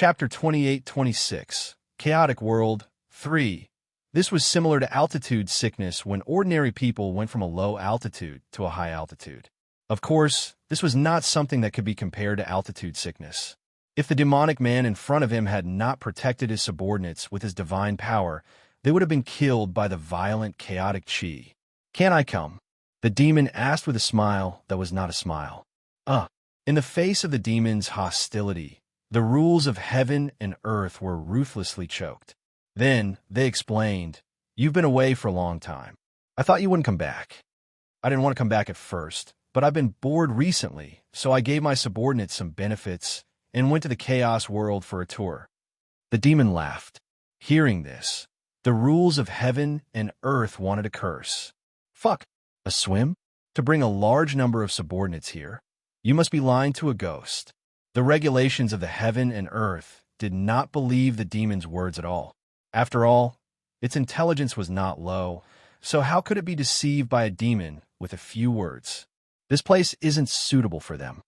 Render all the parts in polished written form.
Chapter 28-26, Chaotic World 3. This was similar to altitude sickness when ordinary people went from a low altitude to a high altitude. Of course, this was not something that could be compared to altitude sickness. If the demonic man in front of him had not protected his subordinates with his divine power, they would have been killed by the violent, chaotic chi. "Can I come?" the demon asked with a smile that was not a smile. In the face of the demon's hostility, the rules of heaven and earth were ruthlessly choked. Then they explained, "You've been away for a long time. I thought you wouldn't come back. I didn't want to come back at first, but I've been bored recently, so I gave my subordinates some benefits and went to the chaos world for a tour." The demon laughed. Hearing this, the rules of heaven and earth wanted to curse. "Fuck, a swim? To bring a large number of subordinates here? You must be lying to a ghost." The regulations of the heaven and earth did not believe the demon's words at all. After all, its intelligence was not low, so how could it be deceived by a demon with a few words? This place isn't suitable for them.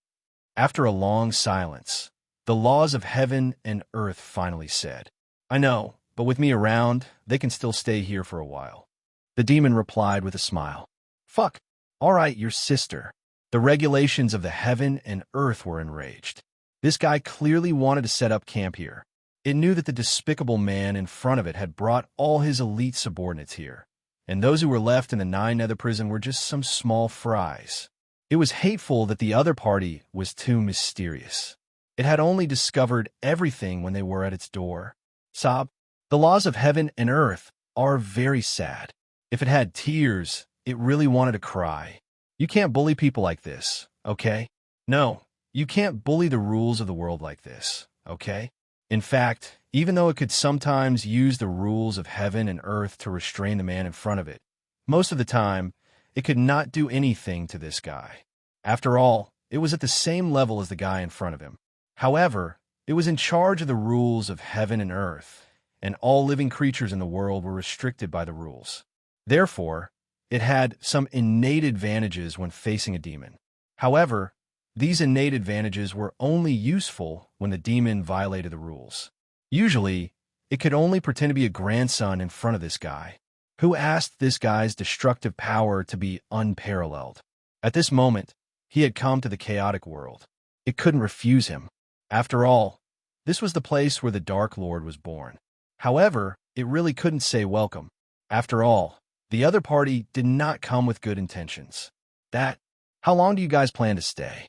After a long silence, the laws of heaven and earth finally said, "I know, but with me around, they can still stay here for a while." The demon replied with a smile. "Fuck, all right, your sister." The regulations of the heaven and earth were enraged. This guy clearly wanted to set up camp here. It knew that the despicable man in front of it had brought all his elite subordinates here, and those who were left in the Nine Nether prison were just some small fries. It was hateful that the other party was too mysterious. It had only discovered everything when they were at its door. Sob, the laws of heaven and earth are very sad. If it had tears, it really wanted to cry. You can't bully people like this, okay? No, you can't bully the rules of the world like this, okay? In fact, even though it could sometimes use the rules of heaven and earth to restrain the man in front of it, most of the time, it could not do anything to this guy. After all, it was at the same level as the guy in front of him. However, it was in charge of the rules of heaven and earth, and all living creatures in the world were restricted by the rules. Therefore, it had some innate advantages when facing a demon. However, these innate advantages were only useful when the demon violated the rules. Usually, it could only pretend to be a grandson in front of this guy, who asked this guy's destructive power to be unparalleled. At this moment, he had come to the chaotic world. It couldn't refuse him. After all, this was the place where the Dark Lord was born. However, it really couldn't say welcome. After all, the other party did not come with good intentions. How long do you guys plan to stay?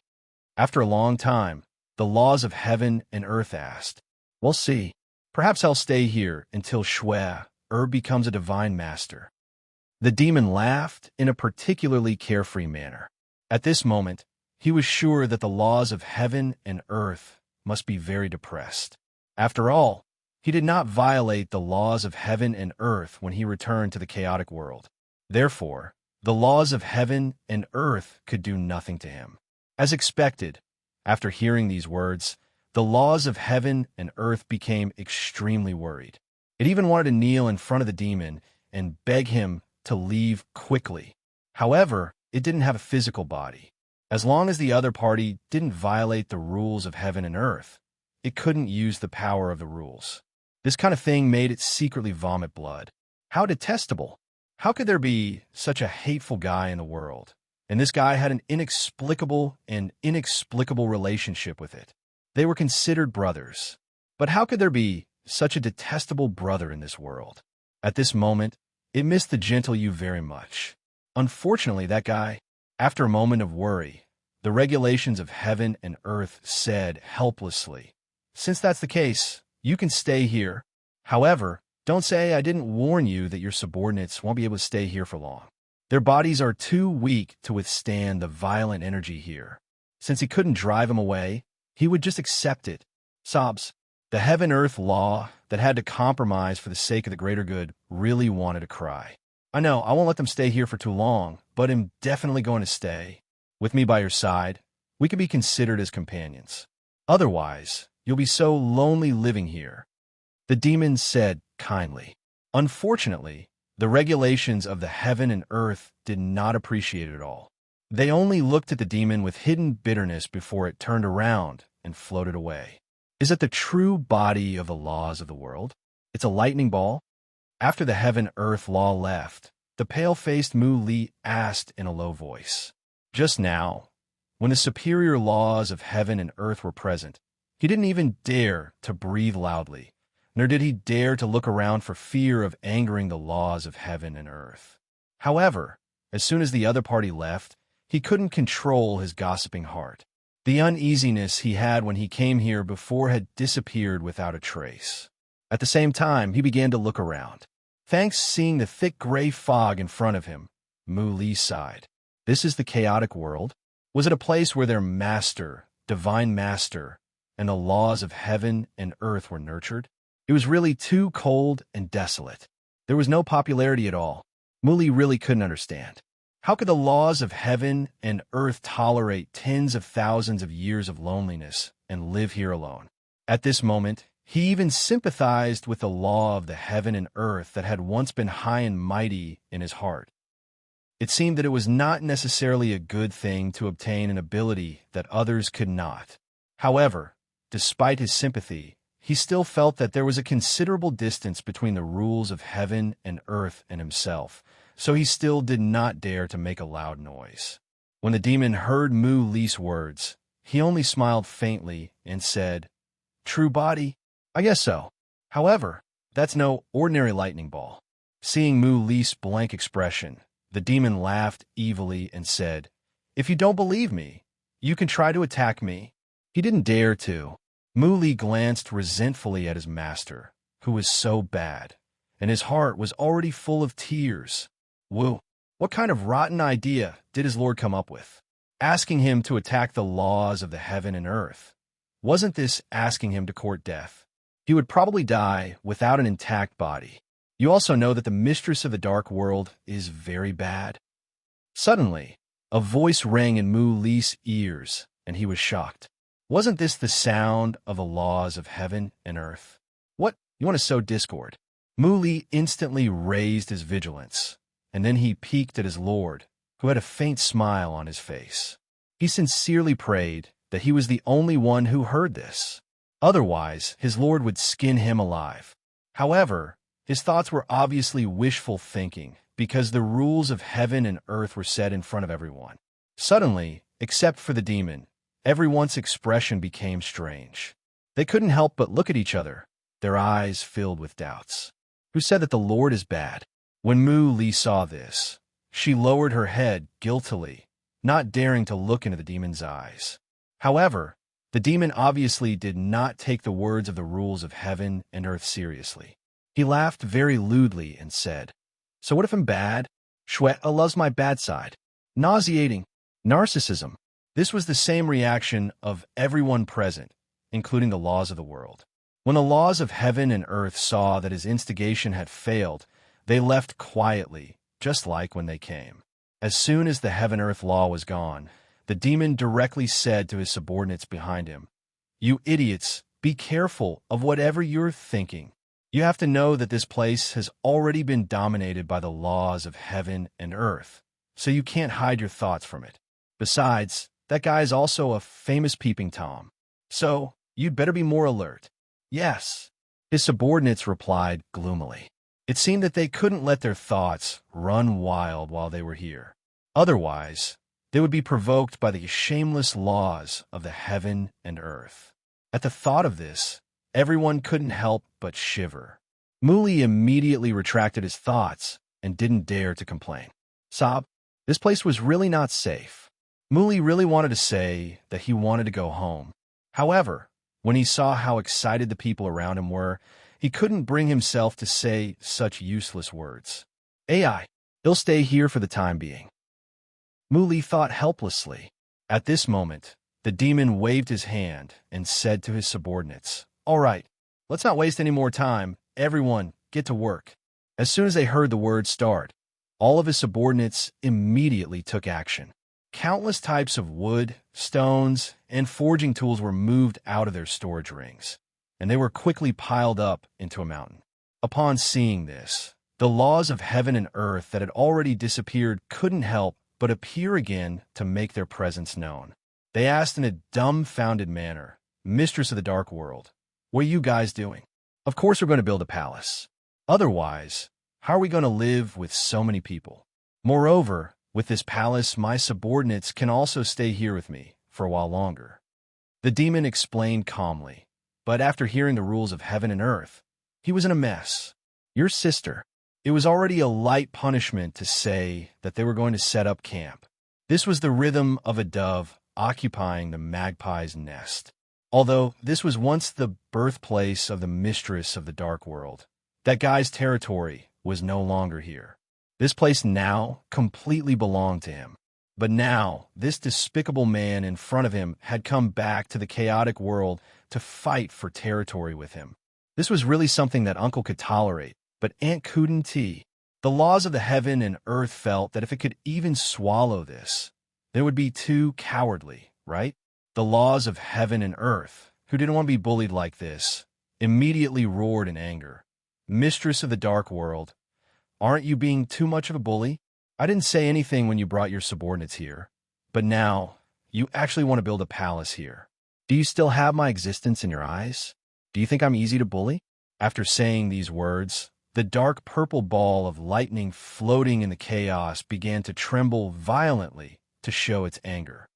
After a long time, the laws of heaven and earth asked. "We'll see. Perhaps I'll stay here until Shue becomes a divine master." The demon laughed in a particularly carefree manner. At this moment, he was sure that the laws of heaven and earth must be very depressed. After all, he did not violate the laws of heaven and earth when he returned to the chaotic world. Therefore, the laws of heaven and earth could do nothing to him. As expected, after hearing these words, the laws of heaven and earth became extremely worried. It even wanted to kneel in front of the demon and beg him to leave quickly. However, it didn't have a physical body. As long as the other party didn't violate the rules of heaven and earth, it couldn't use the power of the rules. This kind of thing made it secretly vomit blood. How detestable! How could there be such a hateful guy in the world? And this guy had an inexplicable relationship with it. They were considered brothers. But how could there be such a detestable brother in this world? At this moment, it missed the gentle you very much. Unfortunately, that guy, after a moment of worry, the regulations of heaven and earth said helplessly, "Since that's the case, you can stay here. However, don't say I didn't warn you that your subordinates won't be able to stay here for long. Their bodies are too weak to withstand the violent energy here." Since he couldn't drive him away, he would just accept it. Sobs. The heaven-earth law that had to compromise for the sake of the greater good really wanted to cry. "I know, I won't let them stay here for too long, but I'm definitely going to stay. With me by your side, we can be considered as companions. Otherwise, you'll be so lonely living here," the demon said kindly. Unfortunately, the regulations of the heaven and earth did not appreciate it at all. They only looked at the demon with hidden bitterness before it turned around and floated away. Is it the true body of the laws of the world? It's a lightning ball? After the heaven-earth law left, the pale-faced Mu Li asked in a low voice. Just now, when the superior laws of heaven and earth were present, he didn't even dare to breathe loudly, nor did he dare to look around for fear of angering the laws of heaven and earth. However, as soon as the other party left, he couldn't control his gossiping heart. The uneasiness he had when he came here before had disappeared without a trace. At the same time, he began to look around. Thanks seeing the thick gray fog in front of him, Mu Li sighed. This is the chaotic world? Was it a place where their master, divine master, and the laws of heaven and earth were nurtured? It was really too cold and desolate. There was no popularity at all. Mu Li really couldn't understand. How could the laws of heaven and earth tolerate tens of thousands of years of loneliness and live here alone? At this moment, he even sympathized with the law of the heaven and earth that had once been high and mighty in his heart. It seemed that it was not necessarily a good thing to obtain an ability that others could not. However, despite his sympathy, he still felt that there was a considerable distance between the rules of heaven and earth and himself, so he still did not dare to make a loud noise. When the demon heard Mu Li's words, he only smiled faintly and said, "True body? I guess so. However, that's no ordinary lightning ball." Seeing Mu Li's blank expression, the demon laughed evilly and said, "If you don't believe me, you can try to attack me." He didn't dare to. Mu Li glanced resentfully at his master, who was so bad, and his heart was already full of tears. Woo! What kind of rotten idea did his lord come up with? Asking him to attack the laws of the heaven and earth. Wasn't this asking him to court death? He would probably die without an intact body. You also know that the mistress of the dark world is very bad. Suddenly, a voice rang in Mu Li's ears, and he was shocked. Wasn't this the sound of the laws of heaven and earth? What? You want to sow discord? Mu Li instantly raised his vigilance, and then he peeked at his lord, who had a faint smile on his face. He sincerely prayed that he was the only one who heard this. Otherwise, his lord would skin him alive. However, his thoughts were obviously wishful thinking, because the rules of heaven and earth were set in front of everyone. Suddenly, except for the demon, everyone's expression became strange. They couldn't help but look at each other, their eyes filled with doubts. Who said that the Lord is bad? When Mu Li saw this, she lowered her head guiltily, not daring to look into the demon's eyes. However, the demon obviously did not take the words of the rules of heaven and earth seriously. He laughed very lewdly and said, "So what if I'm bad? Shweta loves my bad side. Nauseating. Narcissism." This was the same reaction of everyone present, including the laws of the world. When the laws of heaven and earth saw that his instigation had failed, they left quietly, just like when they came. As soon as the heaven-earth law was gone, the demon directly said to his subordinates behind him, "You idiots, be careful of whatever you're thinking. You have to know that this place has already been dominated by the laws of heaven and earth, so you can't hide your thoughts from it. Besides, that guy is also a famous peeping Tom, so you'd better be more alert." "Yes," his subordinates replied gloomily. It seemed that they couldn't let their thoughts run wild while they were here. Otherwise, they would be provoked by the shameless laws of the heaven and earth. At the thought of this, everyone couldn't help but shiver. Mu Li immediately retracted his thoughts and didn't dare to complain. "Sob, this place was really not safe." Mu Li really wanted to say that he wanted to go home. However, when he saw how excited the people around him were, he couldn't bring himself to say such useless words. He'll stay here for the time being." Mu Li thought helplessly. At this moment, the demon waved his hand and said to his subordinates, "All right, let's not waste any more time. Everyone, get to work." As soon as they heard the word start, all of his subordinates immediately took action. Countless types of wood, stones, and forging tools were moved out of their storage rings, and they were quickly piled up into a mountain. Upon seeing this, the laws of heaven and earth that had already disappeared couldn't help but appear again to make their presence known. They asked in a dumbfounded manner, Mistress of the Dark World, what are you guys doing? Of course we're going to build a palace. Otherwise, how are we going to live with so many people? Moreover, with this palace, my subordinates can also stay here with me for a while longer. The demon explained calmly, but after hearing the rules of heaven and earth, he was in a mess. Your sister. It was already a light punishment to say that they were going to set up camp. This was the rhythm of a dove occupying the magpie's nest. Although this was once the birthplace of the mistress of the dark world, that guy's territory was no longer here. This place now completely belonged to him. But now, this despicable man in front of him had come back to the chaotic world to fight for territory with him. This was really something that Uncle could tolerate, but Aunt couldn't. The laws of the heaven and earth felt that if it could even swallow this, then it would be too cowardly, right? The laws of heaven and earth, who didn't want to be bullied like this, immediately roared in anger. Mistress of the dark world, aren't you being too much of a bully? I didn't say anything when you brought your subordinates here, but now you actually want to build a palace here. Do you still have my existence in your eyes? Do you think I'm easy to bully? After saying these words, the dark purple ball of lightning floating in the chaos began to tremble violently to show its anger.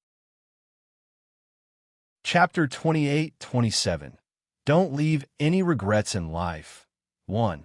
Chapter 28-27. Don't leave any regrets in life. 1.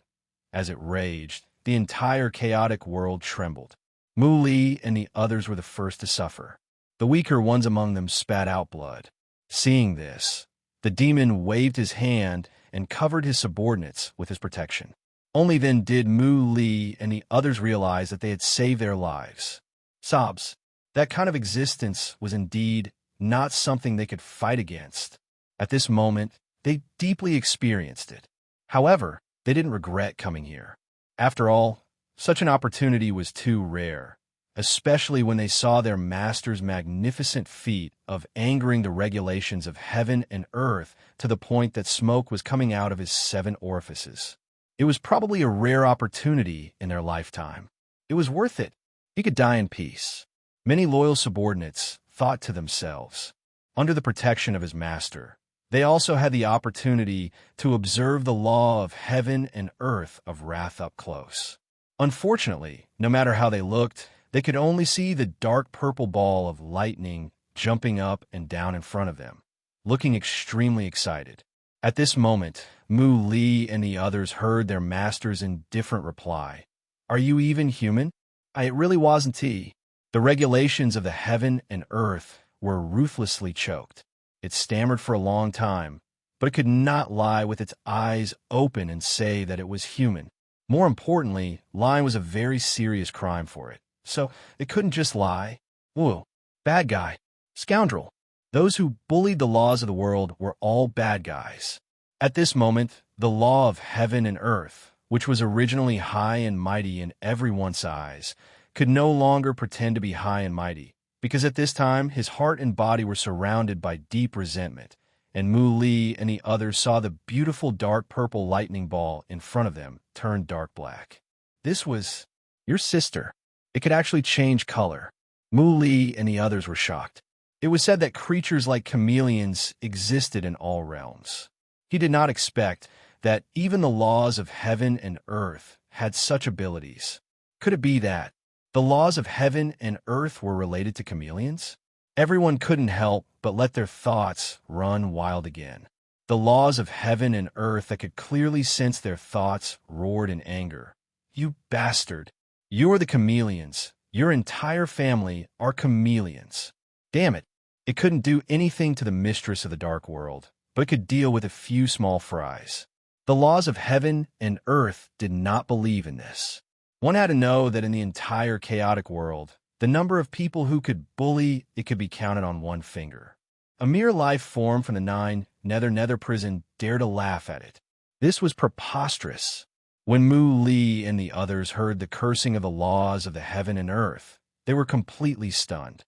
As it raged, the entire chaotic world trembled. Mu Li and the others were the first to suffer. The weaker ones among them spat out blood. Seeing this, the demon waved his hand and covered his subordinates with his protection. Only then did Mu Li and the others realize that they had saved their lives. Sobs. That kind of existence was indeed not something they could fight against. At this moment, they deeply experienced it. However, they didn't regret coming here. After all, such an opportunity was too rare, especially when they saw their master's magnificent feat of angering the regulations of heaven and earth to the point that smoke was coming out of his 7 orifices. It was probably a rare opportunity in their lifetime. It was worth it. He could die in peace. Many loyal subordinates thought to themselves, under the protection of his master, they also had the opportunity to observe the law of heaven and earth of wrath up close. Unfortunately, no matter how they looked, they could only see the dark purple ball of lightning jumping up and down in front of them, looking extremely excited. At this moment, Mu Li and the others heard their master's indifferent reply. Are you even human? It really wasn't. The regulations of the heaven and earth were ruthlessly choked. It stammered for a long time, but it could not lie with its eyes open and say that it was human. More importantly, lying was a very serious crime for it, so it couldn't just lie. Whoa, bad guy, scoundrel. Those who bullied the laws of the world were all bad guys. At this moment, the law of heaven and earth, which was originally high and mighty in everyone's eyes, could no longer pretend to be high and mighty, because at this time his heart and body were surrounded by deep resentment, and Mu Li and the others saw the beautiful dark purple lightning ball in front of them turn dark black. This was your sister. It could actually change color. Mu Li and the others were shocked. It was said that creatures like chameleons existed in all realms. He did not expect that even the laws of heaven and earth had such abilities. Could it be that the laws of heaven and earth were related to chameleons? Everyone couldn't help but let their thoughts run wild again. The laws of heaven and earth that could clearly sense their thoughts roared in anger. You bastard! You're the chameleons. Your entire family are chameleons. Damn it! It couldn't do anything to the mistress of the dark world, but it could deal with a few small fries. The laws of heaven and earth did not believe in this. One had to know that in the entire chaotic world, the number of people who could bully it could be counted on one finger. A mere life form from the 9 Nether prison dared to laugh at it. This was preposterous. When Mu Li and the others heard the cursing of the laws of the heaven and earth, they were completely stunned.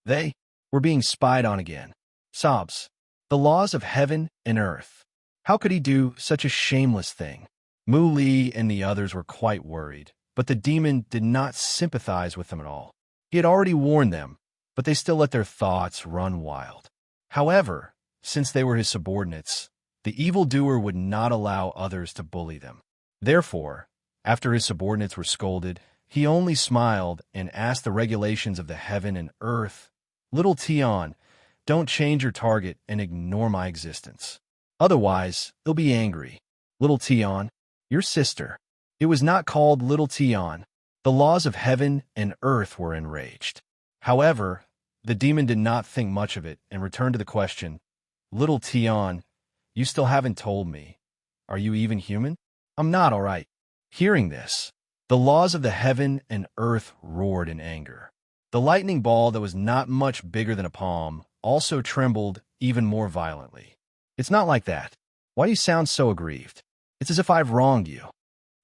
They were being spied on again. Sobs. The laws of heaven and earth. How could he do such a shameless thing? Mu Li and the others were quite worried, but the demon did not sympathize with them at all. He had already warned them, but they still let their thoughts run wild. However, since they were his subordinates, the evildoer would not allow others to bully them. Therefore, after his subordinates were scolded, he only smiled and asked the regulations of the heaven and earth, "Little Tion, don't change your target and ignore my existence. Otherwise, they'll be angry. Little Tion, your sister." It was not called Little Tion. The laws of heaven and earth were enraged. However, the demon did not think much of it and returned to the question, "Little Tion, you still haven't told me. Are you even human?" "I'm not, all right." Hearing this, the laws of the heaven and earth roared in anger. The lightning ball that was not much bigger than a palm also trembled even more violently. "It's not like that. Why do you sound so aggrieved? It's as if I've wronged you."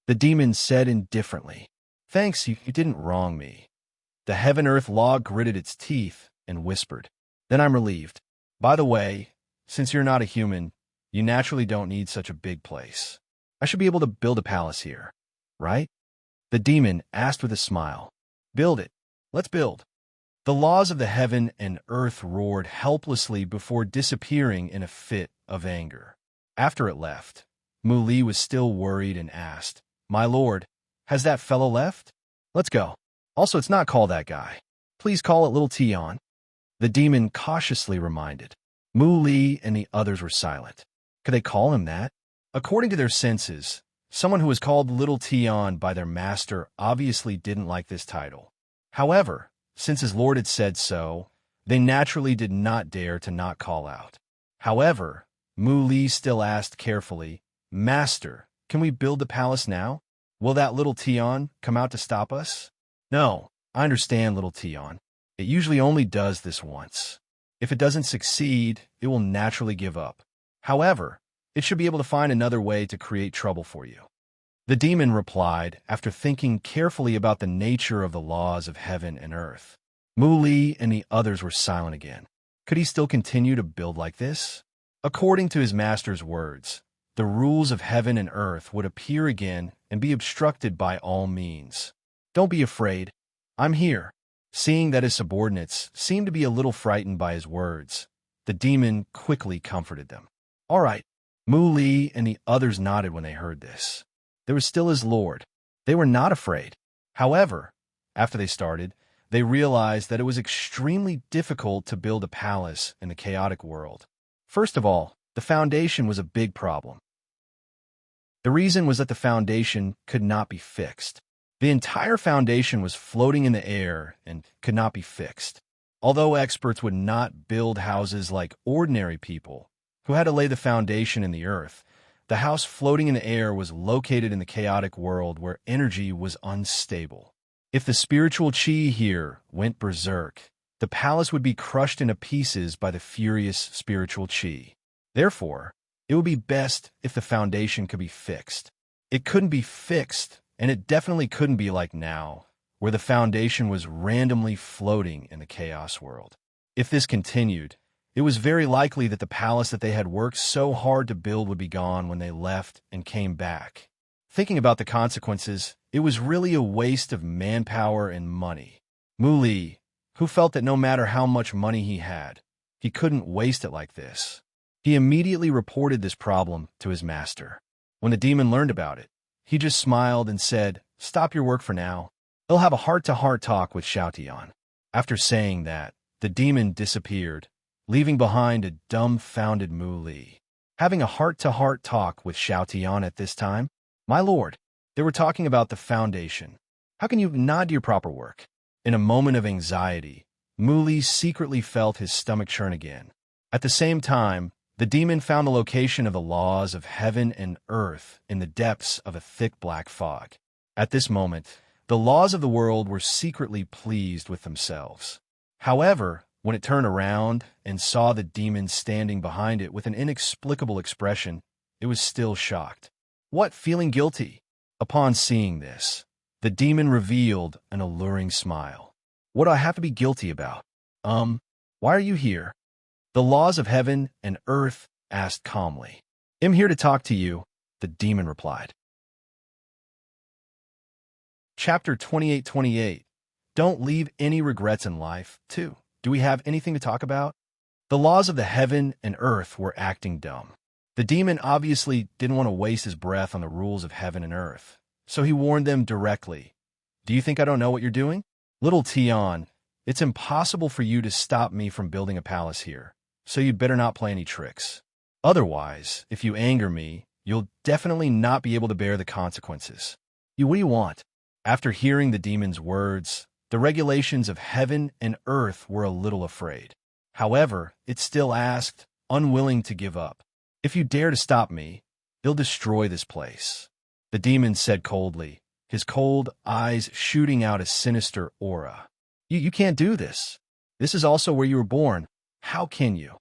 The demon said indifferently, "Thanks, you didn't wrong me." The heaven-earth log gritted its teeth and whispered, "Then I'm relieved. By the way, since you're not a human, you naturally don't need such a big place. I should be able to build a palace here, right?" The demon asked with a smile. "Build it. Let's build." The laws of the heaven and earth roared helplessly before disappearing in a fit of anger. After it left, Muli was still worried and asked, "My lord, has that fellow left? Let's go. Also, it's not called that guy. Please call it Little Tion." The demon cautiously reminded. Muli and the others were silent. Could they call him that? According to their senses, someone who was called Little Tion by their master obviously didn't like this title. However, since his lord had said so, they naturally did not dare to not call out. However, Muli still asked carefully, "Master, can we build the palace now? Will that Little Tion come out to stop us?" "No, I understand, Little Tion. It usually only does this once. If it doesn't succeed, it will naturally give up. However, it should be able to find another way to create trouble for you." The demon replied after thinking carefully about the nature of the laws of heaven and earth. Muli and the others were silent again. Could he still continue to build like this? According to his master's words, the rules of heaven and earth would appear again and be obstructed by all means. "Don't be afraid. I'm here." Seeing that his subordinates seemed to be a little frightened by his words, the demon quickly comforted them. "All right." Muli and the others nodded when they heard this. There was still his lord. They were not afraid. However, after they started, they realized that it was extremely difficult to build a palace in the chaotic world. First of all, the foundation was a big problem. The reason was that the foundation could not be fixed. The entire foundation was floating in the air and could not be fixed. Although experts would not build houses like ordinary people, who had to lay the foundation in the earth, the house floating in the air was located in the chaotic world where energy was unstable. If the spiritual chi here went berserk, the palace would be crushed into pieces by the furious spiritual chi. Therefore, it would be best if the foundation could be fixed. It couldn't be fixed, and it definitely couldn't be like now, where the foundation was randomly floating in the chaos world. If this continued, it was very likely that the palace that they had worked so hard to build would be gone when they left and came back. Thinking about the consequences, it was really a waste of manpower and money. Muli, who felt that no matter how much money he had, he couldn't waste it like this. He immediately reported this problem to his master. When the demon learned about it, he just smiled and said, "Stop your work for now. He'll have a heart-to-heart talk with Xiaotian." After saying that, the demon disappeared, leaving behind a dumbfounded Muli. Having a heart-to-heart talk with Xiaotian at this time? "My lord, they were talking about the foundation. How can you not do your proper work?" In a moment of anxiety, Muli secretly felt his stomach churn again. At the same time, the demon found the location of the laws of heaven and earth in the depths of a thick black fog. At this moment, the laws of the world were secretly pleased with themselves. However, when it turned around and saw the demon standing behind it with an inexplicable expression, it was still shocked. "What, feeling guilty?" Upon seeing this, the demon revealed an alluring smile. "What do I have to be guilty about? Why are you here?" The laws of heaven and earth asked calmly. "I'm here to talk to you," the demon replied. Chapter 28:28. Don't leave any regrets in life, too. Do we have anything to talk about? The laws of the heaven and earth were acting dumb. The demon obviously didn't want to waste his breath on the rules of heaven and earth, so he warned them directly. Do you think I don't know what you're doing? Little Tion, it's impossible for you to stop me from building a palace here, so you'd better not play any tricks. Otherwise, if you anger me, you'll definitely not be able to bear the consequences. What do you want? After hearing the demon's words, the regulations of heaven and earth were a little afraid. However, it still asked, unwilling to give up. If you dare to stop me, they'll destroy this place. The demon said coldly, his cold eyes shooting out a sinister aura. You can't do this. This is also where you were born. How can you?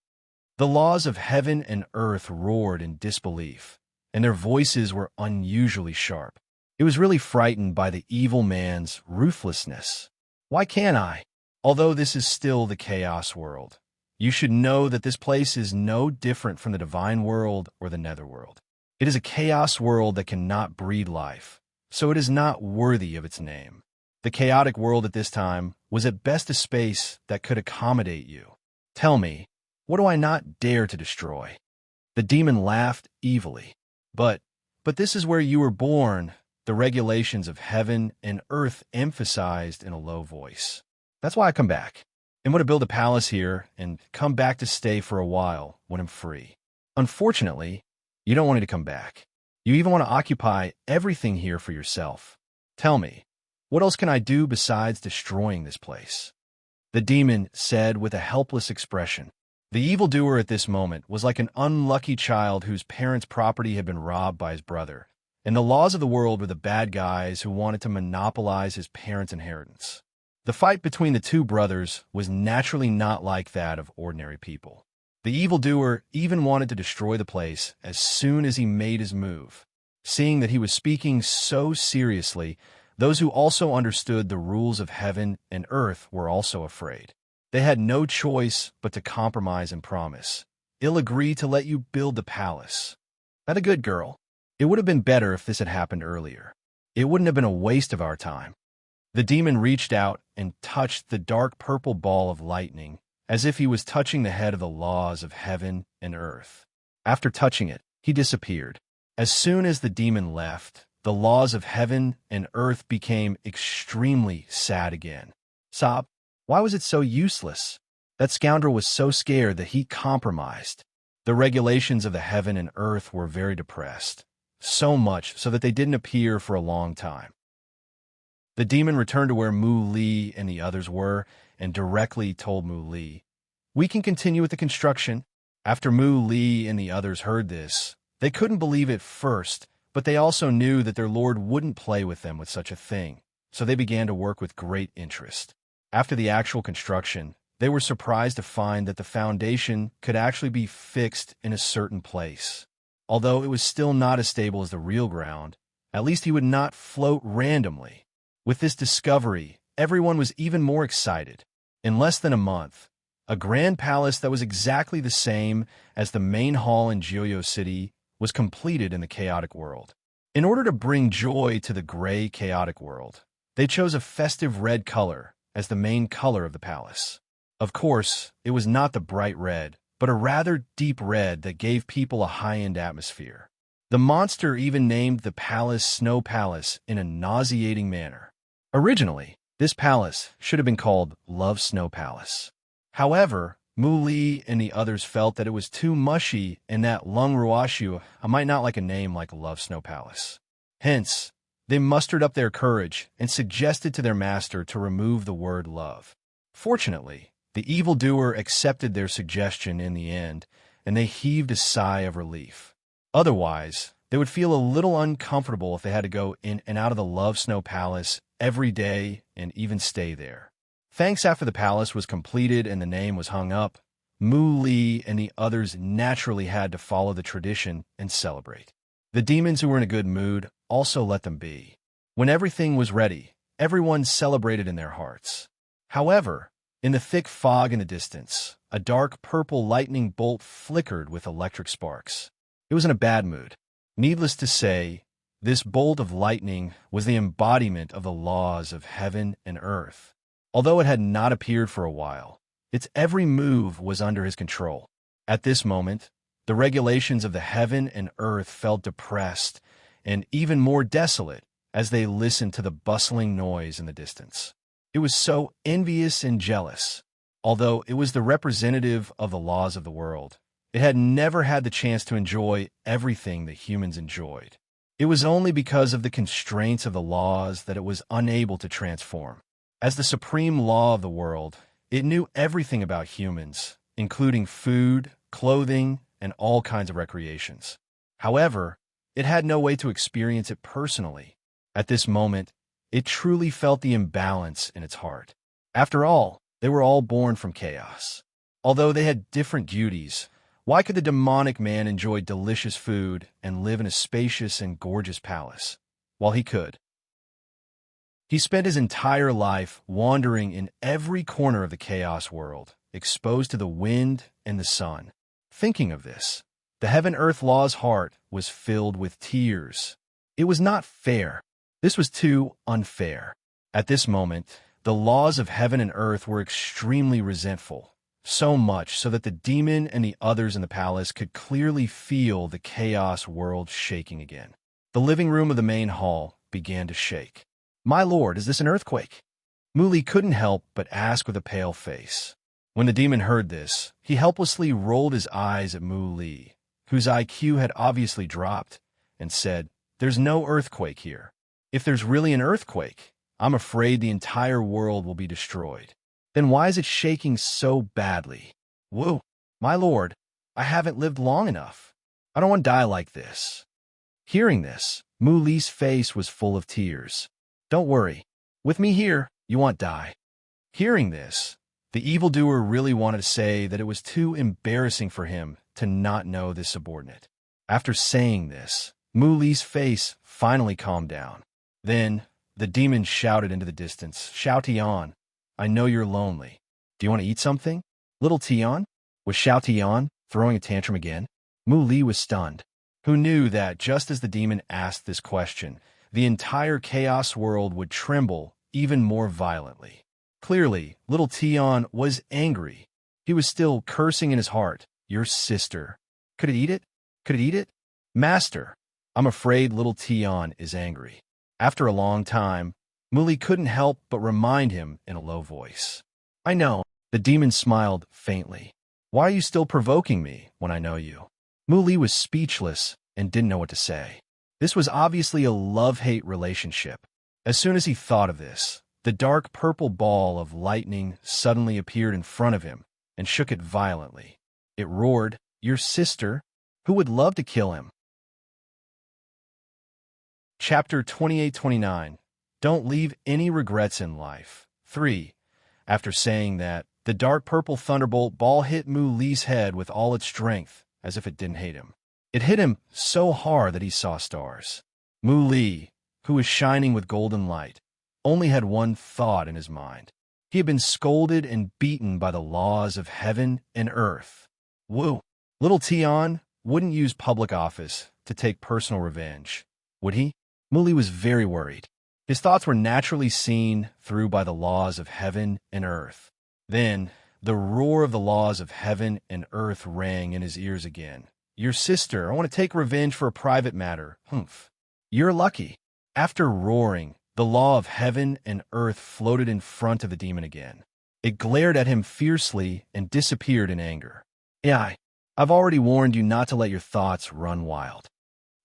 The laws of heaven and earth roared in disbelief, and their voices were unusually sharp. It was really frightened by the evil man's ruthlessness. Why can't I? Although this is still the chaos world, you should know that this place is no different from the divine world or the netherworld. It is a chaos world that cannot breed life, so it is not worthy of its name. The chaotic world at this time was at best a space that could accommodate you. Tell me, what do I not dare to destroy? The demon laughed evilly. But this is where you were born, the regulations of heaven and earth emphasized in a low voice. That's why I come back. I'm going to build a palace here and come back to stay for a while when I'm free. Unfortunately, you don't want me to come back. You even want to occupy everything here for yourself. Tell me, what else can I do besides destroying this place? The demon said with a helpless expression. The evildoer at this moment was like an unlucky child whose parents' property had been robbed by his brother, and the laws of the world were the bad guys who wanted to monopolize his parents' inheritance. The fight between the two brothers was naturally not like that of ordinary people. The evildoer even wanted to destroy the place as soon as he made his move. Seeing that he was speaking so seriously, those who also understood the rules of heaven and earth were also afraid. They had no choice but to compromise and promise. He'll agree to let you build the palace. Not a good girl. It would have been better if this had happened earlier. It wouldn't have been a waste of our time. The demon reached out and touched the dark purple ball of lightning, as if he was touching the head of the laws of heaven and earth. After touching it, he disappeared. As soon as the demon left, the laws of heaven and earth became extremely sad again. Sob, why was it so useless? That scoundrel was so scared that he compromised. The regulations of the heaven and earth were very depressed, so much so that they didn't appear for a long time. The demon returned to where Mu Li and the others were and directly told Mu Li, "We can continue with the construction." After Mu Li and the others heard this, they couldn't believe it first, but they also knew that their lord wouldn't play with them with such a thing, so they began to work with great interest. After the actual construction, they were surprised to find that the foundation could actually be fixed in a certain place. Although it was still not as stable as the real ground, at least he would not float randomly. With this discovery, everyone was even more excited. In less than a month, a grand palace that was exactly the same as the main hall in Joyo City was completed in the chaotic world. In order to bring joy to the gray, chaotic world, they chose a festive red color as the main color of the palace. Of course, it was not the bright red, but a rather deep red that gave people a high-end atmosphere. The monster even named the palace Snow Palace in a nauseating manner. Originally, this palace should have been called Love Snow Palace. However, Mu Li and the others felt that it was too mushy and that Lung Ruashu might not like a name like Love Snow Palace. Hence, they mustered up their courage and suggested to their master to remove the word love. Fortunately, the evildoer accepted their suggestion in the end, and they heaved a sigh of relief. Otherwise, they would feel a little uncomfortable if they had to go in and out of the Love Snow Palace every day and even stay there. Thanks after the palace was completed and the name was hung up, Mu Li and the others naturally had to follow the tradition and celebrate. The demons who were in a good mood also let them be. When everything was ready, everyone celebrated in their hearts. However, in the thick fog in the distance, a dark purple lightning bolt flickered with electric sparks. It was in a bad mood. Needless to say, this bolt of lightning was the embodiment of the laws of heaven and earth. Although it had not appeared for a while, Its every move was under his control. At this moment, the regulations of the heaven and earth felt depressed and even more desolate as they listened to the bustling noise in the distance. It was so envious and jealous. Although it was the representative of the laws of the world, it had never had the chance to enjoy everything that humans enjoyed. It was only because of the constraints of the laws that it was unable to transform. As the supreme law of the world, it knew everything about humans, including food, clothing, and all kinds of recreations. However, it had no way to experience it personally. At this moment, it truly felt the imbalance in its heart. After all, they were all born from chaos. Although they had different duties, why could the demonic man enjoy delicious food and live in a spacious and gorgeous palace, while he could? He spent his entire life wandering in every corner of the chaos world, exposed to the wind and the sun. Thinking of this, the heaven-earth law's heart was filled with tears. It was not fair. This was too unfair. At this moment, the laws of heaven and earth were extremely resentful, so much so that the demon and the others in the palace could clearly feel the chaos world shaking again. The living room of the main hall began to shake. "My lord, is this an earthquake?" Muli couldn't help but ask with a pale face. When the demon heard this, he helplessly rolled his eyes at Muli, whose IQ had obviously dropped, and said, "There's no earthquake here. If there's really an earthquake, I'm afraid the entire world will be destroyed. Then why is it shaking so badly? Whoa, my lord, I haven't lived long enough. I don't want to die like this." Hearing this, Muli's face was full of tears. "Don't worry. With me here, you won't die." Hearing this, the evildoer really wanted to say that it was too embarrassing for him to not know this subordinate. After saying this, Muli's face finally calmed down. Then, the demon shouted into the distance, "Xiao Tian, I know you're lonely. Do you want to eat something? Little Tian?" Was Xiao Tian throwing a tantrum again? Muli was stunned. Who knew that just as the demon asked this question, the entire chaos world would tremble even more violently? Clearly, little Tian was angry. He was still cursing in his heart. "Your sister. Could it eat it? Could it eat it? Master, I'm afraid little Tian is angry." After a long time, Muli couldn't help but remind him in a low voice. "I know." The demon smiled faintly. "Why are you still provoking me when I know you?" Muli was speechless and didn't know what to say. This was obviously a love-hate relationship. As soon as he thought of this, the dark purple ball of lightning suddenly appeared in front of him and shook it violently. It roared, "Your sister? Who would love to kill him?" Chapter 28-29. Don't leave any regrets in life. 3. After saying that, the dark purple thunderbolt ball hit Muli's head with all its strength, as if it didn't hate him. It hit him so hard that he saw stars. Muli, who was shining with golden light, only had one thought in his mind. He had been scolded and beaten by the laws of heaven and earth. Woo! Little Tian wouldn't use public office to take personal revenge, would he? Muli was very worried. His thoughts were naturally seen through by the laws of heaven and earth. Then, the roar of the laws of heaven and earth rang in his ears again. "Your sister, I want to take revenge for a private matter. Humph. You're lucky." After roaring, the law of heaven and earth floated in front of the demon again. It glared at him fiercely and disappeared in anger. I've already warned you not to let your thoughts run wild."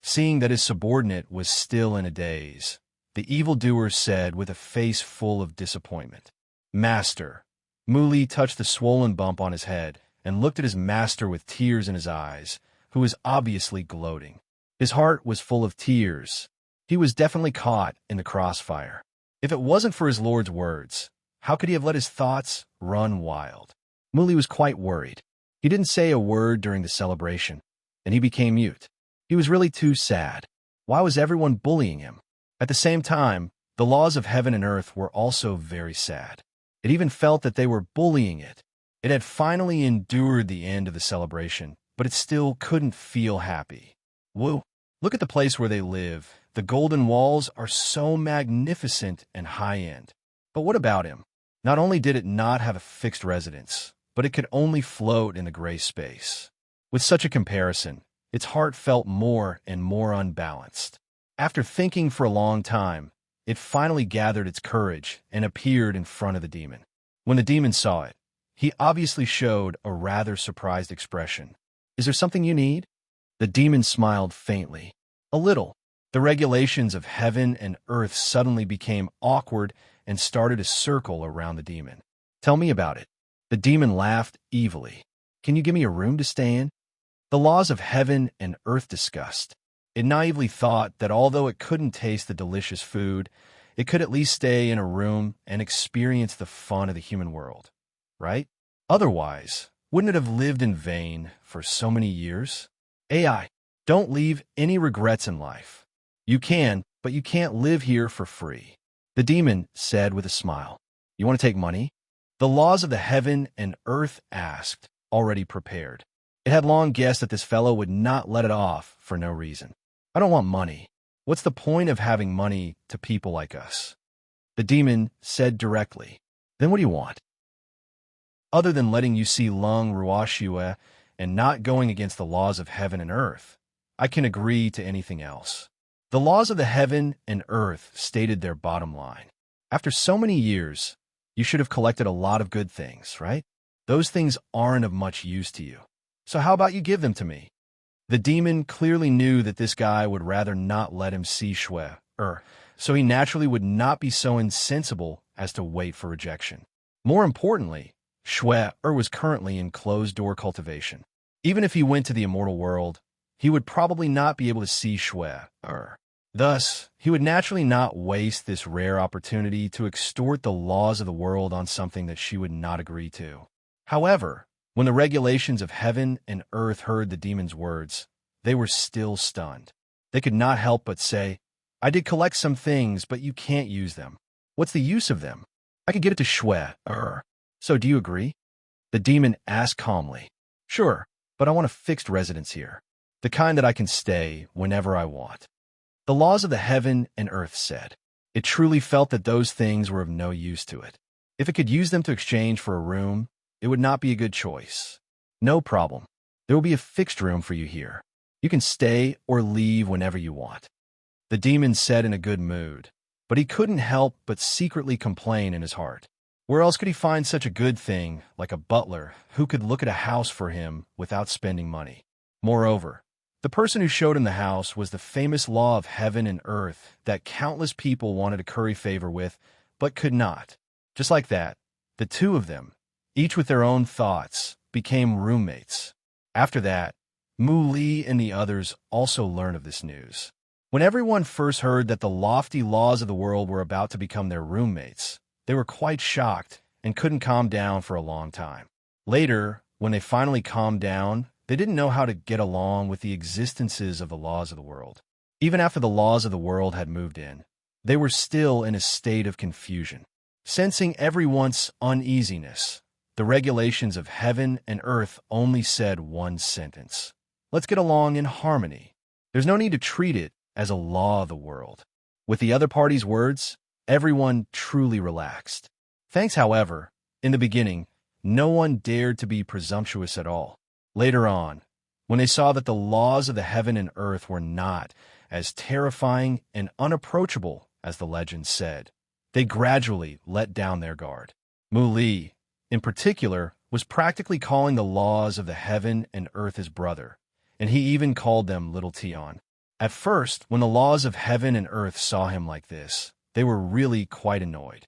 Seeing that his subordinate was still in a daze, the evildoer said with a face full of disappointment, "Master." Muli touched the swollen bump on his head and looked at his master with tears in his eyes, who was obviously gloating. His heart was full of tears. He was definitely caught in the crossfire. If it wasn't for his lord's words, how could he have let his thoughts run wild? Muli was quite worried. He didn't say a word during the celebration, and he became mute. He was really too sad. Why was everyone bullying him? At the same time, the laws of heaven and earth were also very sad. It even felt that they were bullying it. It had finally endured the end of the celebration, but it still couldn't feel happy. Whoa, look at the place where they live. The golden walls are so magnificent and high-end. But what about him? Not only did it not have a fixed residence, but it could only float in the gray space. With such a comparison, its heart felt more and more unbalanced. After thinking for a long time, it finally gathered its courage and appeared in front of the demon. When the demon saw it, he obviously showed a rather surprised expression. "Is there something you need?" The demon smiled faintly. "A little." The regulations of heaven and earth suddenly became awkward and started a circle around the demon. "Tell me about it." The demon laughed evilly. "Can you give me a room to stay in?" The laws of heaven and earth discussed. It naively thought that although it couldn't taste the delicious food, it could at least stay in a room and experience the fun of the human world, right? Otherwise, wouldn't it have lived in vain for so many years? AI, don't leave any regrets in life. You can, but you can't live here for free. The demon said with a smile. "You want to take money?" The laws of the heaven and earth asked, already prepared. It had long guessed that this fellow would not let it off for no reason. "I don't want money. What's the point of having money to people like us?" The demon said directly. "Then what do you want?" "Other than letting you see Lung Ruoxue and not going against the laws of heaven and earth, I can agree to anything else." The laws of the heaven and earth stated their bottom line. After so many years, you should have collected a lot of good things, right? Those things aren't of much use to you. So how about you give them to me? The demon clearly knew that this guy would rather not let him see Shui, so he naturally would not be so insensible as to wait for rejection. More importantly, Shui was currently in closed-door cultivation. Even if he went to the immortal world, he would probably not be able to see Shui. Thus, he would naturally not waste this rare opportunity to extort the laws of the world on something that she would not agree to. However, when the regulations of heaven and earth heard the demon's words, they were still stunned. They could not help but say, "I did collect some things, but you can't use them. What's the use of them? I could get it to Shui. So do you agree?" The demon asked calmly. "Sure, but I want a fixed residence here. The kind that I can stay whenever I want." The laws of the heaven and earth said. It truly felt that those things were of no use to it. If it could use them to exchange for a room, it would not be a good choice. "No problem. There will be a fixed room for you here. You can stay or leave whenever you want." The demon said in a good mood, but he couldn't help but secretly complain in his heart. Where else could he find such a good thing like a butler who could look at a house for him without spending money? Moreover, the person who showed him the house was the famous law of heaven and earth that countless people wanted to curry favor with, but could not. Just like that, the two of them, each with their own thoughts, became roommates. After that, Mu Li and the others also learned of this news. When everyone first heard that the lofty laws of the world were about to become their roommates, they were quite shocked and couldn't calm down for a long time. Later, when they finally calmed down, they didn't know how to get along with the existences of the laws of the world. Even after the laws of the world had moved in, they were still in a state of confusion. Sensing everyone's uneasiness, the regulations of heaven and earth only said one sentence. "Let's get along in harmony. There's no need to treat it as a law of the world." With the other party's words, everyone truly relaxed. Thanks, however, in the beginning, no one dared to be presumptuous at all. Later on, when they saw that the laws of the heaven and earth were not as terrifying and unapproachable as the legend said, they gradually let down their guard. Mu Li, in particular, was practically calling the laws of the heaven and earth his brother, and he even called them Little Tian. At first, when the laws of heaven and earth saw him like this, they were really quite annoyed.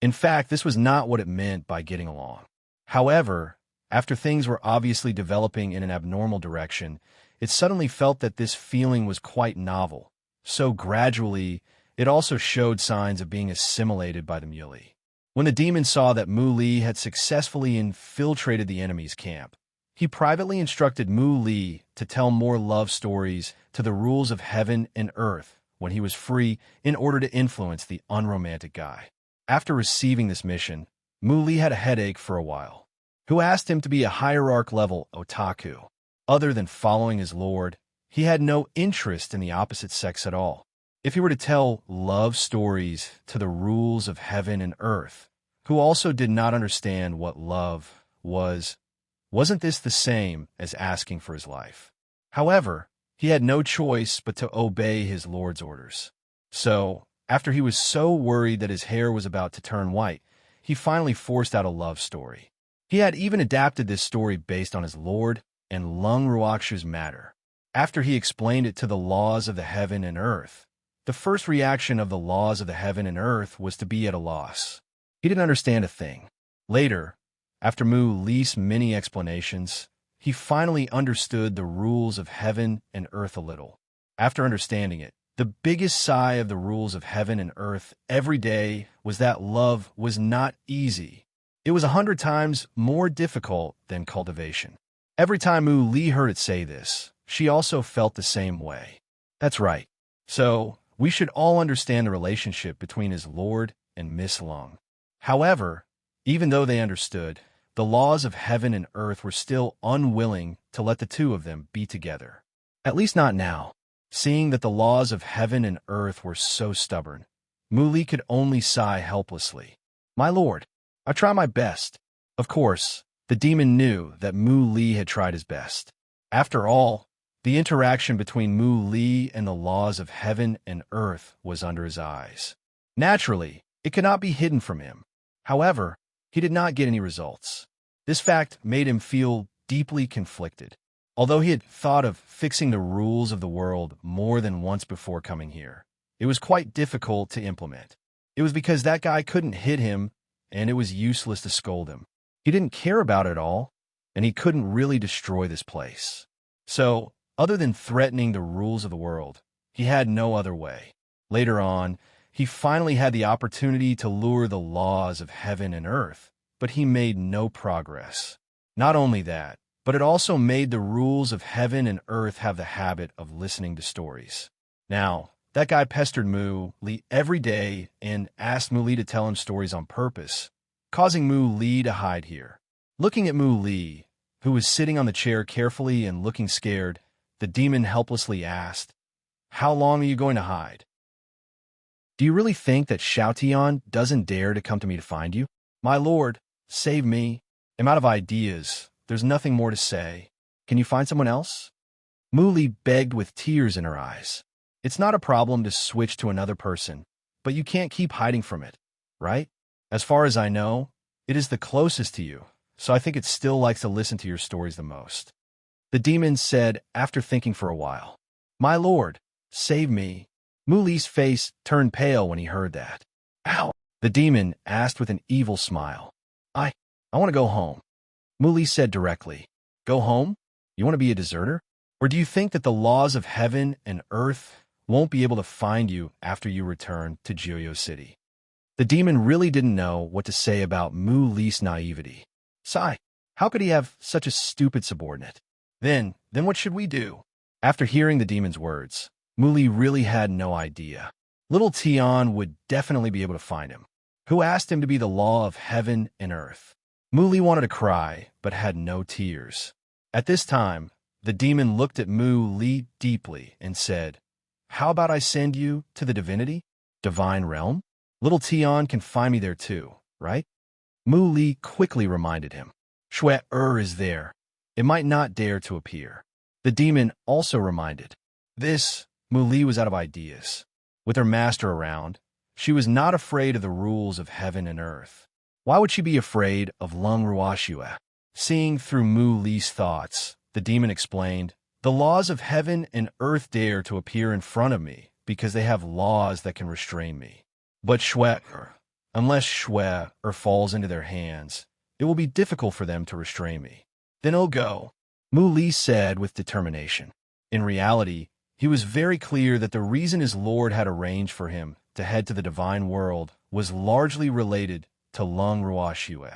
In fact, this was not what it meant by getting along. However, after things were obviously developing in an abnormal direction, it suddenly felt that this feeling was quite novel. So gradually, it also showed signs of being assimilated by the Muley. When the demon saw that Mu Li had successfully infiltrated the enemy's camp, he privately instructed Mu Li to tell more love stories to the rules of heaven and earth when he was free in order to influence the unromantic guy. After receiving this mission, Mu Li had a headache for a while. Who asked him to be a hierarch-level otaku. Other than following his lord, he had no interest in the opposite sex at all. If he were to tell love stories to the rules of heaven and earth, who also did not understand what love was. Wasn't this the same as asking for his life? However, he had no choice but to obey his lord's orders. So, after he was so worried that his hair was about to turn white, he finally forced out a love story. He had even adapted this story based on his lord and Lung Ruakshu's matter. After he explained it to the laws of the heaven and earth, the first reaction of the laws of the heaven and earth was to be at a loss. He didn't understand a thing. Later, after Mu Li's many explanations, he finally understood the rules of heaven and earth a little. After understanding it, the biggest sigh of the rules of heaven and earth every day was that love was not easy. It was 100 times more difficult than cultivation. Every time Mu Li heard it say this, she also felt the same way. That's right. So, we should all understand the relationship between his lord and Miss Lung. However, even though they understood, the laws of heaven and earth were still unwilling to let the two of them be together. At least not now. Seeing that the laws of heaven and earth were so stubborn, Mu Li could only sigh helplessly. My lord, I try my best. Of course, the demon knew that Mu Li had tried his best. After all, the interaction between Mu Li and the laws of heaven and earth was under his eyes. Naturally, it could not be hidden from him. However, he did not get any results. This fact made him feel deeply conflicted. Although he had thought of fixing the rules of the world more than once before coming here, it was quite difficult to implement. It was because that guy couldn't hit him, and it was useless to scold him. He didn't care about it all, and he couldn't really destroy this place. So, other than threatening the rules of the world, he had no other way. Later on, he finally had the opportunity to lure the laws of heaven and earth, but he made no progress. Not only that, but it also made the rules of heaven and earth have the habit of listening to stories. Now, that guy pestered Mu Li every day and asked Mu Li to tell him stories on purpose, causing Mu Li to hide here. Looking at Mu Li, who was sitting on the chair carefully and looking scared, the demon helplessly asked, "How long are you going to hide? Do you really think that Xiaotian doesn't dare to come to me to find you? My lord, save me. I'm out of ideas. There's nothing more to say. Can you find someone else?" Mu Li begged with tears in her eyes. It's not a problem to switch to another person, but you can't keep hiding from it, right? As far as I know, it is the closest to you, so I think it still likes to listen to your stories the most. The demon said after thinking for a while. My lord, save me. Mu Li's face turned pale when he heard that. Ow! The demon asked with an evil smile. I want to go home. Mu Li said directly. Go home? You want to be a deserter? Or do you think that the laws of heaven and earth won't be able to find you after you return to Jiuyo City? The demon really didn't know what to say about Mu Li's naivety. Sigh, how could he have such a stupid subordinate? Then what should we do? After hearing the demon's words, Mu Li really had no idea. Little Tian would definitely be able to find him. Who asked him to be the law of heaven and earth? Mu Li wanted to cry, but had no tears. At this time, the demon looked at Mu Li deeply and said, How about I send you to the divinity? Divine realm? Little Tian can find me there too, right? Mu Li quickly reminded him. Shui is there. It might not dare to appear. The demon also reminded. This, Mu Li was out of ideas. With her master around, she was not afraid of the rules of heaven and earth. Why would she be afraid of Lung Ruashue? Seeing through Mu Li's thoughts, the demon explained, The laws of heaven and earth dare to appear in front of me because they have laws that can restrain me. But unless Shui falls into their hands, it will be difficult for them to restrain me. Then I'll go, Mu Li said with determination. In reality, he was very clear that the reason his lord had arranged for him to head to the divine world was largely related to Lung Ruashue.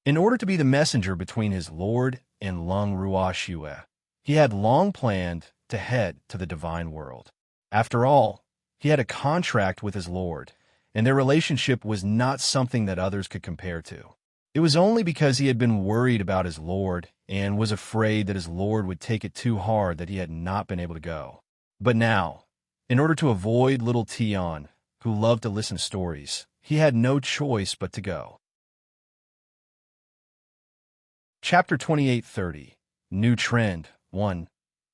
In order to be the messenger between his lord and Lung Ruashue, he had long planned to head to the divine world. After all, he had a contract with his lord, and their relationship was not something that others could compare to. It was only because he had been worried about his lord and was afraid that his lord would take it too hard that he had not been able to go. But now, in order to avoid little Tian, who loved to listen to stories, he had no choice but to go. Chapter 28:30. New Trend 1.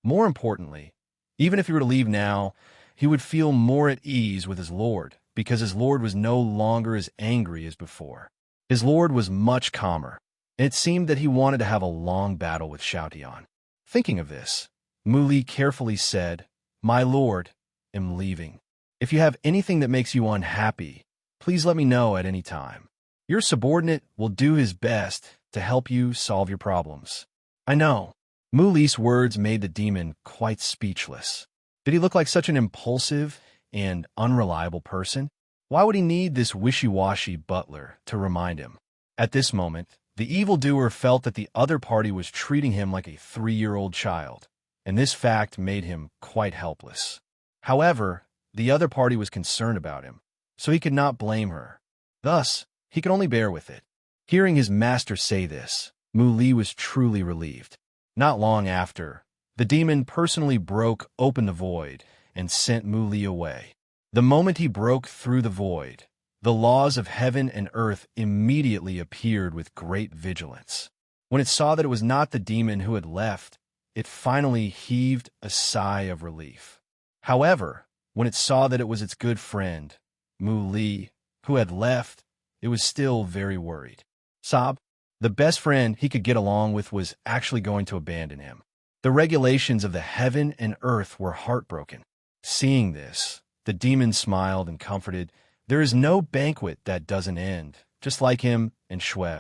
More importantly, even if he were to leave now, he would feel more at ease with his lord, because his lord was no longer as angry as before. His lord was much calmer, and it seemed that he wanted to have a long battle with Xiaotian. Thinking of this, Muli carefully said, "My lord, am leaving. If you have anything that makes you unhappy, please let me know at any time. Your subordinate will do his best to help you solve your problems." I know. Muli's words made the demon quite speechless. Did he look like such an impulsive and unreliable person? Why would he need this wishy-washy butler to remind him? At this moment, the evildoer felt that the other party was treating him like a 3-year-old child, and this fact made him quite helpless. However, the other party was concerned about him, so he could not blame her. Thus, he could only bear with it. Hearing his master say this, Muli was truly relieved. Not long after, the demon personally broke open the void and sent Muli away. The moment he broke through the void, the laws of heaven and earth immediately appeared with great vigilance. When it saw that it was not the demon who had left, it finally heaved a sigh of relief. However, when it saw that it was its good friend, Muli, who had left, it was still very worried. Sob, the best friend he could get along with, was actually going to abandon him. The regulations of the heaven and earth were heartbroken. Seeing this, the demon smiled and comforted. There is no banquet that doesn't end, just like him and Shui.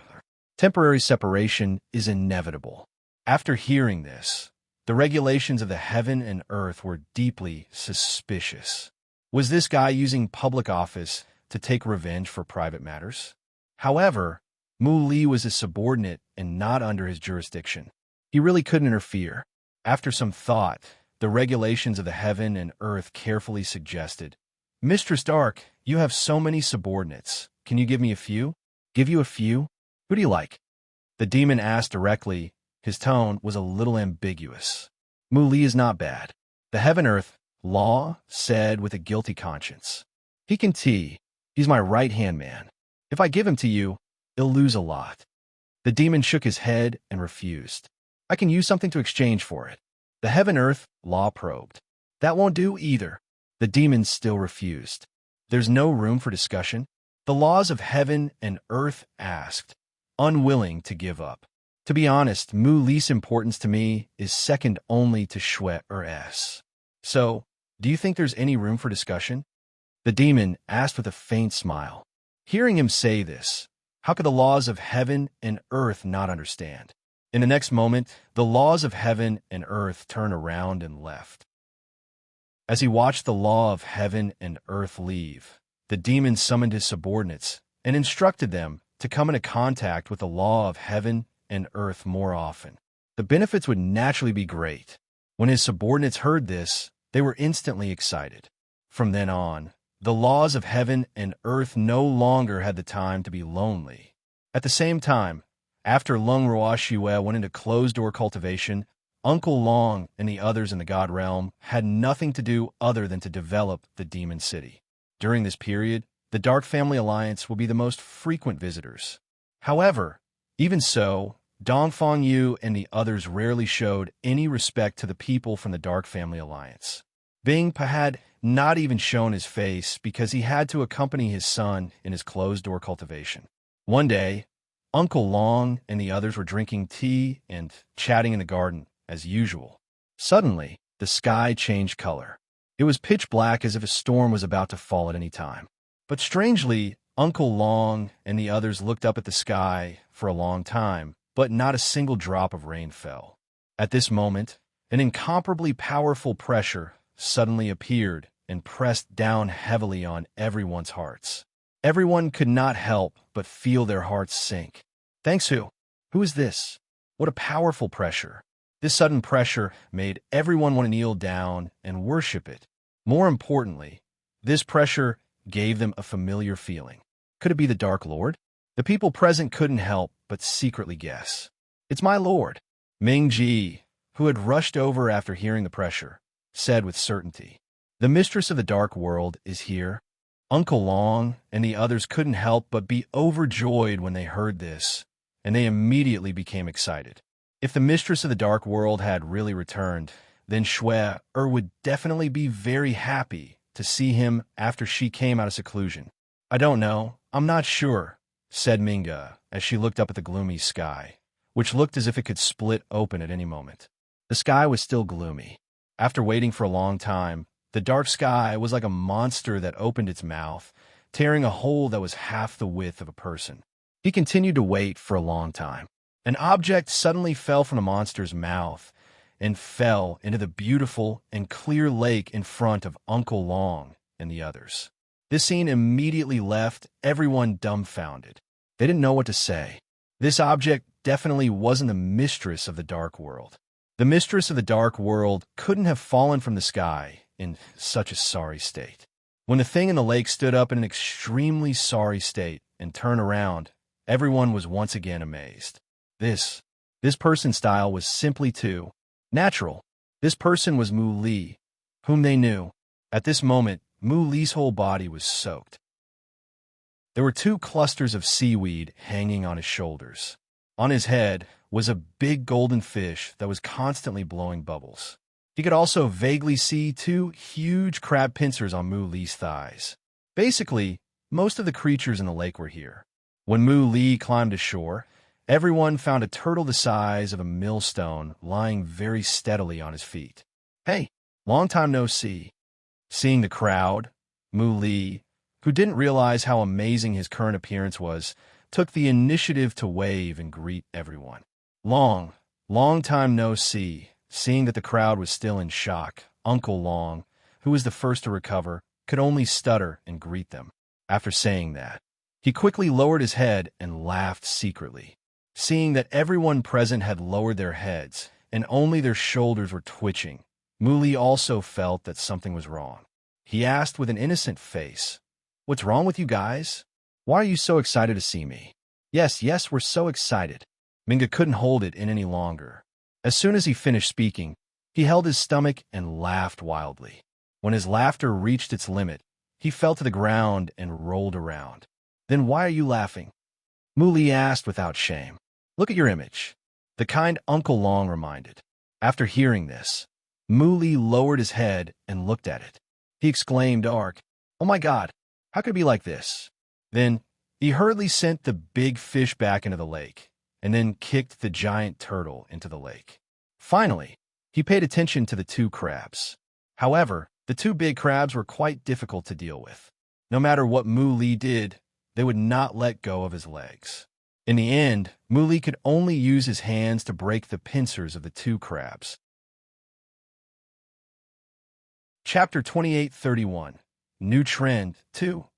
Temporary separation is inevitable. After hearing this, the regulations of the heaven and earth were deeply suspicious. Was this guy using public office to take revenge for private matters? However, Muli was his subordinate and not under his jurisdiction. He really couldn't interfere. After some thought, the regulations of the heaven and earth carefully suggested, "Mistress Dark, you have so many subordinates. Can you give me a few?" "Give you a few? Who do you like?" The demon asked directly. His tone was a little ambiguous. "Muli is not bad." The heaven-earth law said with a guilty conscience. "He can tea. He's my right-hand man. If I give him to you, he'll lose a lot." The demon shook his head and refused. "I can use something to exchange for it." The heaven-earth law probed. "That won't do either." The demon still refused. "There's no room for discussion?" The laws of heaven and earth asked, unwilling to give up. "To be honest, Muli's importance to me is second only to Shui or S. So, do you think there's any room for discussion?" The demon asked with a faint smile. Hearing him say this, how could the laws of heaven and earth not understand? In the next moment, the laws of heaven and earth turned around and left. As he watched the law of heaven and earth leave, the demon summoned his subordinates and instructed them to come into contact with the law of heaven and earth more often. The benefits would naturally be great. When his subordinates heard this, they were instantly excited. From then on, the laws of heaven and earth no longer had the time to be lonely. At the same time, after Lung Ruoxue went into closed-door cultivation, Uncle Long and the others in the God Realm had nothing to do other than to develop the Demon City. During this period, the Dark Family Alliance will be the most frequent visitors. However, even so, Dongfang Yu and the others rarely showed any respect to the people from the Dark Family Alliance. Bing Pa had not even shown his face because he had to accompany his son in his closed-door cultivation. One day, Uncle Long and the others were drinking tea and chatting in the garden, as usual. Suddenly, the sky changed color. It was pitch black, as if a storm was about to fall at any time. But strangely, Uncle Long and the others looked up at the sky for a long time, but not a single drop of rain fell. At this moment, an incomparably powerful pressure suddenly appeared and pressed down heavily on everyone's hearts. Everyone could not help but feel their hearts sink. "Thanks who? Who is this? What a powerful pressure." This sudden pressure made everyone want to kneel down and worship it. More importantly, this pressure gave them a familiar feeling. Could it be the Dark Lord? The people present couldn't help but secretly guess. "It's my lord." Ming Ji, who had rushed over after hearing the pressure, said with certainty, "The mistress of the dark world is here." Uncle Long and the others couldn't help but be overjoyed when they heard this, and they immediately became excited. If the mistress of the dark world had really returned, then Shui would definitely be very happy to see him after she came out of seclusion. I don't know, I'm not sure, said Minga as she looked up at the gloomy sky, which looked as if it could split open at any moment. The sky was still gloomy. After waiting for a long time, the dark sky was like a monster that opened its mouth, tearing a hole that was half the width of a person. He continued to wait for a long time. An object suddenly fell from the monster's mouth and fell into the beautiful and clear lake in front of Uncle Long and the others. This scene immediately left everyone dumbfounded. They didn't know what to say. This object definitely wasn't the mistress of the dark world. The mistress of the dark world couldn't have fallen from the sky in such a sorry state. When the thing in the lake stood up in an extremely sorry state and turned around, everyone was once again amazed. This person's style was simply too natural. This person was Mu Li, whom they knew. At this moment, Mu Li's whole body was soaked. There were 2 clusters of seaweed hanging on his shoulders. On his head was a big golden fish that was constantly blowing bubbles. He could also vaguely see 2 huge crab pincers on Mu Li's thighs. Basically, most of the creatures in the lake were here. When Mu Li climbed ashore, everyone found a turtle the size of a millstone lying very steadily on his feet. Hey, long time no see. Seeing the crowd, Mu Li, who didn't realize how amazing his current appearance was, took the initiative to wave and greet everyone. Long time no see. Seeing that the crowd was still in shock, Uncle Long, who was the first to recover, could only stutter and greet them. After saying that, he quickly lowered his head and laughed secretly. Seeing that everyone present had lowered their heads and only their shoulders were twitching, Mu Li also felt that something was wrong. He asked with an innocent face, "What's wrong with you guys? Why are you so excited to see me?" Yes, we're so excited." Minga couldn't hold it in any longer. As soon as he finished speaking, he held his stomach and laughed wildly. When his laughter reached its limit, he fell to the ground and rolled around. "Then why are you laughing?" Mu Li asked without shame. "Look at your image," the kind Uncle Long reminded. After hearing this, Mu Li lowered his head and looked at it. He exclaimed, "Oh my God, how could it be like this?" Then he hurriedly sent the big fish back into the lake, and then kicked the giant turtle into the lake. Finally, he paid attention to the 2 crabs. However, the 2 big crabs were quite difficult to deal with. No matter what Mu Li did, they would not let go of his legs. In the end, Mu Li could only use his hands to break the pincers of the 2 crabs. Chapter 28:31. New Trend 2.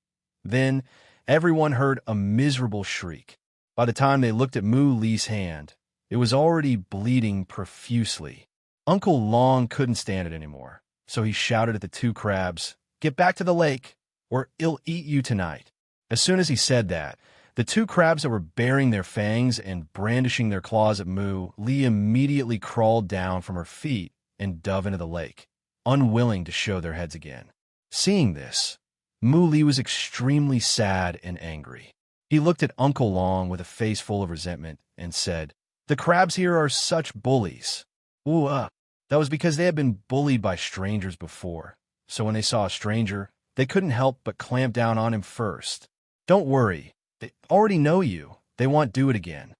Then, everyone heard a miserable shriek. By the time they looked at Mu Li's hand, it was already bleeding profusely. Uncle Long couldn't stand it anymore, so he shouted at the 2 crabs, "Get back to the lake, or it'll eat you tonight." As soon as he said that, the 2 crabs that were baring their fangs and brandishing their claws at Mu Li immediately crawled down from her feet and dove into the lake, unwilling to show their heads again. Seeing this, Mu Li was extremely sad and angry. He looked at Uncle Long with a face full of resentment and said, "The crabs here are such bullies." That was because they had been bullied by strangers before, so when they saw a stranger, they couldn't help but clamp down on him first. "Don't worry, they already know you. They won't do it again."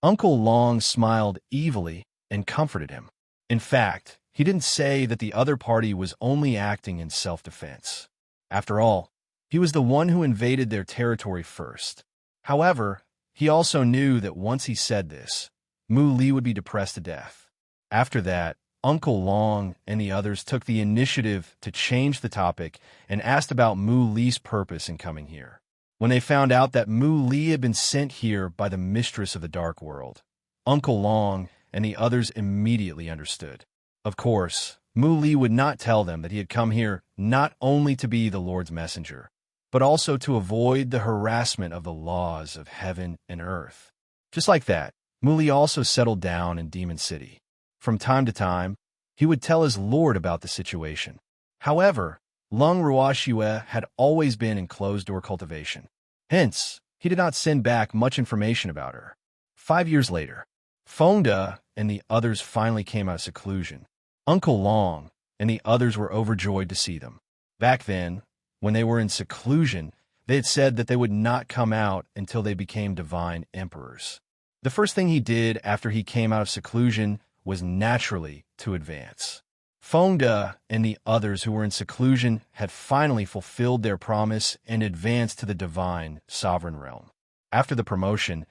Uncle Long smiled evilly and comforted him. In fact, he didn't say that the other party was only acting in self-defense. After all, he was the one who invaded their territory first. However, he also knew that once he said this, Mu Li would be depressed to death. After that, Uncle Long and the others took the initiative to change the topic and asked about Mu Li's purpose in coming here. When they found out that Mu Li had been sent here by the mistress of the dark world, Uncle Long and the others immediately understood. Of course, Mu Li would not tell them that he had come here not only to be the Lord's messenger, but also to avoid the harassment of the laws of heaven and earth. Just like that, Mu Li also settled down in Demon City. From time to time, he would tell his lord about the situation. However, Lung Ruoxue had always been in closed-door cultivation. Hence, he did not send back much information about her. 5 years later, Fonda and the others finally came out of seclusion. Uncle Long and the others were overjoyed to see them. Back then, when they were in seclusion, they had said that they would not come out until they became divine emperors. The first thing he did after he came out of seclusion was naturally to advance. Fonda and the others who were in seclusion had finally fulfilled their promise and advanced to the divine sovereign realm. After the promotion,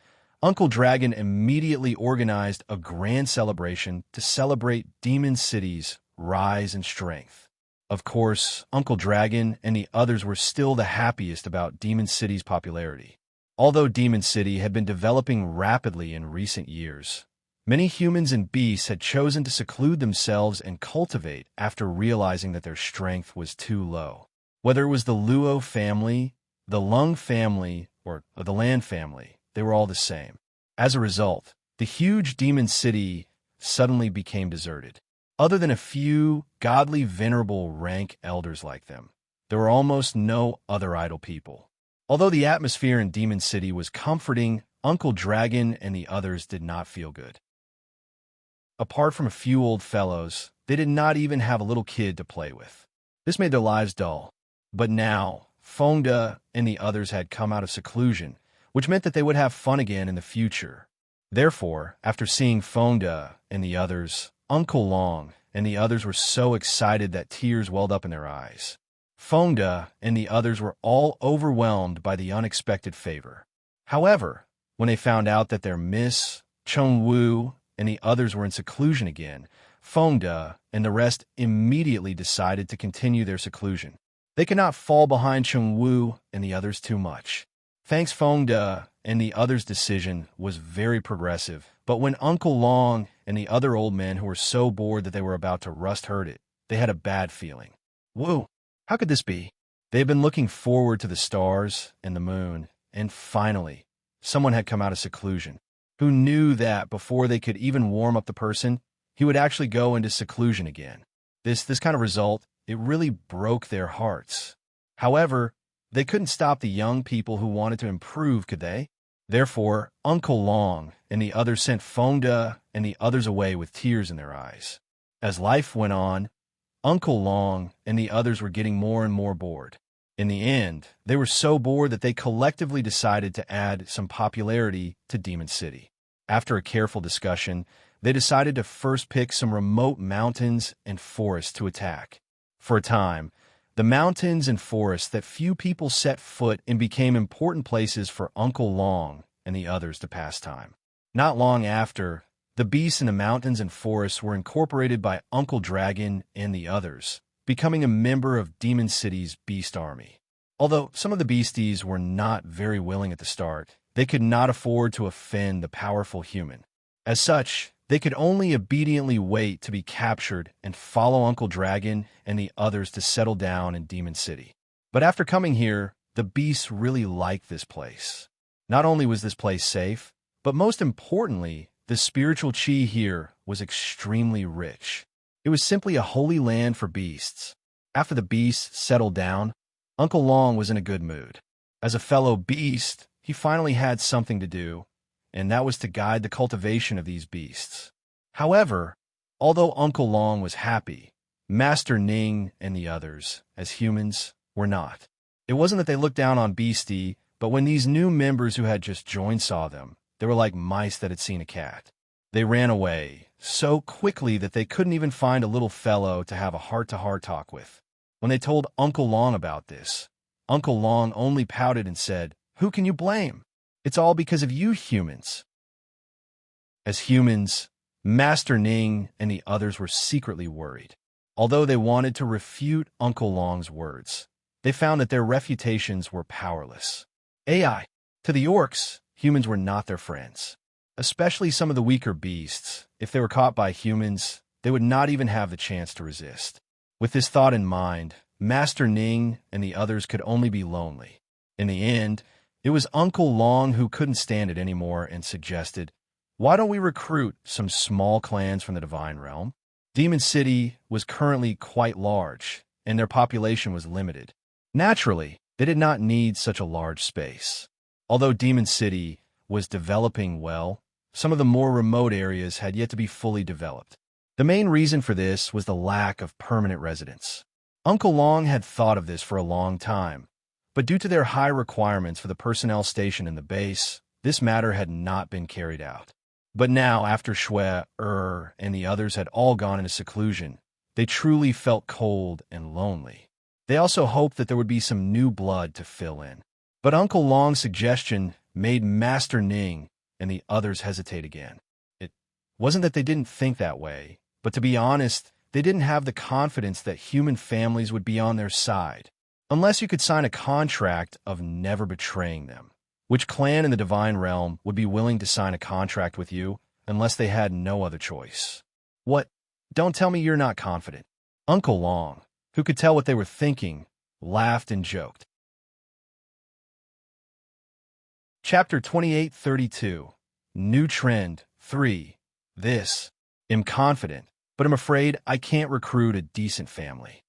Uncle Dragon immediately organized a grand celebration to celebrate Demon City's rise and strength. Of course, Uncle Dragon and the others were still the happiest about Demon City's popularity. Although Demon City had been developing rapidly in recent years, many humans and beasts had chosen to seclude themselves and cultivate after realizing that their strength was too low. Whether it was the Luo family, the Lung family, or the Land family, they were all the same. As a result, the huge Demon City suddenly became deserted. Other than a few godly, venerable rank elders like them, there were almost no other idle people. Although the atmosphere in Demon City was comforting, Uncle Dragon and the others did not feel good. Apart from a few old fellows, they did not even have a little kid to play with. This made their lives dull. But now, Fonda and the others had come out of seclusion, which meant that they would have fun again in the future. Therefore, after seeing Fonda and the others, Uncle Long and the others were so excited that tears welled up in their eyes. Fonda and the others were all overwhelmed by the unexpected favor. However, when they found out that their Miss, Chun-Woo, and the others were in seclusion again, Fonda and the rest immediately decided to continue their seclusion. They could not fall behind Chun-Woo and the others too much. Thanks, Fonda and the others' decision was very progressive, but when Uncle Long and the other old men who were so bored that they were about to rust heard it, they had a bad feeling. Whoa, how could this be? They had been looking forward to the stars and the moon, and finally, someone had come out of seclusion. Who knew that before they could even warm up the person, he would actually go into seclusion again. This kind of result, it really broke their hearts. However, they couldn't stop the young people who wanted to improve, could they? Therefore, Uncle Long and the others sent Fonda and the others away with tears in their eyes. As life went on, Uncle Long and the others were getting more and more bored. In the end, they were so bored that they collectively decided to add some popularity to Demon City. After a careful discussion, they decided to first pick some remote mountains and forests to attack. For a time, the mountains and forests that few people set foot in became important places for Uncle Long and the others to pass time. Not long after, the beasts in the mountains and forests were incorporated by Uncle Dragon and the others, becoming a member of Demon City's beast army. Although some of the beasties were not very willing at the start, they could not afford to offend the powerful human. As such, they could only obediently wait to be captured and follow Uncle Dragon and the others to settle down in Demon City. But after coming here, the beasts really liked this place. Not only was this place safe, but most importantly, the spiritual chi here was extremely rich. It was simply a holy land for beasts. After the beasts settled down, Uncle Long was in a good mood. As a fellow beast, he finally had something to do, and that was to guide the cultivation of these beasts. However, although Uncle Long was happy, Master Ning and the others, as humans, were not. It wasn't that they looked down on Beastie, but when these new members who had just joined saw them, they were like mice that had seen a cat. They ran away so quickly that they couldn't even find a little fellow to have a heart-to-heart talk with. When they told Uncle Long about this, Uncle Long only pouted and said, "Who can you blame? It's all because of you humans." As humans, Master Ning and the others were secretly worried. Although they wanted to refute Uncle Long's words, they found that their refutations were powerless. AI. To the orcs, humans were not their friends. Especially some of the weaker beasts. If they were caught by humans, they would not even have the chance to resist. With this thought in mind, Master Ning and the others could only be lonely. In the end, it was Uncle Long who couldn't stand it anymore and suggested, "Why don't we recruit some small clans from the Divine Realm?" Demon City was currently quite large, and their population was limited. Naturally, they did not need such a large space. Although Demon City was developing well, some of the more remote areas had yet to be fully developed. The main reason for this was the lack of permanent residents. Uncle Long had thought of this for a long time, but due to their high requirements for the personnel station in the base, this matter had not been carried out. But now, after Shui, and the others had all gone into seclusion, they truly felt cold and lonely. They also hoped that there would be some new blood to fill in. But Uncle Long's suggestion made Master Ning and the others hesitate again. It wasn't that they didn't think that way, but to be honest, they didn't have the confidence that human families would be on their side, unless you could sign a contract of never betraying them. Which clan in the Divine Realm would be willing to sign a contract with you unless they had no other choice? What? Don't tell me you're not confident. Uncle Long, who could tell what they were thinking, laughed and joked. Chapter 2832. New Trend 3. I'm confident, but I'm afraid I can't recruit a decent family.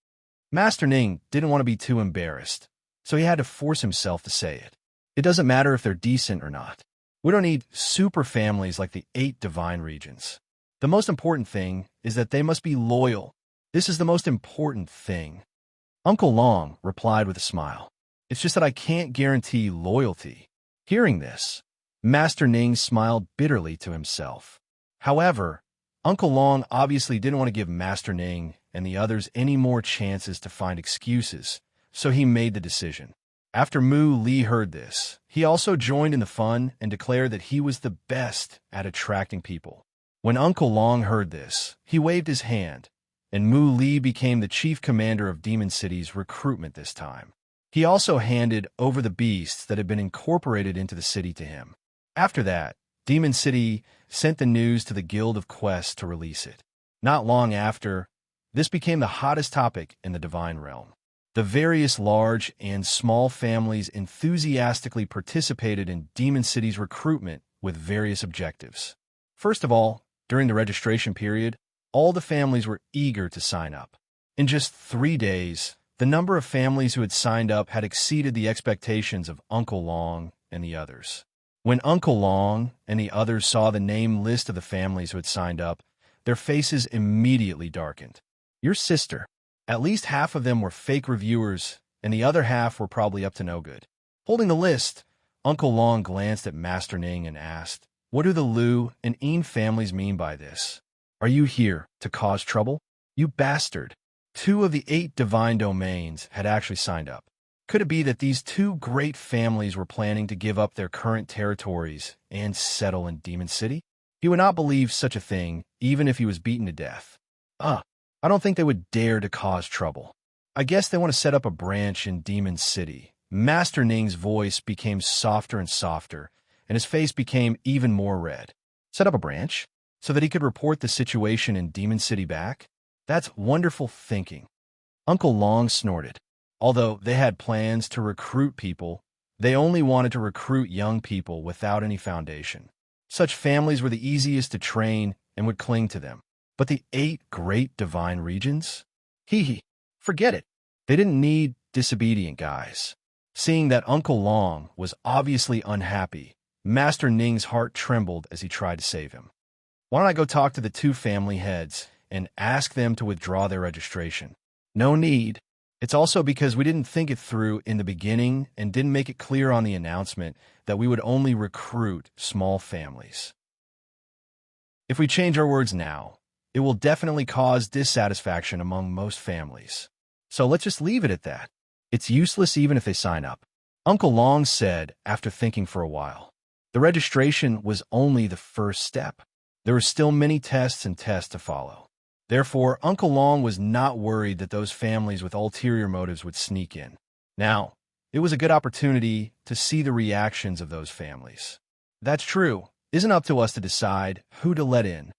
Master Ning didn't want to be too embarrassed, so he had to force himself to say it. It doesn't matter if they're decent or not. We don't need super families like the 8 divine regions. The most important thing is that they must be loyal. This is the most important thing. Uncle Long replied with a smile. It's just that I can't guarantee loyalty. Hearing this, Master Ning smiled bitterly to himself. However, Uncle Long obviously didn't want to give Master Ning and the others any more chances to find excuses, so he made the decision. After Mu Li heard this, he also joined in the fun and declared that he was the best at attracting people. When Uncle Long heard this, he waved his hand, and Mu Li became the chief commander of Demon City's recruitment this time. He also handed over the beasts that had been incorporated into the city to him. After that, Demon City sent the news to the Guild of Quests to release it. Not long after, this became the hottest topic in the Divine Realm. The various large and small families enthusiastically participated in Demon City's recruitment with various objectives. First of all, during the registration period, all the families were eager to sign up. In just 3 days, the number of families who had signed up had exceeded the expectations of Uncle Long and the others. When Uncle Long and the others saw the name list of the families who had signed up, their faces immediately darkened. Your sister. At least half of them were fake reviewers, and the other half were probably up to no good. Holding the list, Uncle Long glanced at Master Ning and asked, "What do the Lu and Yin families mean by this? Are you here to cause trouble? You bastard." 2 of the 8 divine domains had actually signed up. Could it be that these 2 great families were planning to give up their current territories and settle in Demon City? He would not believe such a thing, even if he was beaten to death. I don't think they would dare to cause trouble. I guess they want to set up a branch in Demon City. Master Ning's voice became softer and softer, and his face became even more red. Set up a branch? So that he could report the situation in Demon City back? That's wonderful thinking. Uncle Long snorted. Although they had plans to recruit people, they only wanted to recruit young people without any foundation. Such families were the easiest to train and would cling to them. But the 8 great divine regions? Forget it. They didn't need disobedient guys. Seeing that Uncle Long was obviously unhappy, Master Ning's heart trembled as he tried to save him. Why don't I go talk to the 2 family heads and ask them to withdraw their registration? No need. It's also because we didn't think it through in the beginning and didn't make it clear on the announcement that we would only recruit small families. If we change our words now, it will definitely cause dissatisfaction among most families. So let's just leave it at that. It's useless even if they sign up. Uncle Long said after thinking for a while. The registration was only the first step. There were still many tests to follow. Therefore, Uncle Long was not worried that those families with ulterior motives would sneak in. Now, it was a good opportunity to see the reactions of those families. That's true. Isn't up to us to decide who to let in.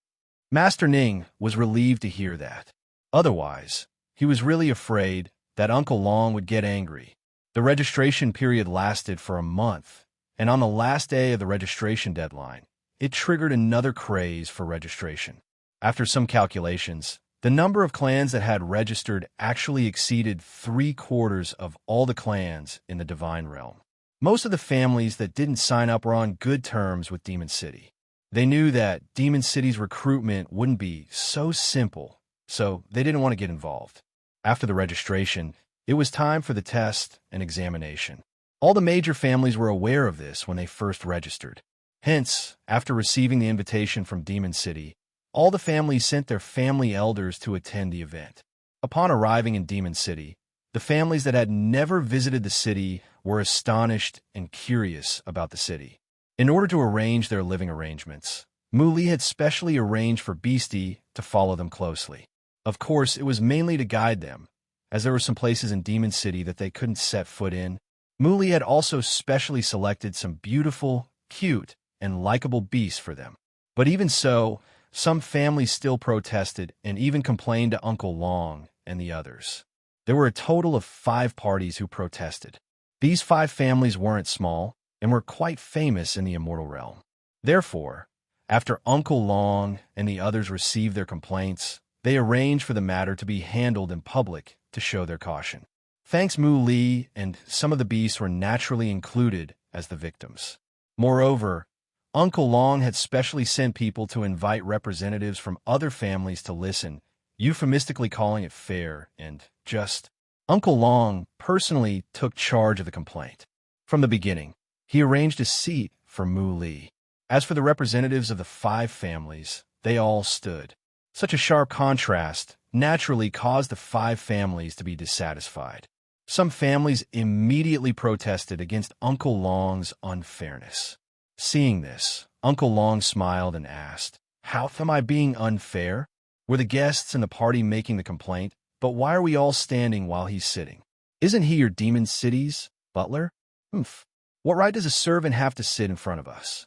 Master Ning was relieved to hear that. Otherwise, he was really afraid that Uncle Long would get angry. The registration period lasted for a month, and on the last day of the registration deadline, it triggered another craze for registration. After some calculations, the number of clans that had registered actually exceeded 3/4 of all the clans in the Divine Realm. Most of the families that didn't sign up were on good terms with Demon City. They knew that Demon City's recruitment wouldn't be so simple, so they didn't want to get involved. After the registration, it was time for the test and examination. All the major families were aware of this when they first registered. Hence, after receiving the invitation from Demon City, all the families sent their family elders to attend the event. Upon arriving in Demon City, the families that had never visited the city were astonished and curious about the city. In order to arrange their living arrangements, Muli had specially arranged for Beastie to follow them closely. Of course, it was mainly to guide them, as there were some places in Demon City that they couldn't set foot in. Muli had also specially selected some beautiful, cute, and likable beasts for them. But even so, some families still protested and even complained to Uncle Long and the others. There were a total of 5 parties who protested. These 5 families weren't small and were quite famous in the immortal realm. Therefore, after Uncle Long and the others received their complaints, they arranged for the matter to be handled in public to show their caution. Thanks Mu Li and some of the beasts were naturally included as the victims. Moreover, Uncle Long had specially sent people to invite representatives from other families to listen, euphemistically calling it fair and just. Uncle Long personally took charge of the complaint. From the beginning, he arranged a seat for Mu Li. As for the representatives of the 5 families, they all stood. Such a sharp contrast naturally caused the 5 families to be dissatisfied. Some families immediately protested against Uncle Long's unfairness. Seeing this, Uncle Long smiled and asked, "How am I being unfair? Were the guests in the party making the complaint? But why are we all standing while he's sitting? Isn't he your Demon City's butler? Humph. What right does a servant have to sit in front of us?"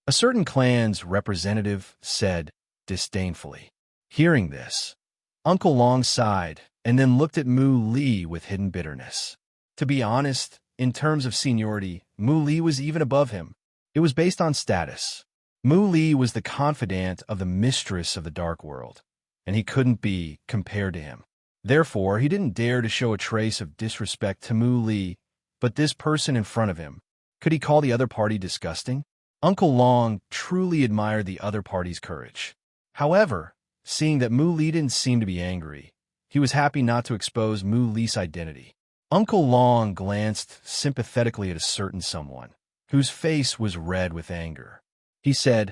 A certain clan's representative said disdainfully. Hearing this, Uncle Long sighed and then looked at Mu Li with hidden bitterness. To be honest, in terms of seniority, Mu Li was even above him. It was based on status. Mu Li was the confidant of the mistress of the dark world, and he couldn't be compared to him. Therefore, he didn't dare to show a trace of disrespect to Mu Li, but this person in front of him. Could he call the other party disgusting? Uncle Long truly admired the other party's courage. However, seeing that Mu Li didn't seem to be angry, he was happy not to expose Mu Li's identity. Uncle Long glanced sympathetically at a certain someone, whose face was red with anger. He said,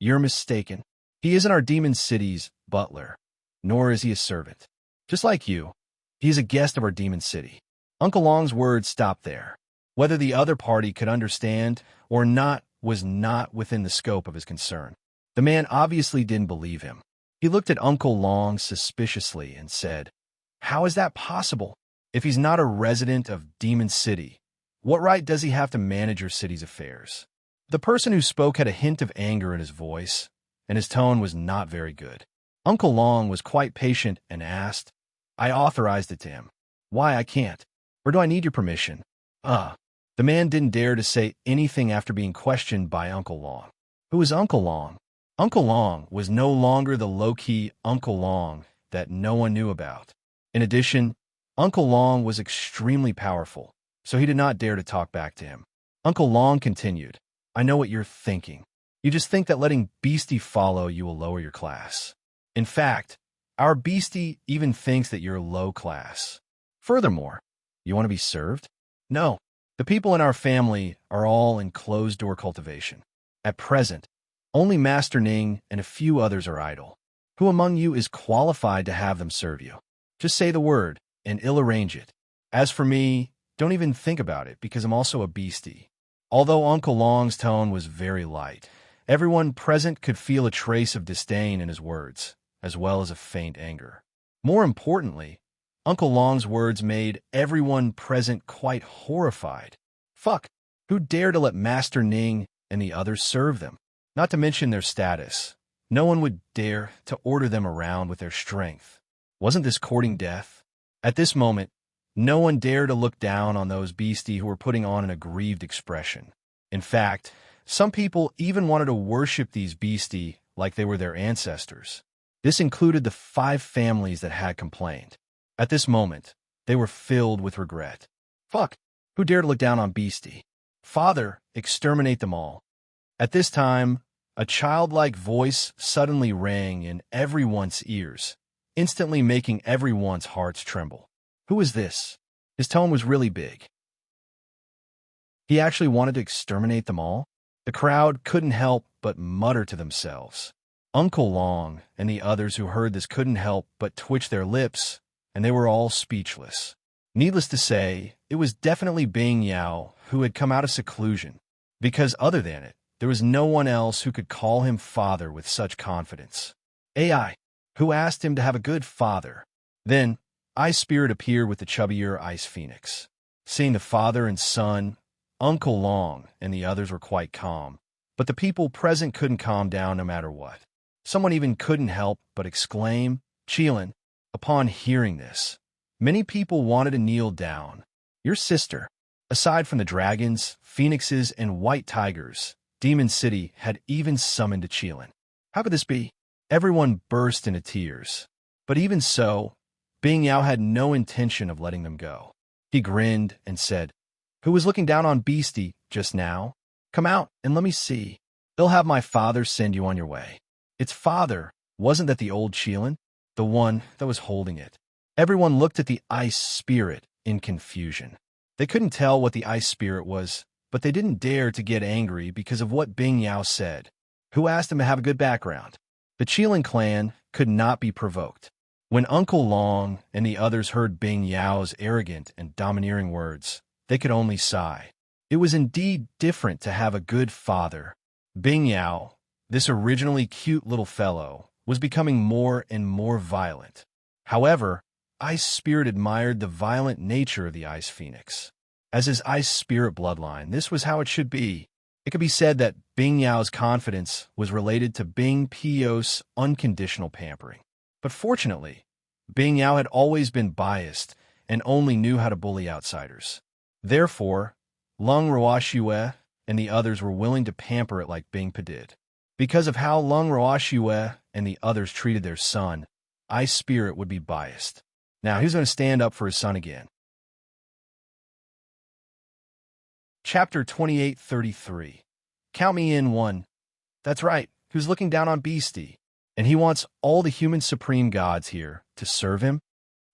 "You're mistaken. He isn't our Demon City's butler, nor is he a servant. Just like you, he is a guest of our Demon City." Uncle Long's words stopped there. Whether the other party could understand or not was not within the scope of his concern. The man obviously didn't believe him. He looked at Uncle Long suspiciously and said, "How is that possible? If he's not a resident of Demon City, what right does he have to manage your city's affairs?" The person who spoke had a hint of anger in his voice, and his tone was not very good. Uncle Long was quite patient and asked, "I authorized it to him. Why I can't? Or do I need your permission?" The man didn't dare to say anything after being questioned by Uncle Long. Who was Uncle Long? Uncle Long was no longer the low-key Uncle Long that no one knew about. In addition, Uncle Long was extremely powerful, so he did not dare to talk back to him. Uncle Long continued, "I know what you're thinking. You just think that letting Beastie follow you will lower your class. In fact, our Beastie even thinks that you're low class. Furthermore, you want to be served? No. The people in our family are all in closed-door cultivation. At present, only Master Ning and a few others are idle. Who among you is qualified to have them serve you? Just say the word, and I'll arrange it. As for me, don't even think about it, because I'm also a Beastie." Although Uncle Long's tone was very light, everyone present could feel a trace of disdain in his words, as well as a faint anger. More importantly, Uncle Long's words made everyone present quite horrified. Fuck, who dared to let Master Ning and the others serve them? Not to mention their status. No one would dare to order them around with their strength. Wasn't this courting death? At this moment, no one dared to look down on those Beastie who were putting on an aggrieved expression. In fact, some people even wanted to worship these Beastie like they were their ancestors. This included the 5 families that had complained. At this moment, they were filled with regret. Fuck, who dared to look down on Beastie? Father, exterminate them all. At this time, a childlike voice suddenly rang in everyone's ears, instantly making everyone's hearts tremble. Who is this? His tone was really big. He actually wanted to exterminate them all? The crowd couldn't help but mutter to themselves. Uncle Long and the others who heard this couldn't help but twitch their lips, and they were all speechless. Needless to say, it was definitely Bing Yao who had come out of seclusion, because other than it, there was no one else who could call him father with such confidence. AI, who asked him to have a good father. Then, Ice Spirit appeared with the chubbier Ice Phoenix. Seeing the father and son, Uncle Long and the others were quite calm, but the people present couldn't calm down no matter what. Someone even couldn't help but exclaim, "Qilin!" Upon hearing this, many people wanted to kneel down. Your sister. Aside from the dragons, phoenixes, and white tigers, Demon City had even summoned a Qilin. How could this be? Everyone burst into tears. But even so, Bing Yao had no intention of letting them go. He grinned and said, "Who was looking down on Beastie just now? Come out and let me see. They'll have my father send you on your way." Its father, wasn't that the old Qilin? The one that was holding it. Everyone looked at the Ice Spirit in confusion. They couldn't tell what the Ice Spirit was, but they didn't dare to get angry because of what Bing Yao said. Who asked him to have a good background? The Qilin clan could not be provoked. When Uncle Long and the others heard Bing Yao's arrogant and domineering words, they could only sigh. It was indeed different to have a good father. Bing Yao, this originally cute little fellow, was becoming more and more violent. However, Ice Spirit admired the violent nature of the Ice Phoenix. As his Ice Spirit bloodline, this was how it should be. It could be said that Bing Yao's confidence was related to Bing Pio's unconditional pampering. But fortunately, Bing Yao had always been biased and only knew how to bully outsiders. Therefore, Lung Roashue and the others were willing to pamper it like Bing Pa did. Because of how Lung Roashue and the others treated their son, Ice Spirit would be biased. Now, he's going to stand up for his son again. Chapter 2833. Count me in one. That's right, who's looking down on Beastie, and he wants all the human supreme gods here to serve him?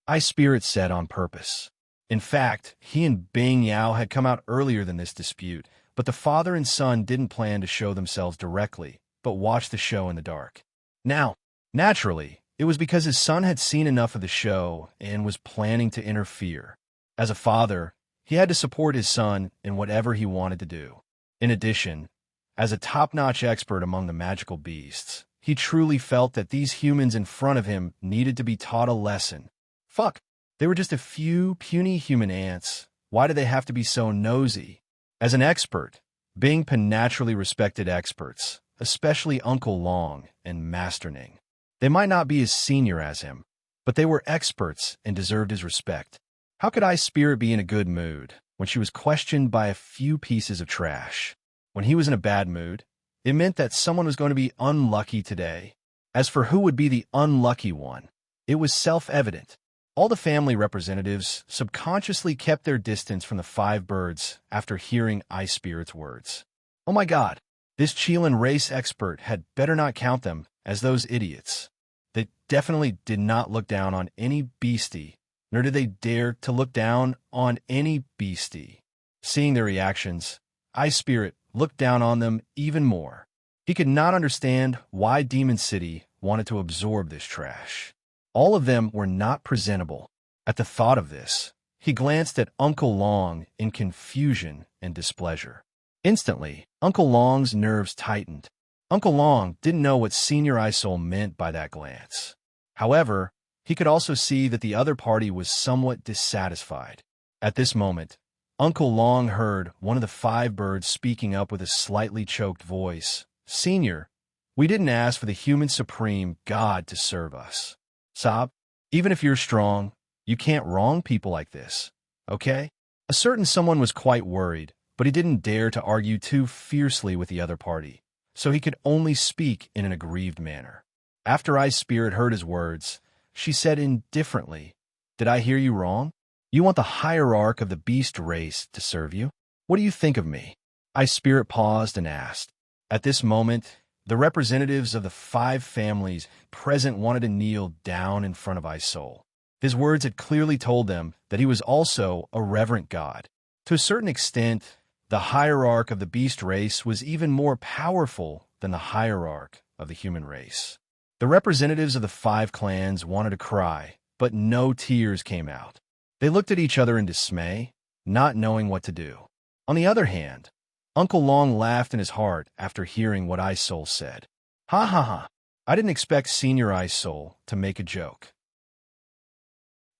Ice Spirit said on purpose. In fact, he and Bing Yao had come out earlier than this dispute, but the father and son didn't plan to show themselves directly, but watch the show in the dark. Now, naturally, it was because his son had seen enough of the show and was planning to interfere. As a father, he had to support his son in whatever he wanted to do. In addition, as a top-notch expert among the magical beasts, he truly felt that these humans in front of him needed to be taught a lesson. Fuck, they were just a few puny human ants. Why do they have to be so nosy? As an expert, Bing Pa naturally respected experts, especially Uncle Long and Master Ning. They might not be as senior as him, but they were experts and deserved his respect. How could Ice Spirit be in a good mood when she was questioned by a few pieces of trash? When he was in a bad mood, it meant that someone was going to be unlucky today. As for who would be the unlucky one, it was self-evident. All the family representatives subconsciously kept their distance from the five birds after hearing Ice Spirit's words. Oh my god, this Qilin race expert had better not count them as those idiots. They definitely did not look down on any beastie, nor did they dare to look down on any beastie. Seeing their reactions, Ice Spirit looked down on them even more. He could not understand why Demon City wanted to absorb this trash. All of them were not presentable. At the thought of this, he glanced at Uncle Long in confusion and displeasure. Instantly, Uncle Long's nerves tightened. Uncle Long didn't know what Senior Icesoul meant by that glance. However, he could also see that the other party was somewhat dissatisfied. At this moment, Uncle Long heard one of the five birds speaking up with a slightly choked voice. "Senior, we didn't ask for the human supreme God to serve us. Sob, even if you're strong, you can't wrong people like this, okay?" A certain someone was quite worried, but he didn't dare to argue too fiercely with the other party, so he could only speak in an aggrieved manner. After Ice Spirit heard his words, she said indifferently, "Did I hear you wrong? You want the hierarch of the beast race to serve you? What do you think of me?" Ice Spirit paused and asked, At this moment, the representatives of the 5 families present wanted to kneel down in front of Isol. His words had clearly told them that he was also a reverent god. To a certain extent, the hierarch of the beast race was even more powerful than the hierarch of the human race. The representatives of the 5 clans wanted to cry, but no tears came out. They looked at each other in dismay, not knowing what to do. On the other hand, Uncle Long laughed in his heart after hearing what Isol said. Ha ha ha, I didn't expect Senior Isol to make a joke.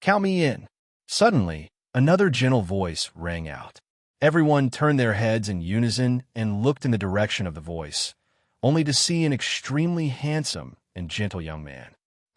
Count me in. Suddenly, another gentle voice rang out. Everyone turned their heads in unison and looked in the direction of the voice, only to see an extremely handsome and gentle young man.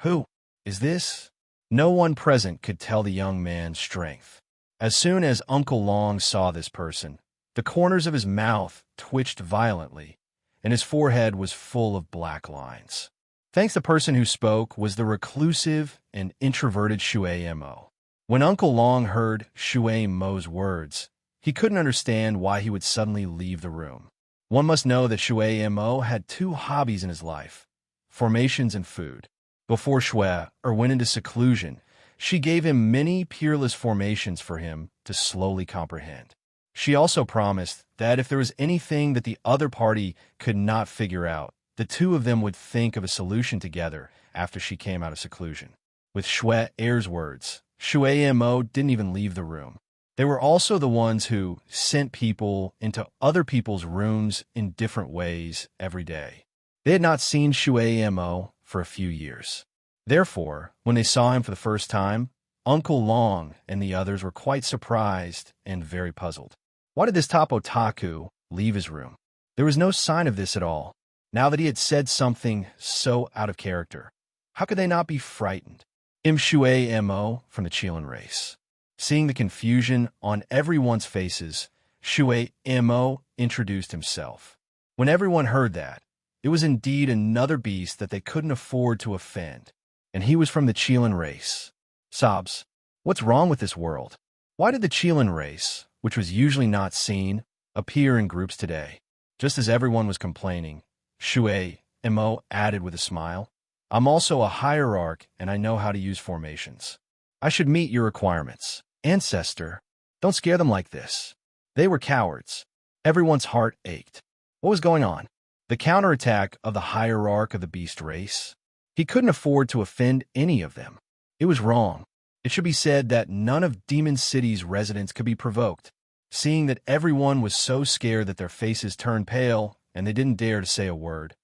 Who is this? No one present could tell the young man's strength. As soon as Uncle Long saw this person, the corners of his mouth twitched violently, and his forehead was full of black lines. Thanks, the person who spoke was the reclusive and introverted Shui Mo. When Uncle Long heard Shui Mo's words, he couldn't understand why he would suddenly leave the room. One must know that Shui Mo had 2 hobbies in his life: formations and food. Before Shui went into seclusion, she gave him many peerless formations for him to slowly comprehend. She also promised that if there was anything that the other party could not figure out, the 2 of them would think of a solution together after she came out of seclusion. With Shui Er's words, Shui Mo didn't even leave the room. They were also the ones who sent people into other people's rooms in different ways every day. They had not seen Shui Mo for a few years. Therefore, when they saw him for the first time, Uncle Long and the others were quite surprised and very puzzled. Why did this top otaku leave his room? There was no sign of this at all, now that he had said something so out of character. How could they not be frightened? Shui Mo from the Chilean race. Seeing the confusion on everyone's faces, Shui Mo introduced himself. When everyone heard that, it was indeed another beast that they couldn't afford to offend, and he was from the Chilean race. Sobs. What's wrong with this world? Why did the Chilean race, which was usually not seen, appear in groups today? Just as everyone was complaining, Shui Mo added with a smile, I'm also a hierarch and I know how to use formations. I should meet your requirements. Ancestor, don't scare them like this. They were cowards. Everyone's heart ached. What was going on? The counterattack of the hierarch of the beast race? He couldn't afford to offend any of them. It was wrong. It should be said that none of Demon City's residents could be provoked. Seeing that everyone was so scared that their faces turned pale and they didn't dare to say a word,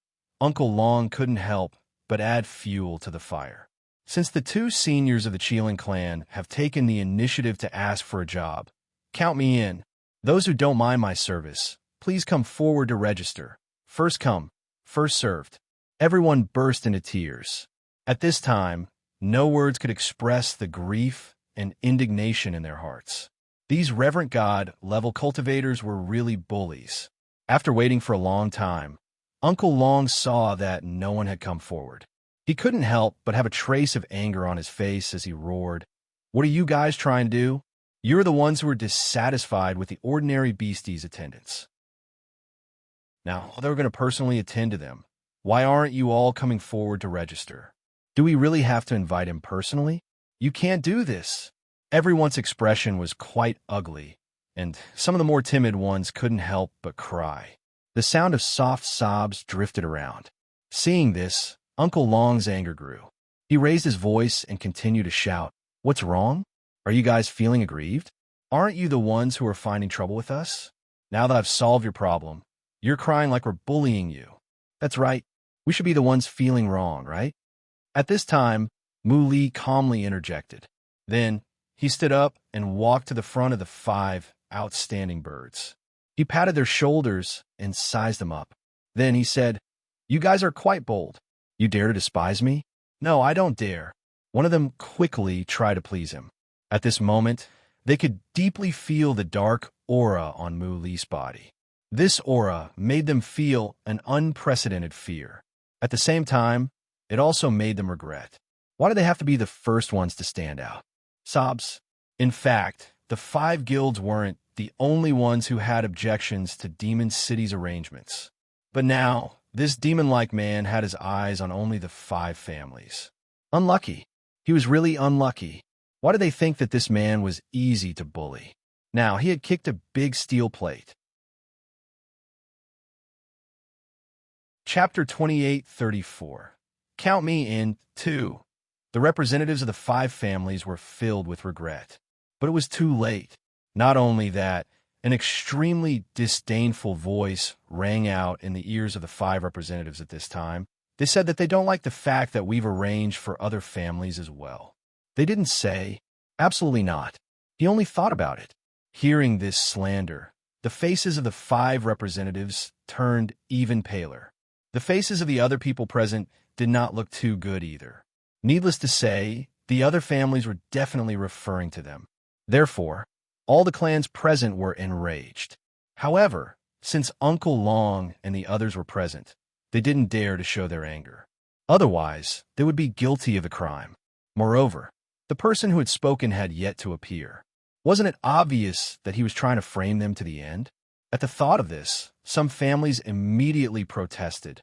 Uncle Long couldn't help but add fuel to the fire. Since the 2 seniors of the Chilean clan have taken the initiative to ask for a job, count me in. Those who don't mind my service, please come forward to register. First come, first served. Everyone burst into tears. At this time, no words could express the grief and indignation in their hearts. These reverent god-level cultivators were really bullies. After waiting for a long time, Uncle Long saw that no one had come forward. He couldn't help but have a trace of anger on his face as he roared, What are you guys trying to do? You're the ones who are dissatisfied with the ordinary beastie's attendance. Now, they were going to personally attend to them. Why aren't you all coming forward to register? Do we really have to invite him personally? You can't do this. Everyone's expression was quite ugly, and some of the more timid ones couldn't help but cry. The sound of soft sobs drifted around. Seeing this, Uncle Long's anger grew. He raised his voice and continued to shout, What's wrong? Are you guys feeling aggrieved? Aren't you the ones who are finding trouble with us? Now that I've solved your problem, you're crying like we're bullying you. That's right. We should be the ones feeling wrong, right? At this time, Mu Li calmly interjected. Then, he stood up and walked to the front of the 5 outstanding birds. He patted their shoulders and sized them up. Then he said, You guys are quite bold. You dare to despise me? No, I don't dare. One of them quickly tried to please him. At this moment, they could deeply feel the dark aura on Mu Li's body. This aura made them feel an unprecedented fear. At the same time, it also made them regret. Why do they have to be the first ones to stand out? Sobs. In fact, the 5 guilds weren't the only ones who had objections to Demon City's arrangements. But now, this demon-like man had his eyes on only the 5 families. Unlucky. He was really unlucky. Why did they think that this man was easy to bully? Now, he had kicked a big steel plate. Chapter 28:34. Count me in, too. The representatives of the 5 families were filled with regret. But it was too late. Not only that, an extremely disdainful voice rang out in the ears of the 5 representatives at this time. They said that they don't like the fact that we've arranged for other families as well. They didn't say, absolutely not. He only thought about it. Hearing this slander, the faces of the 5 representatives turned even paler. The faces of the other people present did not look too good either. Needless to say, the other families were definitely referring to them. Therefore, all the clans present were enraged. However, since Uncle Long and the others were present, they didn't dare to show their anger. Otherwise, they would be guilty of the crime. Moreover, the person who had spoken had yet to appear. Wasn't it obvious that he was trying to frame them to the end? At the thought of this, some families immediately protested.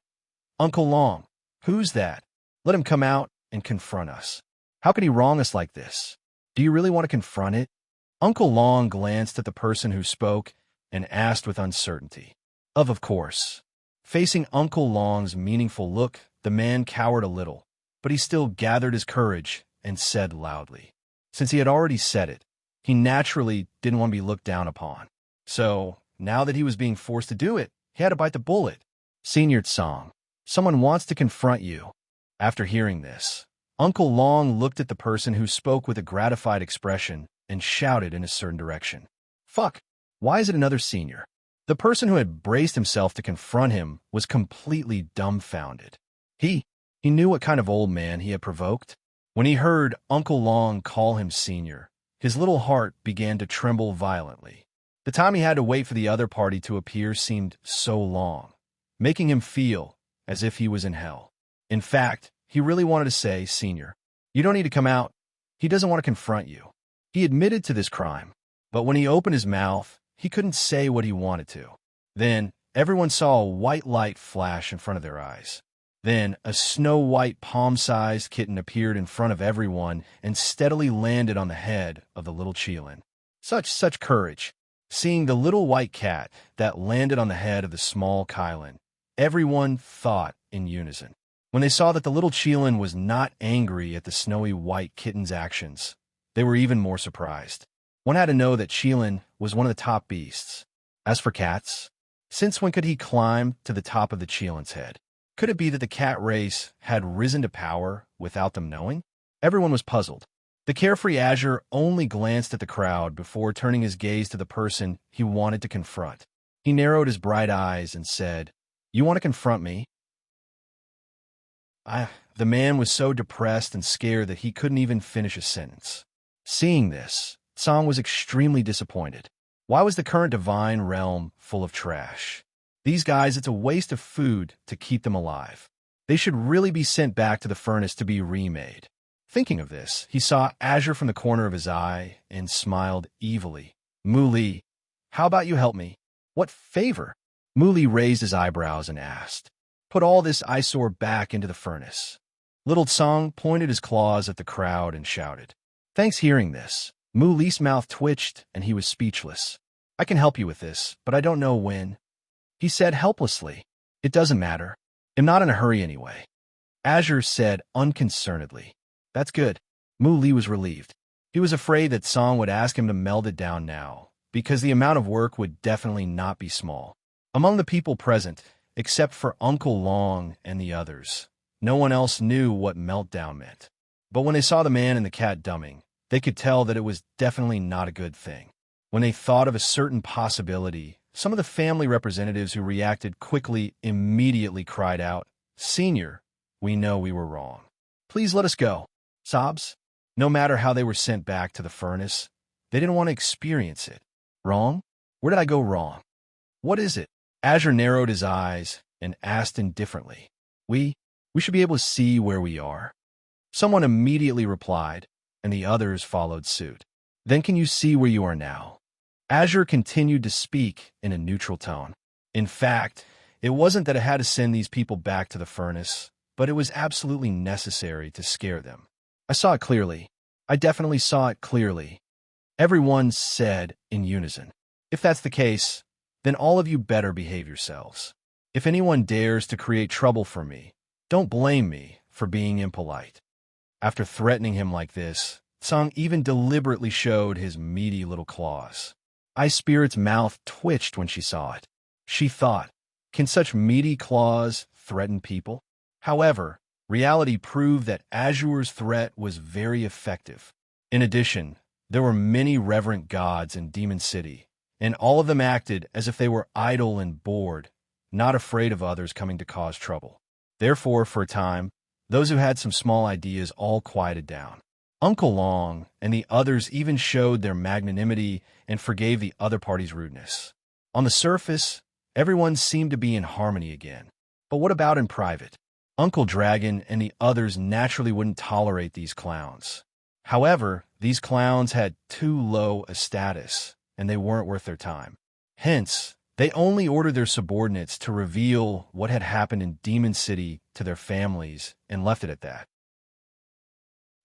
Uncle Long, who's that? Let him come out and confront us. How could he wrong us like this? Do you really want to confront it? Uncle Long glanced at the person who spoke and asked with uncertainty. Of course. Facing Uncle Long's meaningful look, the man cowered a little, but he still gathered his courage and said loudly. Since he had already said it, he naturally didn't want to be looked down upon. So, now that he was being forced to do it, he had to bite the bullet. Senior Tsang, someone wants to confront you. After hearing this, Uncle Long looked at the person who spoke with a gratified expression and shouted in a certain direction. Fuck, why is it another senior? The person who had braced himself to confront him was completely dumbfounded. He knew what kind of old man he had provoked. When he heard Uncle Long call him senior, his little heart began to tremble violently. The time he had to wait for the other party to appear seemed so long, making him feel as if he was in hell. In fact, he really wanted to say, Senior, you don't need to come out. He doesn't want to confront you. He admitted to this crime, but when he opened his mouth, he couldn't say what he wanted to. Then, everyone saw a white light flash in front of their eyes. Then, a snow-white palm-sized kitten appeared in front of everyone and steadily landed on the head of the little Qilin. Such courage. Seeing the little white cat that landed on the head of the small Qilin, everyone thought in unison. When they saw that the little Qilin was not angry at the snowy white kitten's actions, they were even more surprised. One had to know that Qilin was one of the top beasts. As for cats, since when could he climb to the top of the Qilin's head? Could it be that the cat race had risen to power without them knowing? Everyone was puzzled. The carefree Azure only glanced at the crowd before turning his gaze to the person he wanted to confront. He narrowed his bright eyes and said, You want to confront me? The man was so depressed and scared that he couldn't even finish a sentence. Seeing this, Tsang was extremely disappointed. Why was the current divine realm full of trash? These guys, it's a waste of food to keep them alive. They should really be sent back to the furnace to be remade. Thinking of this, he saw Azure from the corner of his eye and smiled evilly. Mu Li, how about you help me? What favor? Mu Li raised his eyebrows and asked. Put all this eyesore back into the furnace. Little Tsang pointed his claws at the crowd and shouted. Thanks. Hearing this, Mu Li's mouth twitched and he was speechless. I can help you with this, but I don't know when. He said helplessly. It doesn't matter. I'm not in a hurry anyway. Azure said unconcernedly. That's good. Mu Li was relieved. He was afraid that Tsang would ask him to meld it down now, because the amount of work would definitely not be small. Among the people present, except for Uncle Long and the others, no one else knew what meltdown meant. But when they saw the man and the cat dumbing, they could tell that it was definitely not a good thing. When they thought of a certain possibility, some of the family representatives who reacted quickly immediately cried out, Senior, we know we were wrong. Please let us go. Sobs? No matter how they were sent back to the furnace, they didn't want to experience it. Wrong? Where did I go wrong? What is it? Azure narrowed his eyes and asked indifferently. We should be able to see where we are. Someone immediately replied, and the others followed suit. Then can you see where you are now? Azure continued to speak in a neutral tone. In fact, It wasn't that it had to send these people back to the furnace, but it was absolutely necessary to scare them. I saw it clearly. I definitely saw it clearly. Everyone said in unison, "If that's the case, then all of you better behave yourselves. If anyone dares to create trouble for me, don't blame me for being impolite." After threatening him like this, Tsang even deliberately showed his meaty little claws. Ice Spirit's mouth twitched when she saw it. She thought, can such meaty claws threaten people? However, reality proved that Azure's threat was very effective. In addition, there were many reverent gods in Demon City, and all of them acted as if they were idle and bored, not afraid of others coming to cause trouble. Therefore, for a time, those who had some small ideas all quieted down. Uncle Long and the others even showed their magnanimity and forgave the other party's rudeness. On the surface, everyone seemed to be in harmony again. But what about in private? Uncle Dragon and the others naturally wouldn't tolerate these clowns. However, these clowns had too low a status, and they weren't worth their time. Hence, they only ordered their subordinates to reveal what had happened in Demon City to their families and left it at that.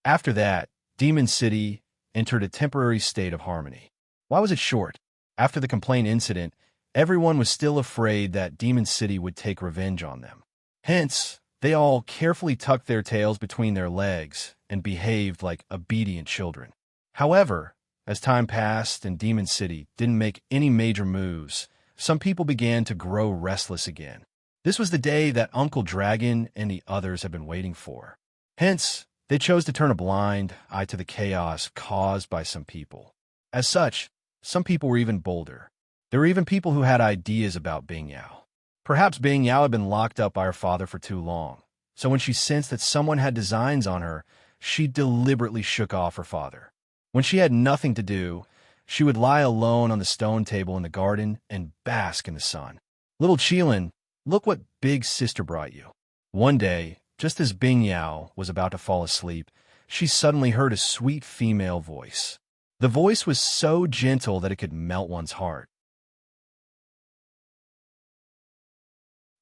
After that, Demon City entered a temporary state of harmony. Why was it short? After the complaint incident, everyone was still afraid that Demon City would take revenge on them. Hence, they all carefully tucked their tails between their legs and behaved like obedient children. However, as time passed and Demon City didn't make any major moves, some people began to grow restless again. This was the day that Uncle Dragon and the others had been waiting for. Hence, they chose to turn a blind eye to the chaos caused by some people. As such, some people were even bolder. There were even people who had ideas about Bing Yao. Perhaps Bing Yao had been locked up by her father for too long, so when she sensed that someone had designs on her, she deliberately shook off her father. When she had nothing to do, she would lie alone on the stone table in the garden and bask in the sun. "Little Qilin, look what Big Sister brought you." One day, just as Bing Yao was about to fall asleep, she suddenly heard a sweet female voice. The voice was so gentle that it could melt one's heart.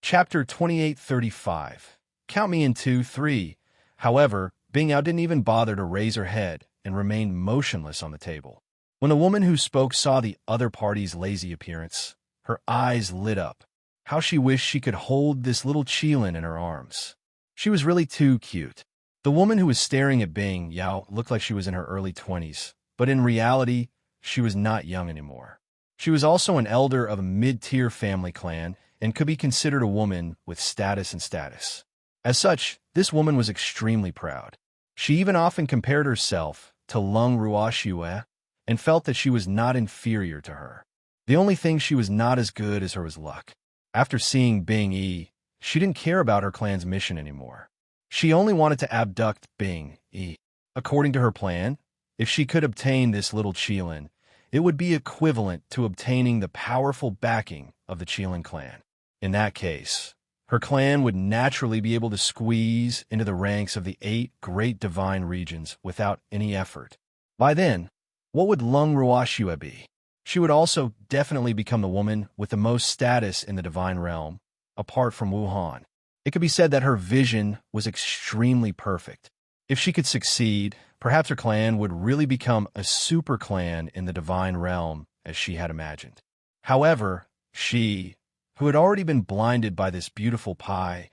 Chapter 2835. Count me in 2, 3. However, Bing Yao didn't even bother to raise her head and remained motionless on the table. When the woman who spoke saw the other party's lazy appearance, her eyes lit up. How she wished she could hold this little Qilin in her arms. She was really too cute. The woman who was staring at Bing Yao looked like she was in her early 20s, but in reality, she was not young anymore. She was also an elder of a mid-tier family clan and could be considered a woman with status and status. As such, this woman was extremely proud. She even often compared herself to Lung Ruoxue and felt that she was not inferior to her. The only thing she was not as good as her was luck. After seeing Bing Yi, she didn't care about her clan's mission anymore. She only wanted to abduct Bing Yi. According to her plan, if she could obtain this little Qilin, it would be equivalent to obtaining the powerful backing of the Qilin clan. In that case, her clan would naturally be able to squeeze into the ranks of the 8 great divine regions without any effort. By then, what would Lung Ruoxue be? She would also definitely become the woman with the most status in the divine realm, apart from Wuhan. It could be said that her vision was extremely perfect. If she could succeed, perhaps her clan would really become a super clan in the divine realm as she had imagined. However, she, who had already been blinded by this beautiful pie,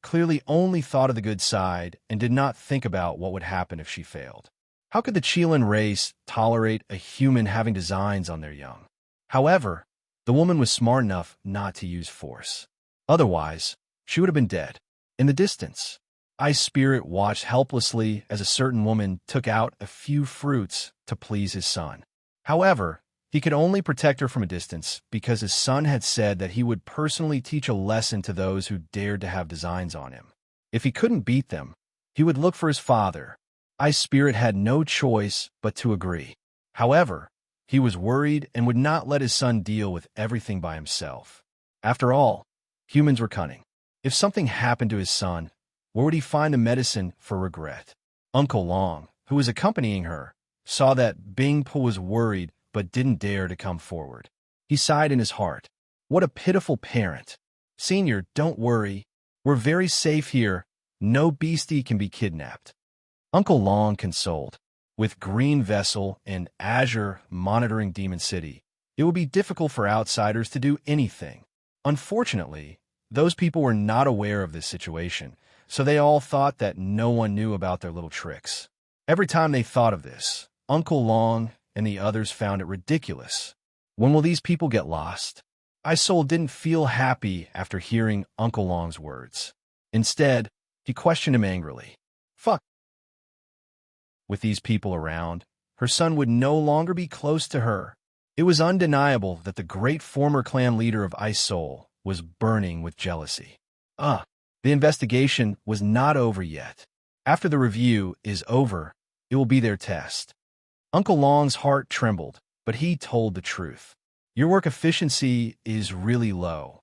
clearly only thought of the good side and did not think about what would happen if she failed. How could the Qilin race tolerate a human having designs on their young? However, the woman was smart enough not to use force. Otherwise, she would have been dead. In the distance, Ice Spirit watched helplessly as a certain woman took out a few fruits to please his son. However, he could only protect her from a distance because his son had said that he would personally teach a lesson to those who dared to have designs on him. If he couldn't beat them, he would look for his father. Ice Spirit had no choice but to agree. However, he was worried and would not let his son deal with everything by himself. After all, humans were cunning. If something happened to his son, where would he find the medicine for regret? Uncle Long, who was accompanying her, saw that Bing Po was worried but didn't dare to come forward. He sighed in his heart. What a pitiful parent. Senior, don't worry. We're very safe here. No beastie can be kidnapped. Uncle Long consoled. With Green Vessel and Azure monitoring Demon City, it would be difficult for outsiders to do anything. Unfortunately, those people were not aware of this situation, so they all thought that no one knew about their little tricks. Every time they thought of this, Uncle Long and the others found it ridiculous. When will these people get lost? Isoul didn't feel happy after hearing Uncle Long's words. Instead, he questioned him angrily. Fuck. With these people around, her son would no longer be close to her. It was undeniable that the great former clan leader of Isoul was burning with jealousy. The investigation was not over yet. After the review is over, it will be their test. Uncle Long's heart trembled, but he told the truth. Your work efficiency is really low.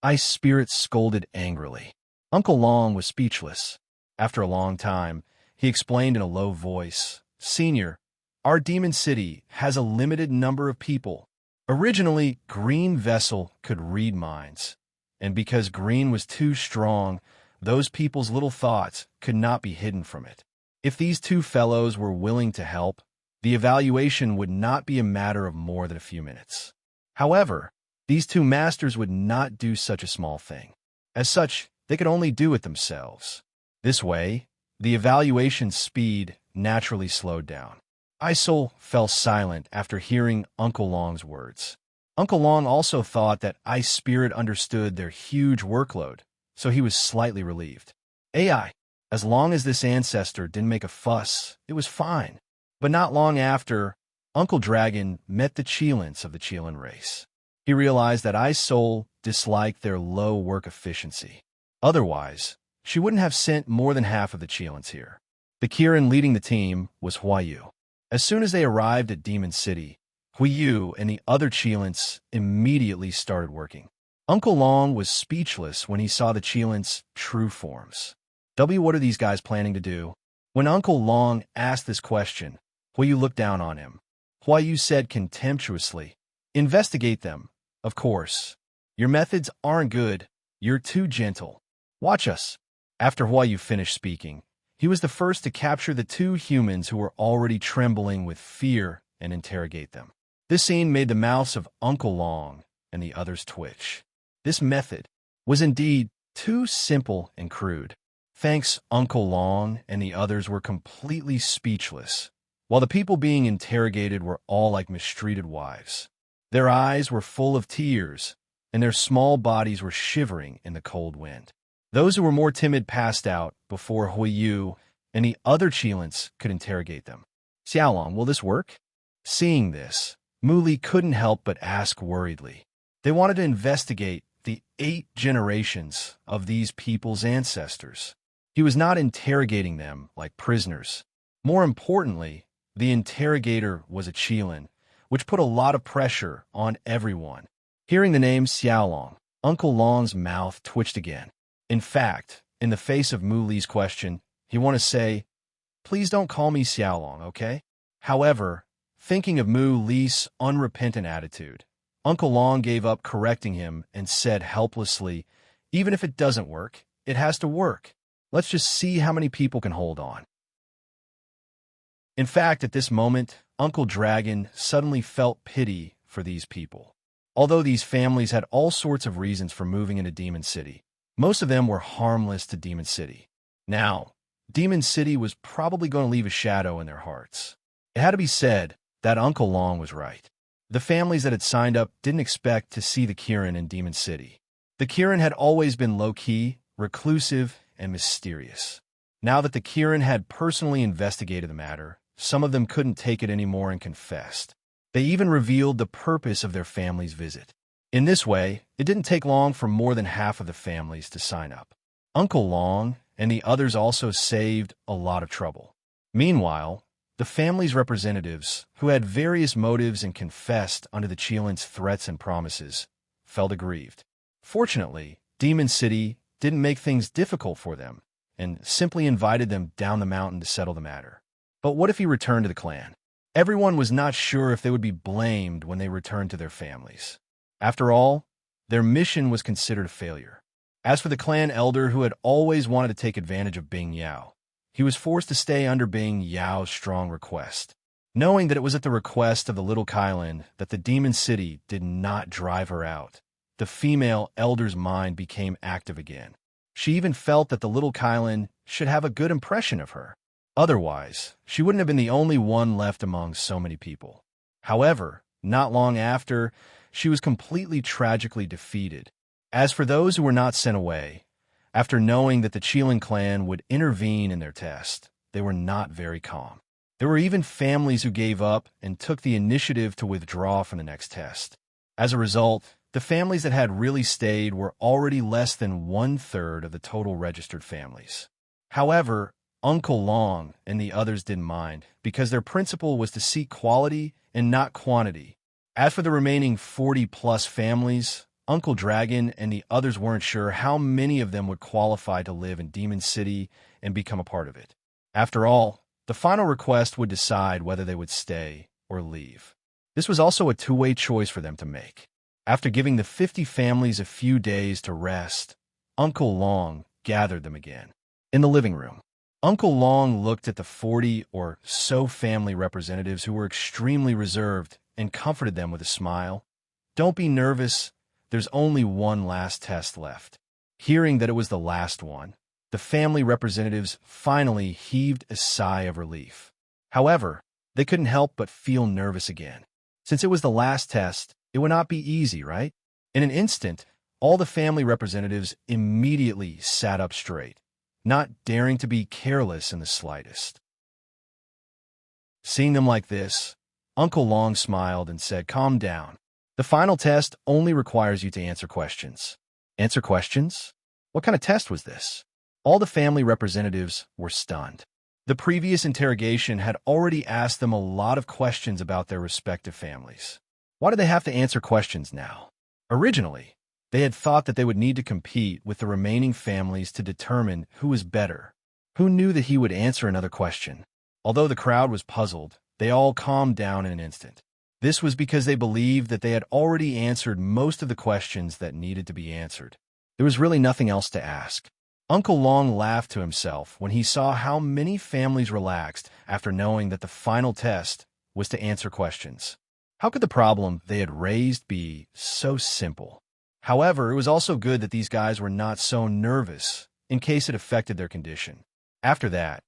Ice Spirit scolded angrily. Uncle Long was speechless. After a long time, he explained in a low voice, Senior, our Demon City has a limited number of people. Originally, Green Vessel could read minds, and because Green was too strong, those people's little thoughts could not be hidden from it. If these two fellows were willing to help, the evaluation would not be a matter of more than a few minutes. However, these two masters would not do such a small thing. As such, they could only do it themselves. This way, the evaluation speed naturally slowed down. Isoul fell silent after hearing Uncle Long's words. Uncle Long also thought that Ice Spirit understood their huge workload, so he was slightly relieved. AI, as long as this ancestor didn't make a fuss, it was fine. But not long after, Uncle Dragon met the Cheelants of the Cheelan race. He realized that Isoul disliked their low work efficiency. Otherwise, she wouldn't have sent more than half of the Cheelants here. The Kirin leading the team was Huayu. As soon as they arrived at Demon City, Huayu and the other Cheelants immediately started working. Uncle Long was speechless when he saw the Cheelants' true forms. What are these guys planning to do? When Uncle Long asked this question, Huayu looked down on him. Huayu said contemptuously, Investigate them, of course. Your methods aren't good. You're too gentle. Watch us. After Huayu finished speaking, he was the first to capture the two humans who were already trembling with fear and interrogate them. This scene made the mouths of Uncle Long and the others twitch. This method was indeed too simple and crude. Thanks, Uncle Long and the others were completely speechless, while the people being interrogated were all like mistreated wives. Their eyes were full of tears, and their small bodies were shivering in the cold wind. Those who were more timid passed out before Huayu and the other Cheelants could interrogate them. Xiaolong, will this work? Seeing this, Muli couldn't help but ask worriedly. They wanted to investigate the 8 generations of these people's ancestors. He was not interrogating them like prisoners. More importantly, the interrogator was a Cheelan, which put a lot of pressure on everyone. Hearing the name Xiaolong, Uncle Long's mouth twitched again. In fact, in the face of Muli's question, he wanted to say, Please don't call me Xiaolong, okay? However, thinking of Muli's unrepentant attitude, Uncle Long gave up correcting him and said helplessly, Even if it doesn't work, it has to work. Let's just see how many people can hold on. In fact, at this moment, Uncle Dragon suddenly felt pity for these people. Although these families had all sorts of reasons for moving into Demon City, most of them were harmless to Demon City. Now, Demon City was probably going to leave a shadow in their hearts. It had to be said that Uncle Long was right. The families that had signed up didn't expect to see the Kirin in Demon City. The Kirin had always been low-key, reclusive, and mysterious. Now that the Kirin had personally investigated the matter, some of them couldn't take it anymore and confessed. They even revealed the purpose of their family's visit. In this way, it didn't take long for more than half of the families to sign up. Uncle Long and the others also saved a lot of trouble. Meanwhile, the family's representatives, who had various motives and confessed under the Cheelant's threats and promises, felt aggrieved. Fortunately, Demon City didn't make things difficult for them and simply invited them down the mountain to settle the matter. But what if he returned to the clan? Everyone was not sure if they would be blamed when they returned to their families. After all, Their mission was considered a failure. As for the clan elder who had always wanted to take advantage of Bing Yao, he was forced to stay under Bing Yao's strong request. Knowing that it was at the request of the little Kylan that the demon city did not drive her out, the female elder's mind became active again. She even felt that the little Kylan should have a good impression of her. Otherwise, she wouldn't have been the only one left among so many people. However, not long after, she was completely tragically defeated. As for those who were not sent away, after knowing that the Qilin clan would intervene in their test, they were not very calm. There were even families who gave up and took the initiative to withdraw from the next test. As a result, the families that had really stayed were already less than 1/3 of the total registered families. However, Uncle Long and the others didn't mind, because their principle was to seek quality and not quantity. As for the remaining 40-plus families, Uncle Dragon and the others weren't sure how many of them would qualify to live in Demon City and become a part of it. After all, the final request would decide whether they would stay or leave. This was also a two-way choice for them to make. After giving the 50 families a few days to rest, Uncle Long gathered them again. In the living room, Uncle Long looked at the 40 or so family representatives who were extremely reserved and comforted them with a smile. "Don't be nervous. There's only one last test left." Hearing that it was the last one, the family representatives finally heaved a sigh of relief. However, they couldn't help but feel nervous again. Since it was the last test, it would not be easy, right? In an instant, all the family representatives immediately sat up straight, not daring to be careless in the slightest. Seeing them like this, Uncle Long smiled and said, "Calm down. The final test only requires you to answer questions." Answer questions? What kind of test was this? All the family representatives were stunned. The previous interrogation had already asked them a lot of questions about their respective families. Why did they have to answer questions now? Originally, they had thought that they would need to compete with the remaining families to determine who was better. Who knew that he would answer another question? Although the crowd was puzzled, they all calmed down in an instant. This was because they believed that they had already answered most of the questions that needed to be answered. There was really nothing else to ask. Uncle Long laughed to himself when he saw how many families relaxed after knowing that the final test was to answer questions. How could the problem they had raised be so simple? However, it was also good that these guys were not so nervous in case it affected their condition. After that,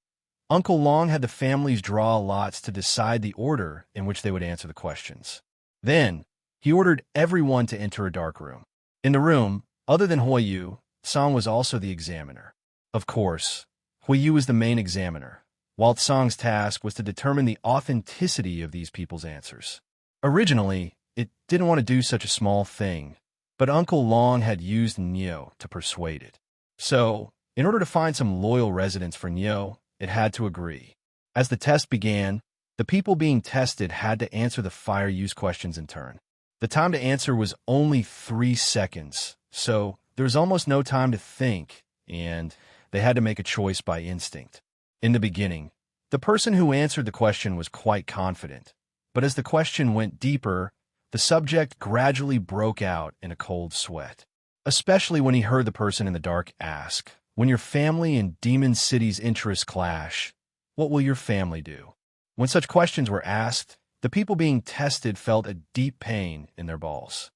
Uncle Long had the families draw lots to decide the order in which they would answer the questions. Then, he ordered everyone to enter a dark room. In the room, other than Huiyu, Song was also the examiner. Of course, Huiyu was the main examiner, while Song's task was to determine the authenticity of these people's answers. Originally, it didn't want to do such a small thing, but Uncle Long had used Nyo to persuade it. So, in order to find some loyal residents for Nyo, it had to agree. As the test began, the people being tested had to answer the fire use questions in turn. The time to answer was only 3 seconds, so there was almost no time to think, and they had to make a choice by instinct. In the beginning, the person who answered the question was quite confident, but as the question went deeper, the subject gradually broke out in a cold sweat, especially when he heard the person in the dark ask, "When your family and Demon City's interests clash, what will your family do?" When such questions were asked, the people being tested felt a deep pain in their balls.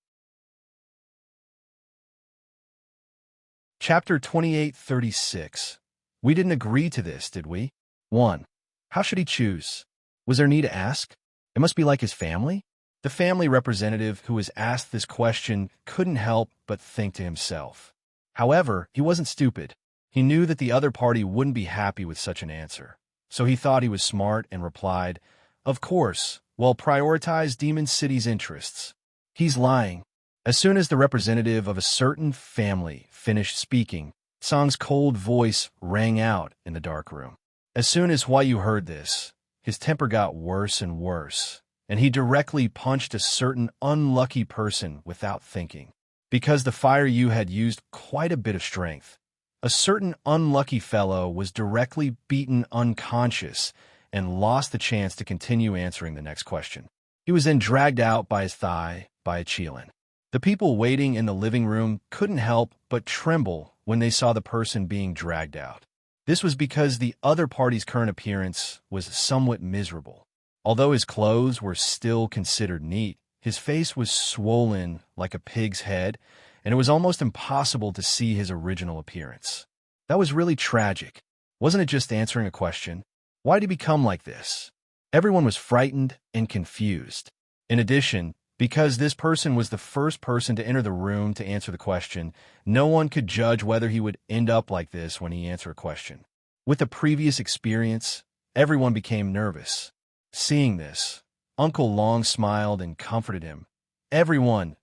Chapter 2836. We didn't agree to this, did we? 1. How should he choose? Was there need to ask? It must be like his family? The family representative who was asked this question couldn't help but think to himself. However, he wasn't stupid. He knew that the other party wouldn't be happy with such an answer. So he thought he was smart and replied, "Of course, we'll prioritize Demon City's interests." He's lying. As soon as the representative of a certain family finished speaking, Song's cold voice rang out in the dark room. As soon as Huayu heard this, his temper got worse and worse, and he directly punched a certain unlucky person without thinking. Because the Fire Yu had used quite a bit of strength, a certain unlucky fellow was directly beaten unconscious and lost the chance to continue answering the next question. He was then dragged out by his thigh by a Qilin. The people waiting in the living room couldn't help but tremble when they saw the person being dragged out. This was because the other party's current appearance was somewhat miserable. Although his clothes were still considered neat, his face was swollen like a pig's head, and it was almost impossible to see his original appearance. That was really tragic. Wasn't it just answering a question? Why did he become like this? Everyone was frightened and confused. In addition, because this person was the first person to enter the room to answer the question, no one could judge whether he would end up like this when he answered a question. With the previous experience, everyone became nervous. Seeing this, Uncle Long smiled and comforted him. Everyone,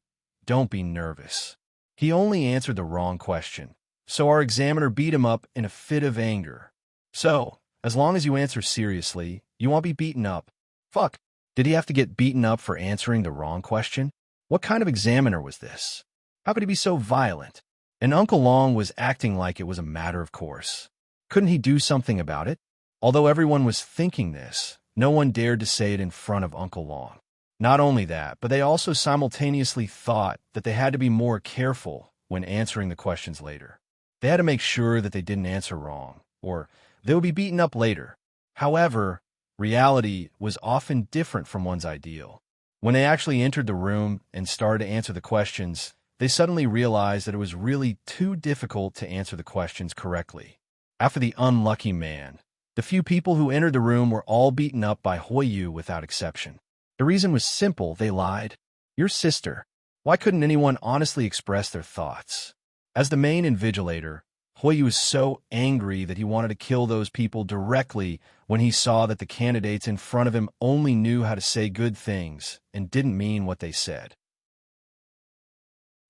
don't be nervous. He only answered the wrong question, so our examiner beat him up in a fit of anger. So, as long as you answer seriously, you won't be beaten up. Fuck. Did he have to get beaten up for answering the wrong question? What kind of examiner was this? How could he be so violent? And Uncle Long was acting like it was a matter of course. Couldn't he do something about it? Although everyone was thinking this, no one dared to say it in front of Uncle Long. Not only that, but they also simultaneously thought that they had to be more careful when answering the questions later. They had to make sure that they didn't answer wrong, or they would be beaten up later. However, reality was often different from one's ideal. When they actually entered the room and started to answer the questions, they suddenly realized that it was really too difficult to answer the questions correctly. After the unlucky man, the few people who entered the room were all beaten up by Hoyu without exception. The reason was simple, they lied. Your sister. Why couldn't anyone honestly express their thoughts? As the main invigilator, Hoyu was so angry that he wanted to kill those people directly when he saw that the candidates in front of him only knew how to say good things and didn't mean what they said.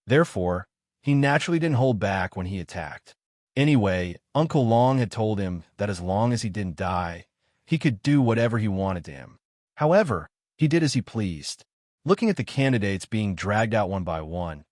Therefore, he naturally didn't hold back when he attacked. Anyway, Uncle Long had told him that as long as he didn't die, he could do whatever he wanted to him. However, he did as he pleased. Looking at the candidates being dragged out one by one,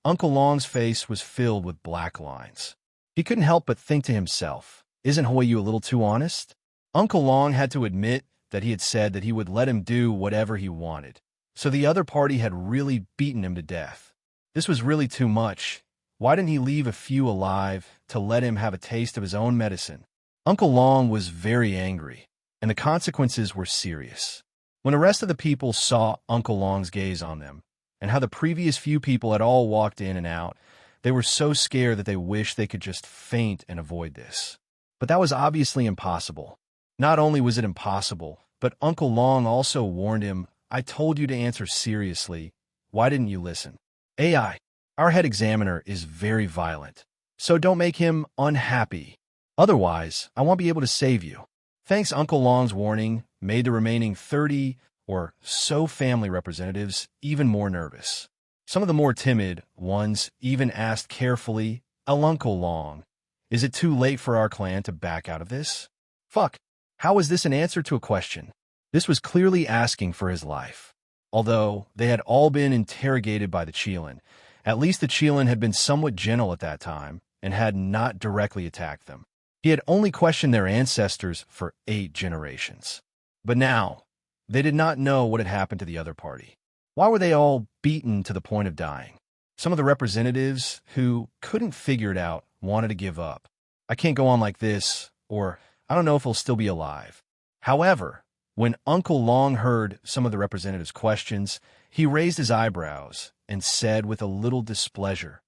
Uncle Long's face was filled with black lines. He couldn't help but think to himself, isn't Hoyu a little too honest? Uncle Long had to admit that he had said that he would let him do whatever he wanted, so the other party had really beaten him to death. This was really too much. Why didn't he leave a few alive to let him have a taste of his own medicine? Uncle Long was very angry, and the consequences were serious. When the rest of the people saw Uncle Long's gaze on them, and how the previous few people had all walked in and out, they were so scared that they wished they could just faint and avoid this. But that was obviously impossible. Not only was it impossible, but Uncle Long also warned him, I told you to answer seriously. Why didn't you listen? AI, our head examiner is very violent, so don't make him unhappy. Otherwise, I won't be able to save you. Thanks, Uncle Long's warning made the remaining 30 or so family representatives even more nervous. Some of the more timid ones even asked carefully, Uncle Long, is it too late for our clan to back out of this? Fuck, how is this an answer to a question? This was clearly asking for his life. Although they had all been interrogated by the Qilin, at least the Qilin had been somewhat gentle at that time and had not directly attacked them. He had only questioned their ancestors for 8 generations. But now, they did not know what had happened to the other party. Why were they all beaten to the point of dying? Some of the representatives who couldn't figure it out wanted to give up. I can't go on like this, or I don't know if he'll still be alive. However, when Uncle Long heard some of the representatives' questions, he raised his eyebrows and said with a little displeasure,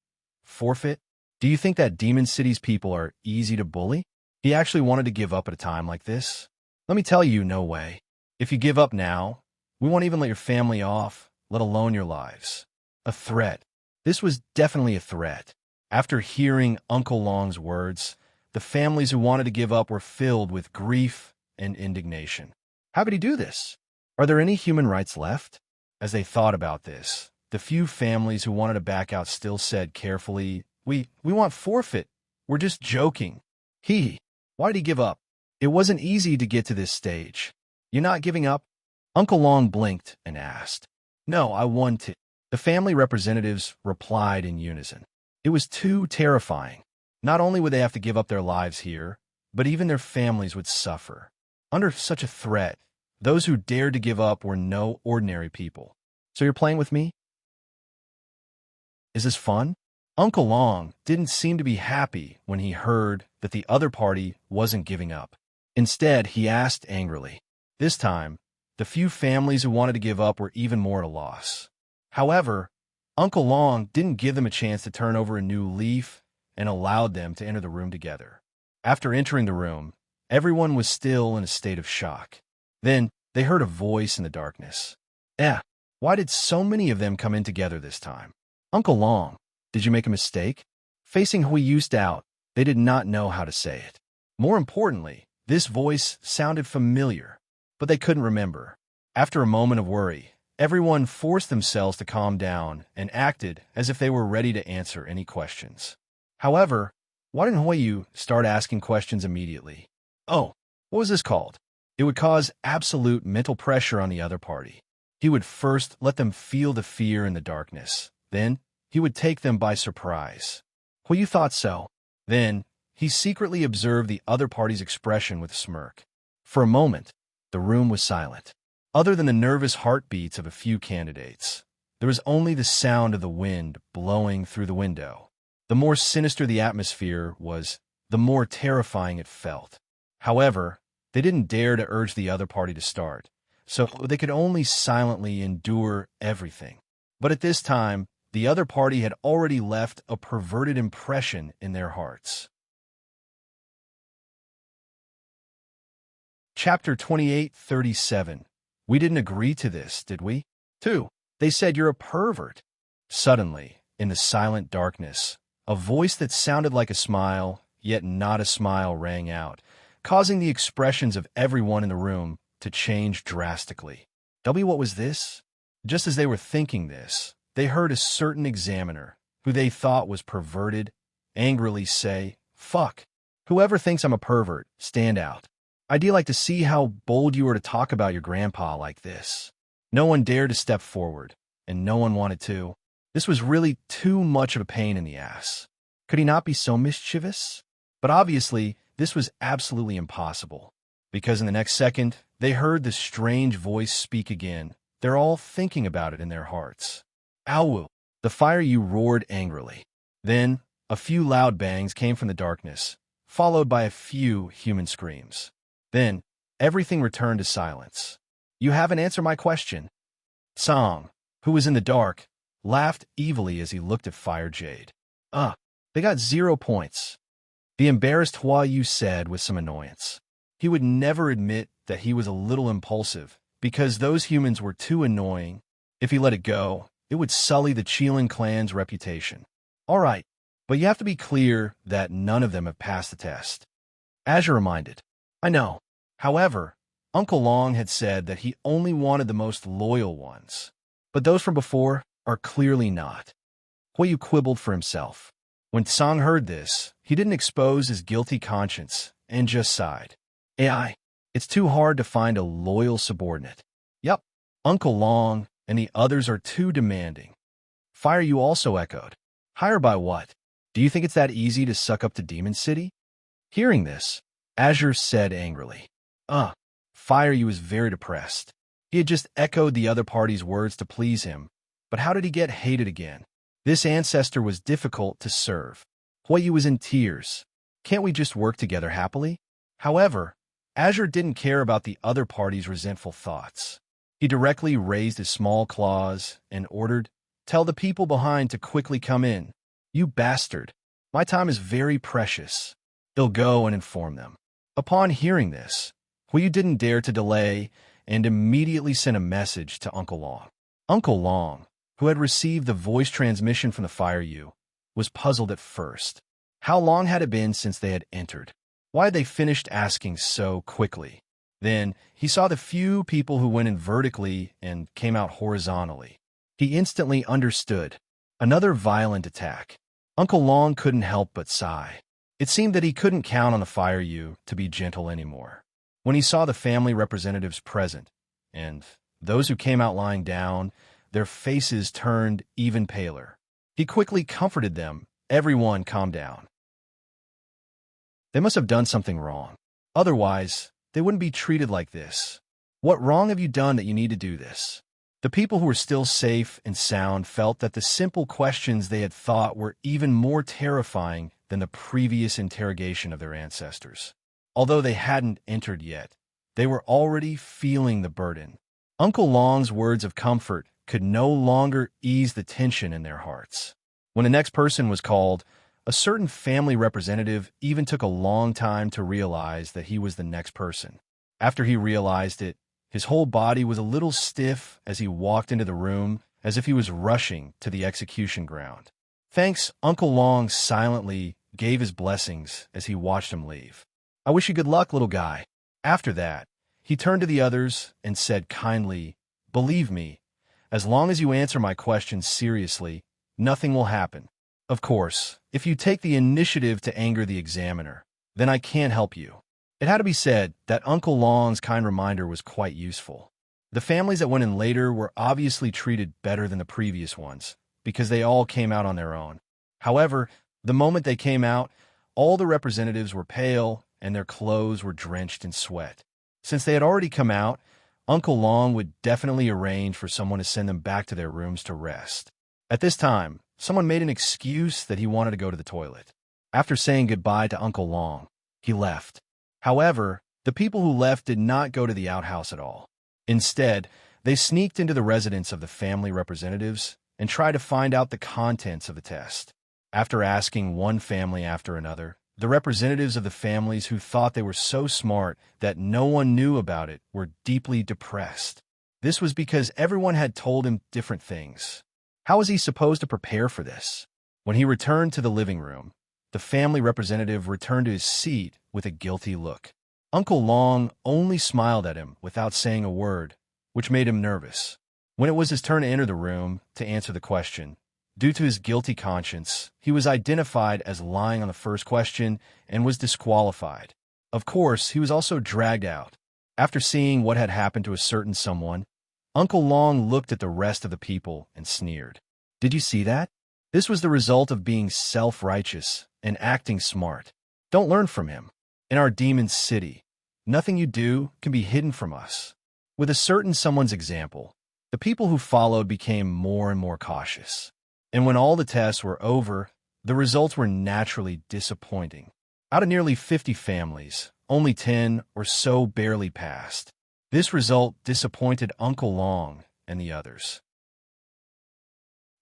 Forfeit? Do you think that Demon City's people are easy to bully? He actually wanted to give up at a time like this? Let me tell you, no way. If you give up now, we won't even let your family off, let alone your lives. A threat. This was definitely a threat. After hearing Uncle Long's words, the families who wanted to give up were filled with grief and indignation. How could he do this? Are there any human rights left? As they thought about this, the few families who wanted to back out still said carefully, We want forfeit. We're just joking. Why did he give up? It wasn't easy to get to this stage. You're not giving up? Uncle Long blinked and asked. No, I want to. The family representatives replied in unison. It was too terrifying. Not only would they have to give up their lives here, but even their families would suffer. Under such a threat, those who dared to give up were no ordinary people. So you're playing with me? Is this fun? Uncle Long didn't seem to be happy when he heard that the other party wasn't giving up. Instead, he asked angrily. This time, the few families who wanted to give up were even more at a loss. However, Uncle Long didn't give them a chance to turn over a new leaf and allowed them to enter the room together. After entering the room, everyone was still in a state of shock. Then, they heard a voice in the darkness. Why did so many of them come in together this time? Uncle Long, did you make a mistake? Facing Hui Yu's doubt, they did not know how to say it. More importantly, this voice sounded familiar, but they couldn't remember. After a moment of worry, everyone forced themselves to calm down and acted as if they were ready to answer any questions. However, why didn't Hui Yu start asking questions immediately? Oh, what was this called? It would cause absolute mental pressure on the other party. He would first let them feel the fear in the darkness. Then, he would take them by surprise. Hui Yu thought so. Then, he secretly observed the other party's expression with a smirk. For a moment, the room was silent. Other than the nervous heartbeats of a few candidates, there was only the sound of the wind blowing through the window. The more sinister the atmosphere was, the more terrifying it felt. However, they didn't dare to urge the other party to start, so they could only silently endure everything. But at this time, the other party had already left a perverted impression in their hearts. Chapter 28:37. We didn't agree to this, did we? 2. They said you're a pervert. Suddenly, in the silent darkness, a voice that sounded like a smile, yet not a smile, rang out, causing the expressions of everyone in the room to change drastically. What was this? Just as they were thinking this, they heard a certain examiner, who they thought was perverted, angrily say, "Fuck. Whoever thinks I'm a pervert, stand out. I'd like to see how bold you are to talk about your grandpa like this." No one dared to step forward, and no one wanted to. This was really too much of a pain in the ass. Could he not be so mischievous? But obviously, this was absolutely impossible, because in the next second, they heard the strange voice speak again. They're all thinking about it in their hearts. "Ow!" The Fire Yu roared angrily. Then, a few loud bangs came from the darkness, followed by a few human screams. Then, everything returned to silence. "You haven't answered my question." Song, who was in the dark, laughed evilly as he looked at Fire Jade. They got 0 points. The embarrassed Hua Yu said with some annoyance. He would never admit that he was a little impulsive, because those humans were too annoying. If he let it go, it would sully the Qilin clan's reputation. All right, but you have to be clear that none of them have passed the test. Azure reminded. I know. However, Uncle Long had said that he only wanted the most loyal ones. But those from before are clearly not. Hui Yu quibbled for himself. When Song heard this, he didn't expose his guilty conscience and just sighed. It's too hard to find a loyal subordinate. Yup, Uncle Long and the others are too demanding. Fire Yu also echoed. Higher by what? Do you think it's that easy to suck up to Demon City? Hearing this, Azure said angrily. Fire Yu was very depressed. He had just echoed the other party's words to please him, but how did he get hated again? This ancestor was difficult to serve. Hui Yu was in tears. Can't we just work together happily? However, Azure didn't care about the other party's resentful thoughts. He directly raised his small claws and ordered, "Tell the people behind to quickly come in. You bastard. My time is very precious." He'll go and inform them. Upon hearing this, Hui Yu didn't dare to delay and immediately sent a message to Uncle Long. Uncle Long, who had received the voice transmission from the Fire Yu, was puzzled at first. How long had it been since they had entered? Why had they finished asking so quickly? Then he saw the few people who went in vertically and came out horizontally. He instantly understood. Another violent attack. Uncle Long couldn't help but sigh. It seemed that he couldn't count on the Fire Yu to be gentle anymore. When he saw the family representatives present, and those who came out lying down, their faces turned even paler. He quickly comforted them. Everyone calmed down. They must have done something wrong. Otherwise, they wouldn't be treated like this. What wrong have you done that you need to do this? The people who were still safe and sound felt that the simple questions they had thought were even more terrifying than the previous interrogation of their ancestors. Although they hadn't entered yet, they were already feeling the burden. Uncle Long's words of comfort could no longer ease the tension in their hearts. When the next person was called, a certain family representative even took a long time to realize that he was the next person. After he realized it, his whole body was a little stiff as he walked into the room, as if he was rushing to the execution ground. Thanks, Uncle Long silently gave his blessings as he watched him leave. "I wish you good luck, little guy." After that, he turned to the others and said kindly, "Believe me, as long as you answer my questions seriously, nothing will happen. Of course, if you take the initiative to anger the examiner, then I can't help you." It had to be said that Uncle Long's kind reminder was quite useful. The families that went in later were obviously treated better than the previous ones, because they all came out on their own. However, the moment they came out, all the representatives were pale and their clothes were drenched in sweat. Since they had already come out, Uncle Long would definitely arrange for someone to send them back to their rooms to rest. At this time, someone made an excuse that he wanted to go to the toilet. After saying goodbye to Uncle Long, he left. However, the people who left did not go to the outhouse at all. Instead, they sneaked into the residence of the family representatives and tried to find out the contents of the test. After asking one family after another, the representatives of the families who thought they were so smart that no one knew about it were deeply depressed. This was because everyone had told him different things. How was he supposed to prepare for this? When he returned to the living room, the family representative returned to his seat with a guilty look. Uncle Long only smiled at him without saying a word, which made him nervous. When it was his turn to enter the room to answer the question, due to his guilty conscience, he was identified as lying on the first question and was disqualified. Of course, he was also dragged out. After seeing what had happened to a certain someone, Uncle Long looked at the rest of the people and sneered. "Did you see that? This was the result of being self-righteous and acting smart. Don't learn from him. In our demon city, nothing you do can be hidden from us." With a certain someone's example, the people who followed became more and more cautious. And when all the tests were over, the results were naturally disappointing. Out of nearly 50 families, only 10 or so barely passed. This result disappointed Uncle Long and the others.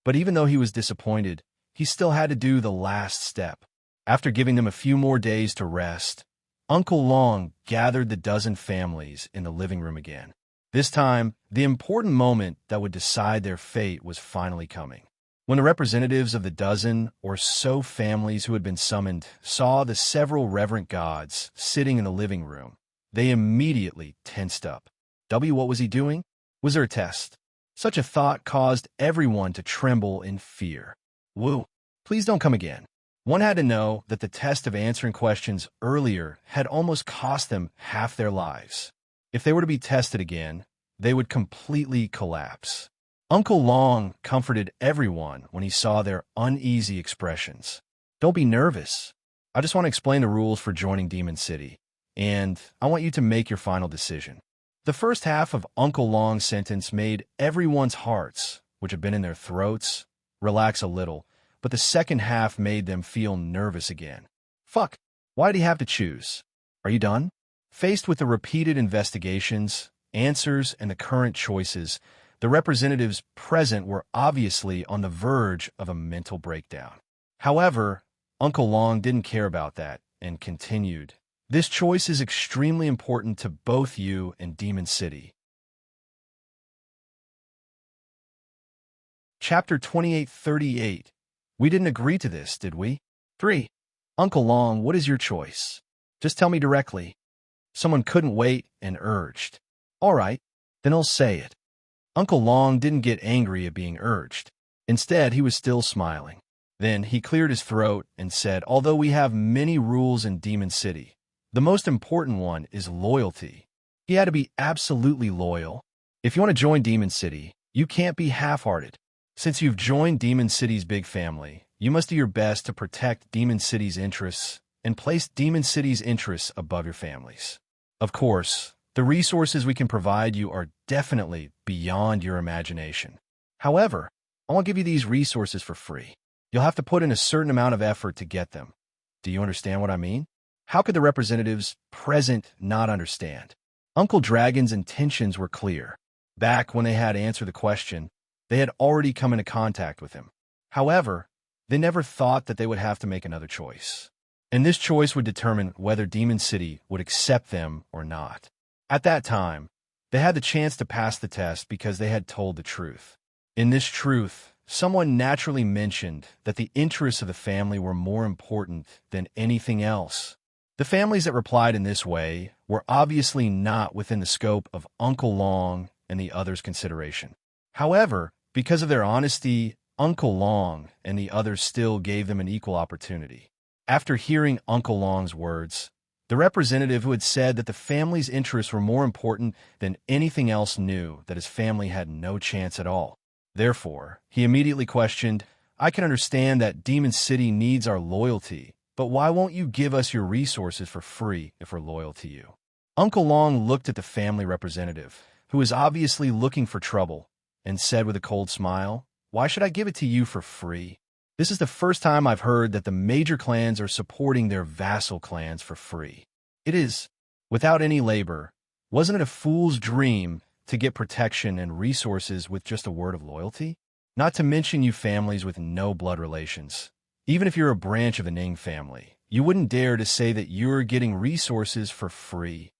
But even though he was disappointed, he still had to do the last step. After giving them a few more days to rest, Uncle Long gathered the dozen families in the living room again. This time, the important moment that would decide their fate was finally coming. When the representatives of the dozen or so families who had been summoned saw the several reverent gods sitting in the living room, they immediately tensed up. What was he doing? Was there a test? Such a thought caused everyone to tremble in fear. Woo! Please don't come again. One had to know that the test of answering questions earlier had almost cost them half their lives. If they were to be tested again, they would completely collapse. Uncle Long comforted everyone when he saw their uneasy expressions. "Don't be nervous. I just want to explain the rules for joining Demon City, and I want you to make your final decision." The first half of Uncle Long's sentence made everyone's hearts, which had been in their throats, relax a little, but the second half made them feel nervous again. Fuck, why did he have to choose? Are you done? Faced with the repeated investigations, answers, and the current choices, the representatives present were obviously on the verge of a mental breakdown. However, Uncle Long didn't care about that and continued. "This choice is extremely important to both you and Demon City." Chapter 2838. We didn't agree to this, did we? 3. Uncle Long, what is your choice? Just tell me directly. Someone couldn't wait and urged. All right, then I'll say it. Uncle Long didn't get angry at being urged. Instead, he was still smiling. Then he cleared his throat and said, "Although we have many rules in Demon City, the most important one is loyalty." He had to be absolutely loyal. If you want to join Demon City, you can't be half-hearted. Since you've joined Demon City's big family, you must do your best to protect Demon City's interests and place Demon City's interests above your family's. Of course, The resources we can provide you are definitely beyond your imagination. However, I won't give you these resources for free. You'll have to put in a certain amount of effort to get them. Do you understand what I mean? How could the representatives present not understand? Uncle Dragon's intentions were clear. Back when they had answered the question, they had already come into contact with him. However, they never thought that they would have to make another choice. And this choice would determine whether Demon City would accept them or not. At that time, they had the chance to pass the test because they had told the truth. In this truth, someone naturally mentioned that the interests of the family were more important than anything else. The families that replied in this way were obviously not within the scope of Uncle Long and the others' consideration. However, because of their honesty, Uncle Long and the others still gave them an equal opportunity. After hearing Uncle Long's words, the representative who had said that the family's interests were more important than anything else knew that his family had no chance at all. Therefore, he immediately questioned, "I can understand that Demon City needs our loyalty, but why won't you give us your resources for free if we're loyal to you?" Uncle Long looked at the family representative, who was obviously looking for trouble, and said with a cold smile, "Why should I give it to you for free? This is the first time I've heard that the major clans are supporting their vassal clans for free. It is, without any labor. Wasn't it a fool's dream to get protection and resources with just a word of loyalty? Not to mention you families with no blood relations. Even if you're a branch of the Ning family, you wouldn't dare to say that you're getting resources for free."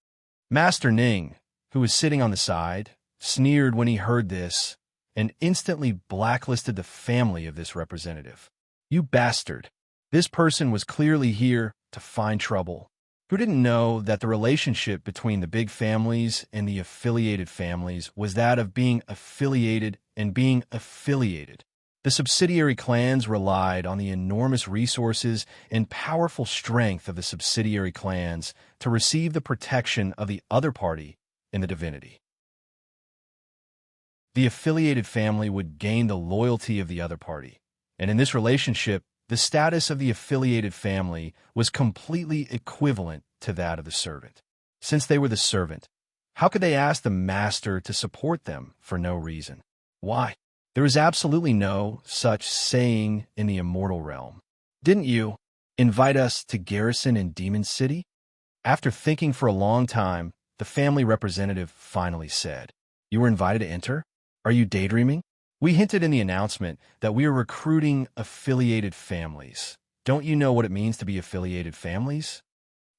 Master Ning, who was sitting on the side, sneered when he heard this and instantly blacklisted the family of this representative. "You bastard. This person was clearly here to find trouble. Who didn't know that the relationship between the big families and the affiliated families was that of being affiliated and being affiliated? The subsidiary clans relied on the enormous resources and powerful strength of the subsidiary clans to receive the protection of the other party in the divinity. The affiliated family would gain the loyalty of the other party, and in this relationship, the status of the affiliated family was completely equivalent to that of the servant. Since they were the servant, how could they ask the master to support them for no reason? Why? There is absolutely no such saying in the immortal realm. Didn't you invite us to garrison in Demon City? After thinking for a long time, the family representative finally said, "You were invited to enter? Are you daydreaming? We hinted in the announcement that we are recruiting affiliated families. Don't you know what it means to be affiliated families?"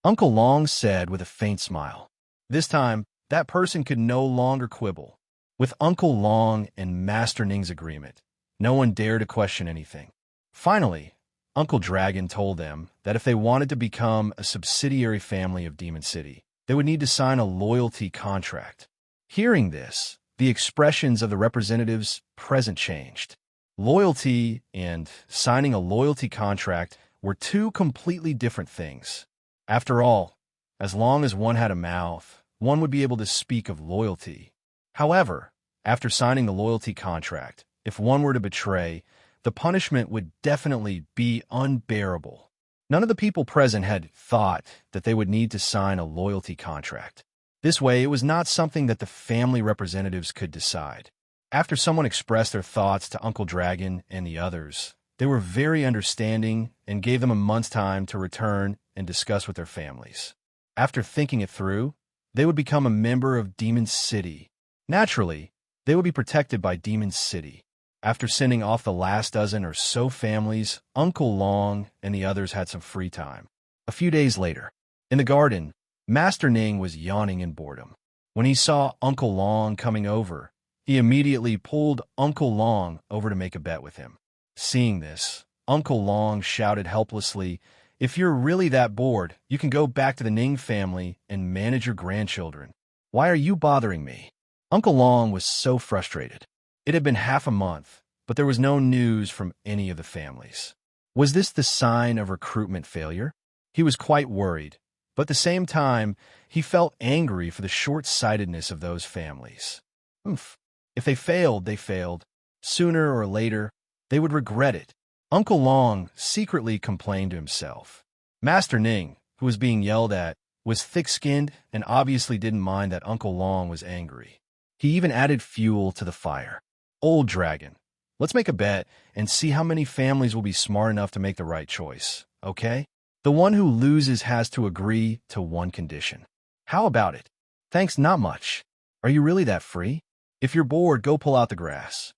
Uncle Long said with a faint smile. This time, that person could no longer quibble. With Uncle Long and Master Ning's agreement, no one dared to question anything. Finally, Uncle Dragon told them that if they wanted to become a subsidiary family of Demon City, they would need to sign a loyalty contract. Hearing this, the expressions of the representatives present changed. Loyalty and signing a loyalty contract were two completely different things. After all, as long as one had a mouth, one would be able to speak of loyalty. However, after signing the loyalty contract, if one were to betray, the punishment would definitely be unbearable. None of the people present had thought that they would need to sign a loyalty contract. This way, it was not something that the family representatives could decide. After someone expressed their thoughts to Uncle Dragon and the others, they were very understanding and gave them a month's time to return and discuss with their families. After thinking it through, they would become a member of Demon City. Naturally, they would be protected by Demon City. After sending off the last dozen or so families, Uncle Long and the others had some free time. A few days later, in the garden, Master Ning was yawning in boredom. When he saw Uncle Long coming over, he immediately pulled Uncle Long over to make a bet with him. Seeing this, Uncle Long shouted helplessly, "If you're really that bored, you can go back to the Ning family and manage your grandchildren. Why are you bothering me?" Uncle Long was so frustrated. It had been half a month, but there was no news from any of the families. Was this the sign of recruitment failure? He was quite worried, but at the same time, he felt angry for the short-sightedness of those families. If they failed, they failed. Sooner or later, they would regret it. Uncle Long secretly complained to himself. Master Ning, who was being yelled at, was thick-skinned and obviously didn't mind that Uncle Long was angry. He even added fuel to the fire. Old dragon, let's make a bet and see how many families will be smart enough to make the right choice, okay? The one who loses has to agree to one condition. How about it? Thanks, not much. Are you really that free? If you're bored, go pull out the grass.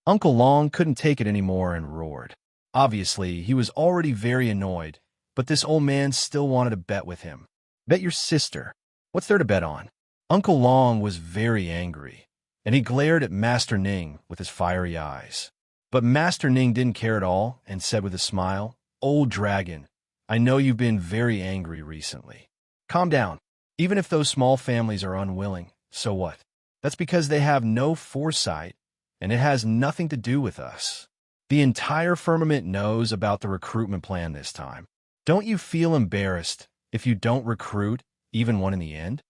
Uncle Long couldn't take it anymore and roared. Obviously, he was already very annoyed, but this old man still wanted to bet with him. Bet your sister. What's there to bet on? Uncle Long was very angry, and he glared at Master Ning with his fiery eyes. But Master Ning didn't care at all and said with a smile, "Old dragon, I know you've been very angry recently. Calm down. Even if those small families are unwilling, so what? That's because they have no foresight, and it has nothing to do with us. The entire firmament knows about the recruitment plan this time. Don't you feel embarrassed if you don't recruit even one in the end?"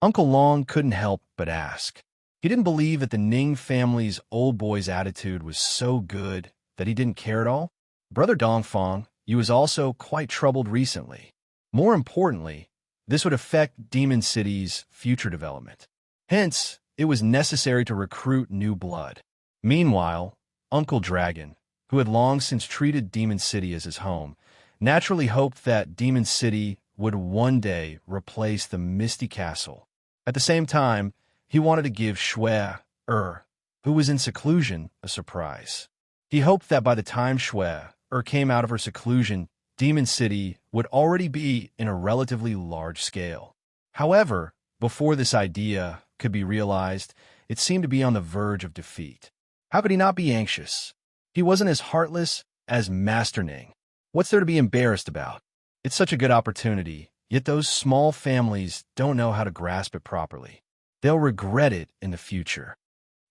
Uncle Long couldn't help but ask. He didn't believe that the Ning family's old boy's attitude was so good that he didn't care at all. Brother Dongfang, you was also quite troubled recently. More importantly, this would affect Demon City's future development. Hence, it was necessary to recruit new blood. Meanwhile, Uncle Dragon, who had long since treated Demon City as his home, naturally hoped that Demon City would one day replace the Misty Castle. At the same time, he wanted to give Shui, who was in seclusion, a surprise. He hoped that by the time Shui, came out of her seclusion, Demon City would already be in a relatively large scale. However, before this idea could be realized, it seemed to be on the verge of defeat. How could he not be anxious? He wasn't as heartless as Master Ning. What's there to be embarrassed about? It's such a good opportunity, yet those small families don't know how to grasp it properly. They'll regret it in the future.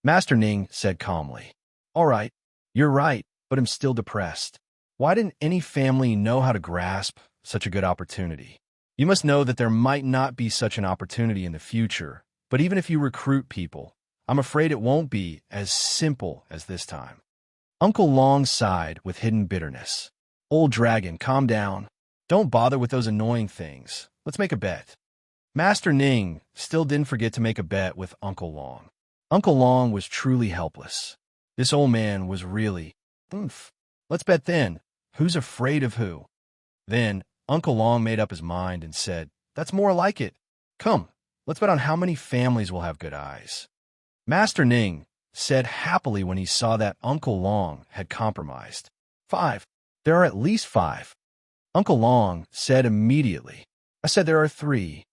Master Ning said calmly, "All right, you're right, but I'm still depressed. Why didn't any family know how to grasp such a good opportunity? You must know that there might not be such an opportunity in the future, but even if you recruit people, I'm afraid it won't be as simple as this time." Uncle Long sighed with hidden bitterness. "Old dragon, calm down. Don't bother with those annoying things. Let's make a bet." Master Ning still didn't forget to make a bet with Uncle Long. Uncle Long was truly helpless. This old man was really, oomph. Let's bet then. Who's afraid of who? Then Uncle Long made up his mind and said, "That's more like it. Come, let's bet on how many families will have good eyes." Master Ning said happily when he saw that Uncle Long had compromised. "5. There are at least 5. Uncle Long said immediately, "I said there are 3.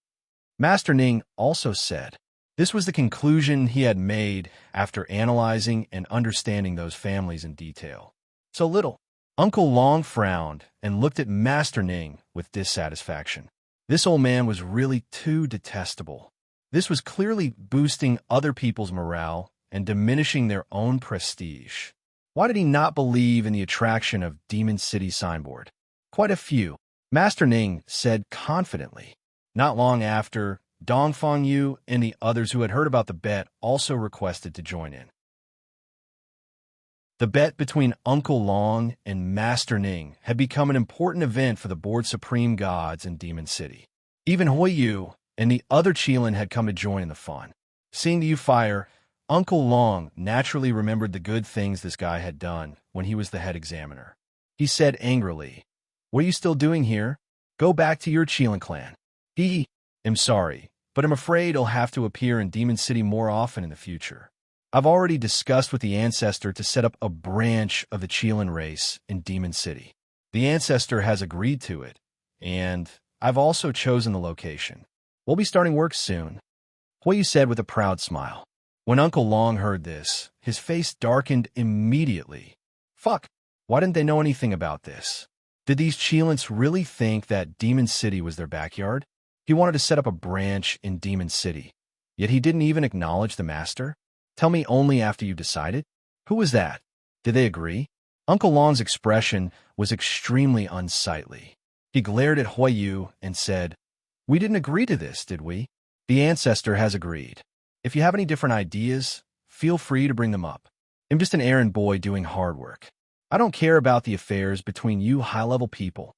Master Ning also said. This was the conclusion he had made after analyzing and understanding those families in detail. "So little." Uncle Long frowned and looked at Master Ning with dissatisfaction. This old man was really too detestable. This was clearly boosting other people's morale and diminishing their own prestige. Why did he not believe in the attraction of Demon City signboard? "Quite a few," Master Ning said confidently. Not long after, Dongfang Yu and the others who had heard about the bet also requested to join in. The bet between Uncle Long and Master Ning had become an important event for the Board Supreme Gods in Demon City. Even Hui Yu and the other Qilin had come to join in the fun. Seeing the Yu fire, Uncle Long naturally remembered the good things this guy had done when he was the head examiner. He said angrily, "What are you still doing here? Go back to your Qilin clan." "I'm sorry, but I'm afraid I'll have to appear in Demon City more often in the future. I've already discussed with the Ancestor to set up a branch of the Qilin race in Demon City. The Ancestor has agreed to it, and I've also chosen the location. We'll be starting work soon," Hui Yu said with a proud smile. When Uncle Long heard this, his face darkened immediately. Fuck, why didn't they know anything about this? Did these Qilins really think that Demon City was their backyard? He wanted to set up a branch in Demon City, yet he didn't even acknowledge the master? Tell me only after you decided? Who was that? Did they agree? Uncle Long's expression was extremely unsightly. He glared at Hui Yu and said, "We didn't agree to this, did we? The Ancestor has agreed. If you have any different ideas, feel free to bring them up. I'm just an errand boy doing hard work. I don't care about the affairs between you high-level people."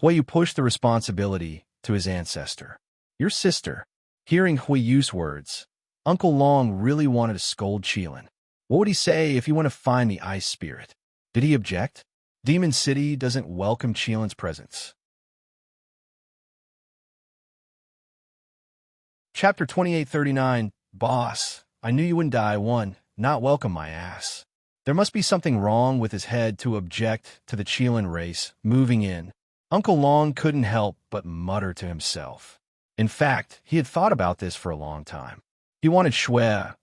Huiyu pushed the responsibility to his ancestor. Your sister. Hearing Huiyu's words, Uncle Long really wanted to scold Qilin. What would he say if he went to find the ice spirit? Did he object? Demon City doesn't welcome Qilin's presence. Chapter 2839, Boss, I knew you wouldn't die. 1. Not welcome my ass. There must be something wrong with his head to object to the Qilin race moving in. Uncle Long couldn't help but mutter to himself. In fact, he had thought about this for a long time. He wanted Shui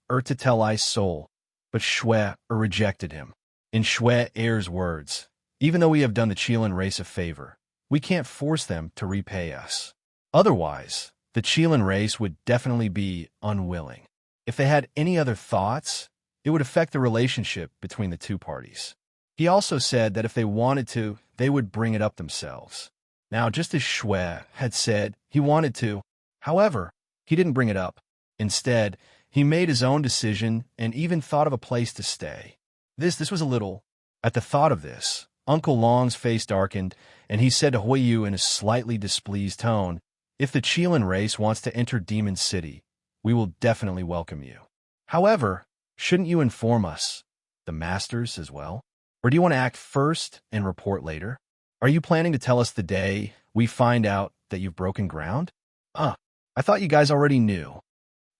to tell Ice Soul, but Shui rejected him. In Shui words, even though we have done the Qilin race a favor, we can't force them to repay us. Otherwise, the Qilin race would definitely be unwilling. If they had any other thoughts, it would affect the relationship between the two parties. He also said that if they wanted to, they would bring it up themselves. Now, just as Shui had said he wanted to, however, he didn't bring it up. Instead, he made his own decision and even thought of a place to stay. This was a little. At the thought of this, Uncle Long's face darkened, and he said to Huiyu in a slightly displeased tone, if the Qilin race wants to enter Demon City, we will definitely welcome you. However, shouldn't you inform us, the masters, as well? Or do you want to act first and report later? Are you planning to tell us the day we find out that you've broken ground? I thought you guys already knew.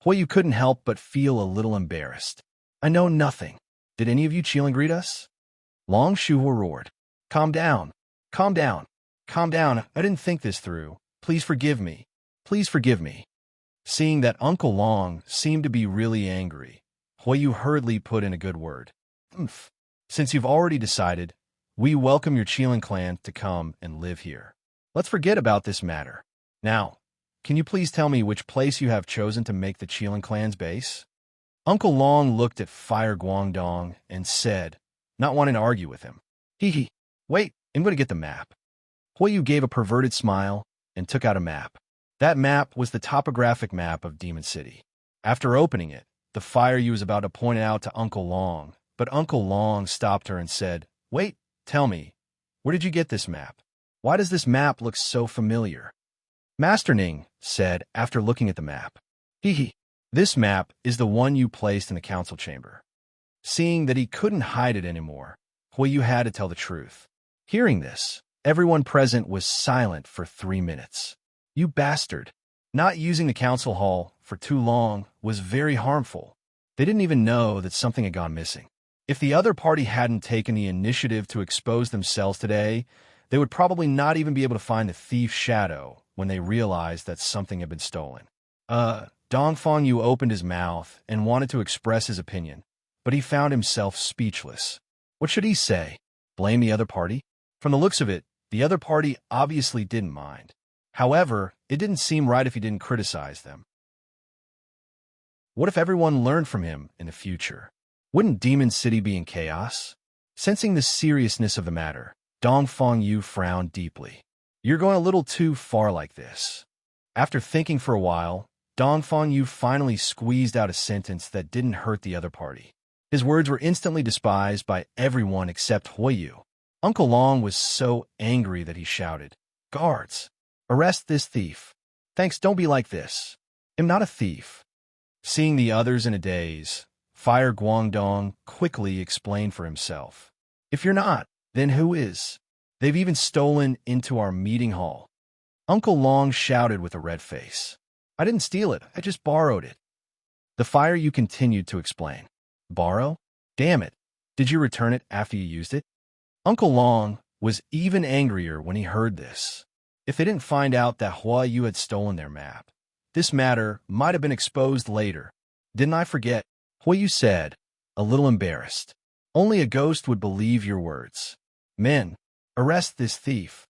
Huiyu couldn't help but feel a little embarrassed. I know nothing. Did any of you Qilin greet us? Long Shuhua roared. Calm down. Calm down. Calm down. I didn't think this through. Please forgive me. Please forgive me. Seeing that Uncle Long seemed to be really angry, Huiyu hurriedly put in a good word. Since you've already decided, we welcome your Qilin clan to come and live here. Let's forget about this matter. Now, can you please tell me which place you have chosen to make the Qilin clan's base? Uncle Long looked at Fire Guangdong and said, not wanting to argue with him. Wait, I'm going to get the map. Huiyu gave a perverted smile and took out a map. That map was the topographic map of Demon City. After opening it, the Fire was about to point it out to Uncle Long, but Uncle Long stopped her and said, wait, tell me, where did you get this map? Why does this map look so familiar? Master Ning said after looking at the map. This map is the one you placed in the council chamber. Seeing that he couldn't hide it anymore, Huiyu had to tell the truth. Hearing this, everyone present was silent for 3 minutes. You bastard. Not using the council hall for too long was very harmful. They didn't even know that something had gone missing. If the other party hadn't taken the initiative to expose themselves today, they would probably not even be able to find the thief's shadow when they realized that something had been stolen. Dongfang Yu opened his mouth and wanted to express his opinion, but he found himself speechless. What should he say? Blame the other party? From the looks of it, the other party obviously didn't mind. However, it didn't seem right if he didn't criticize them. What if everyone learned from him in the future? Wouldn't Demon City be in chaos? Sensing the seriousness of the matter, Dongfang Yu frowned deeply. You're going a little too far like this. After thinking for a while, Dongfang Yu finally squeezed out a sentence that didn't hurt the other party. His words were instantly despised by everyone except Huiyu. Uncle Long was so angry that he shouted, Guards! Arrest this thief. Thanks, don't be like this. I'm not a thief. Seeing the others in a daze, Fire Guangdong quickly explained for himself. If you're not, then who is? They've even stolen into our meeting hall. Uncle Long shouted with a red face. I didn't steal it, I just borrowed it. The Fire continued to explain. Borrow? Damn it. Did you return it after you used it? Uncle Long was even angrier when he heard this. If they didn't find out that Huiyu had stolen their map, this matter might have been exposed later. Didn't I forget? Huiyu said, a little embarrassed. Only a ghost would believe your words. Men, arrest this thief.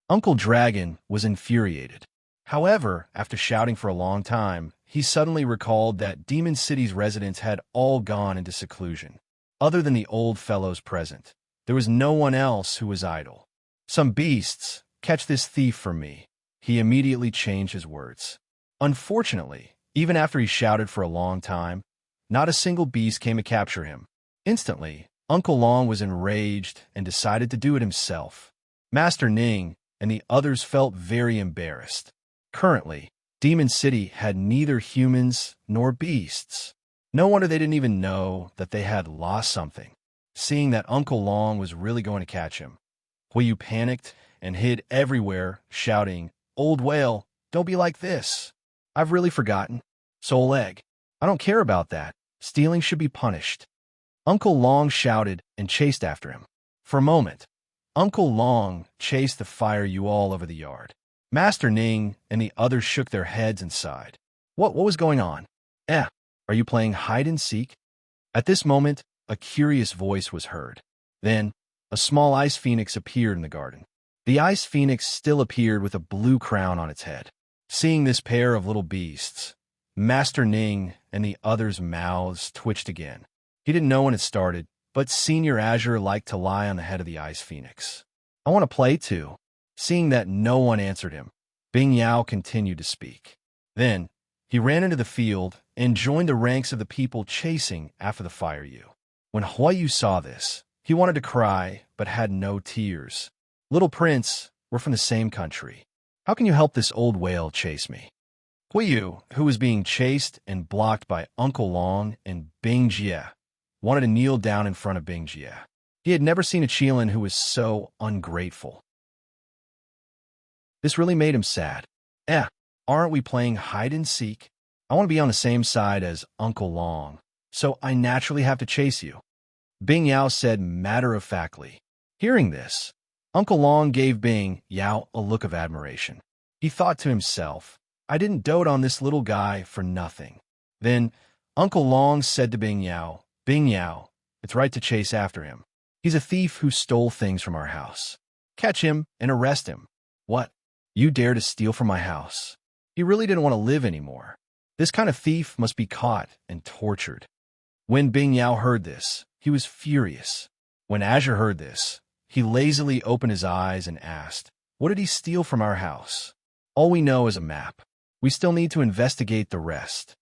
Uncle Dragon was infuriated. However, after shouting for a long time, he suddenly recalled that Demon City's residents had all gone into seclusion. Other than the old fellows present, there was no one else who was idle. Some beasts, catch this thief for me. He immediately changed his words. Unfortunately, even after he shouted for a long time, not a single beast came to capture him. Instantly, Uncle Long was enraged and decided to do it himself. Master Ning and the others felt very embarrassed. Currently, Demon City had neither humans nor beasts. No wonder they didn't even know that they had lost something. Seeing that Uncle Long was really going to catch him, Huiyu panicked and hid everywhere, shouting, "Old whale, don't be like this. I've really forgotten. Soul egg. I don't care about that. Stealing should be punished." Uncle Long shouted and chased after him. For a moment, Uncle Long chased the fire you all over the yard. Master Ning and the others shook their heads and sighed. What was going on? Are you playing hide and seek? At this moment, a curious voice was heard. Then, a small ice phoenix appeared in the garden. The ice phoenix still appeared with a blue crown on its head. Seeing this pair of little beasts, Master Ning and the others' mouths twitched again. He didn't know when it started, but Senior Azure liked to lie on the head of the ice phoenix. I want to play too. Seeing that no one answered him, Bing Yao continued to speak. Then, he ran into the field and joined the ranks of the people chasing after the fire you. When Huiyu saw this, he wanted to cry, but had no tears. Little Prince, we're from the same country. How can you help this old whale chase me? Huiyu, who was being chased and blocked by Uncle Long and Bing Jie, wanted to kneel down in front of Bing Jie. He had never seen a Qilin who was so ungrateful. This really made him sad. Aren't we playing hide and seek? I want to be on the same side as Uncle Long, so I naturally have to chase you, Bing Yao said matter-of-factly. Hearing this, Uncle Long gave Bing Yao a look of admiration. He thought to himself, I didn't dote on this little guy for nothing. Then Uncle Long said to Bing Yao, it's right to chase after him. He's a thief who stole things from our house. Catch him and arrest him. What? You dare to steal from my house? He really didn't want to live anymore. This kind of thief must be caught and tortured. When Bing Yao heard this, he was furious. When Azure heard this, he lazily opened his eyes and asked, what did he steal from our house? All we know is a map. We still need to investigate the rest.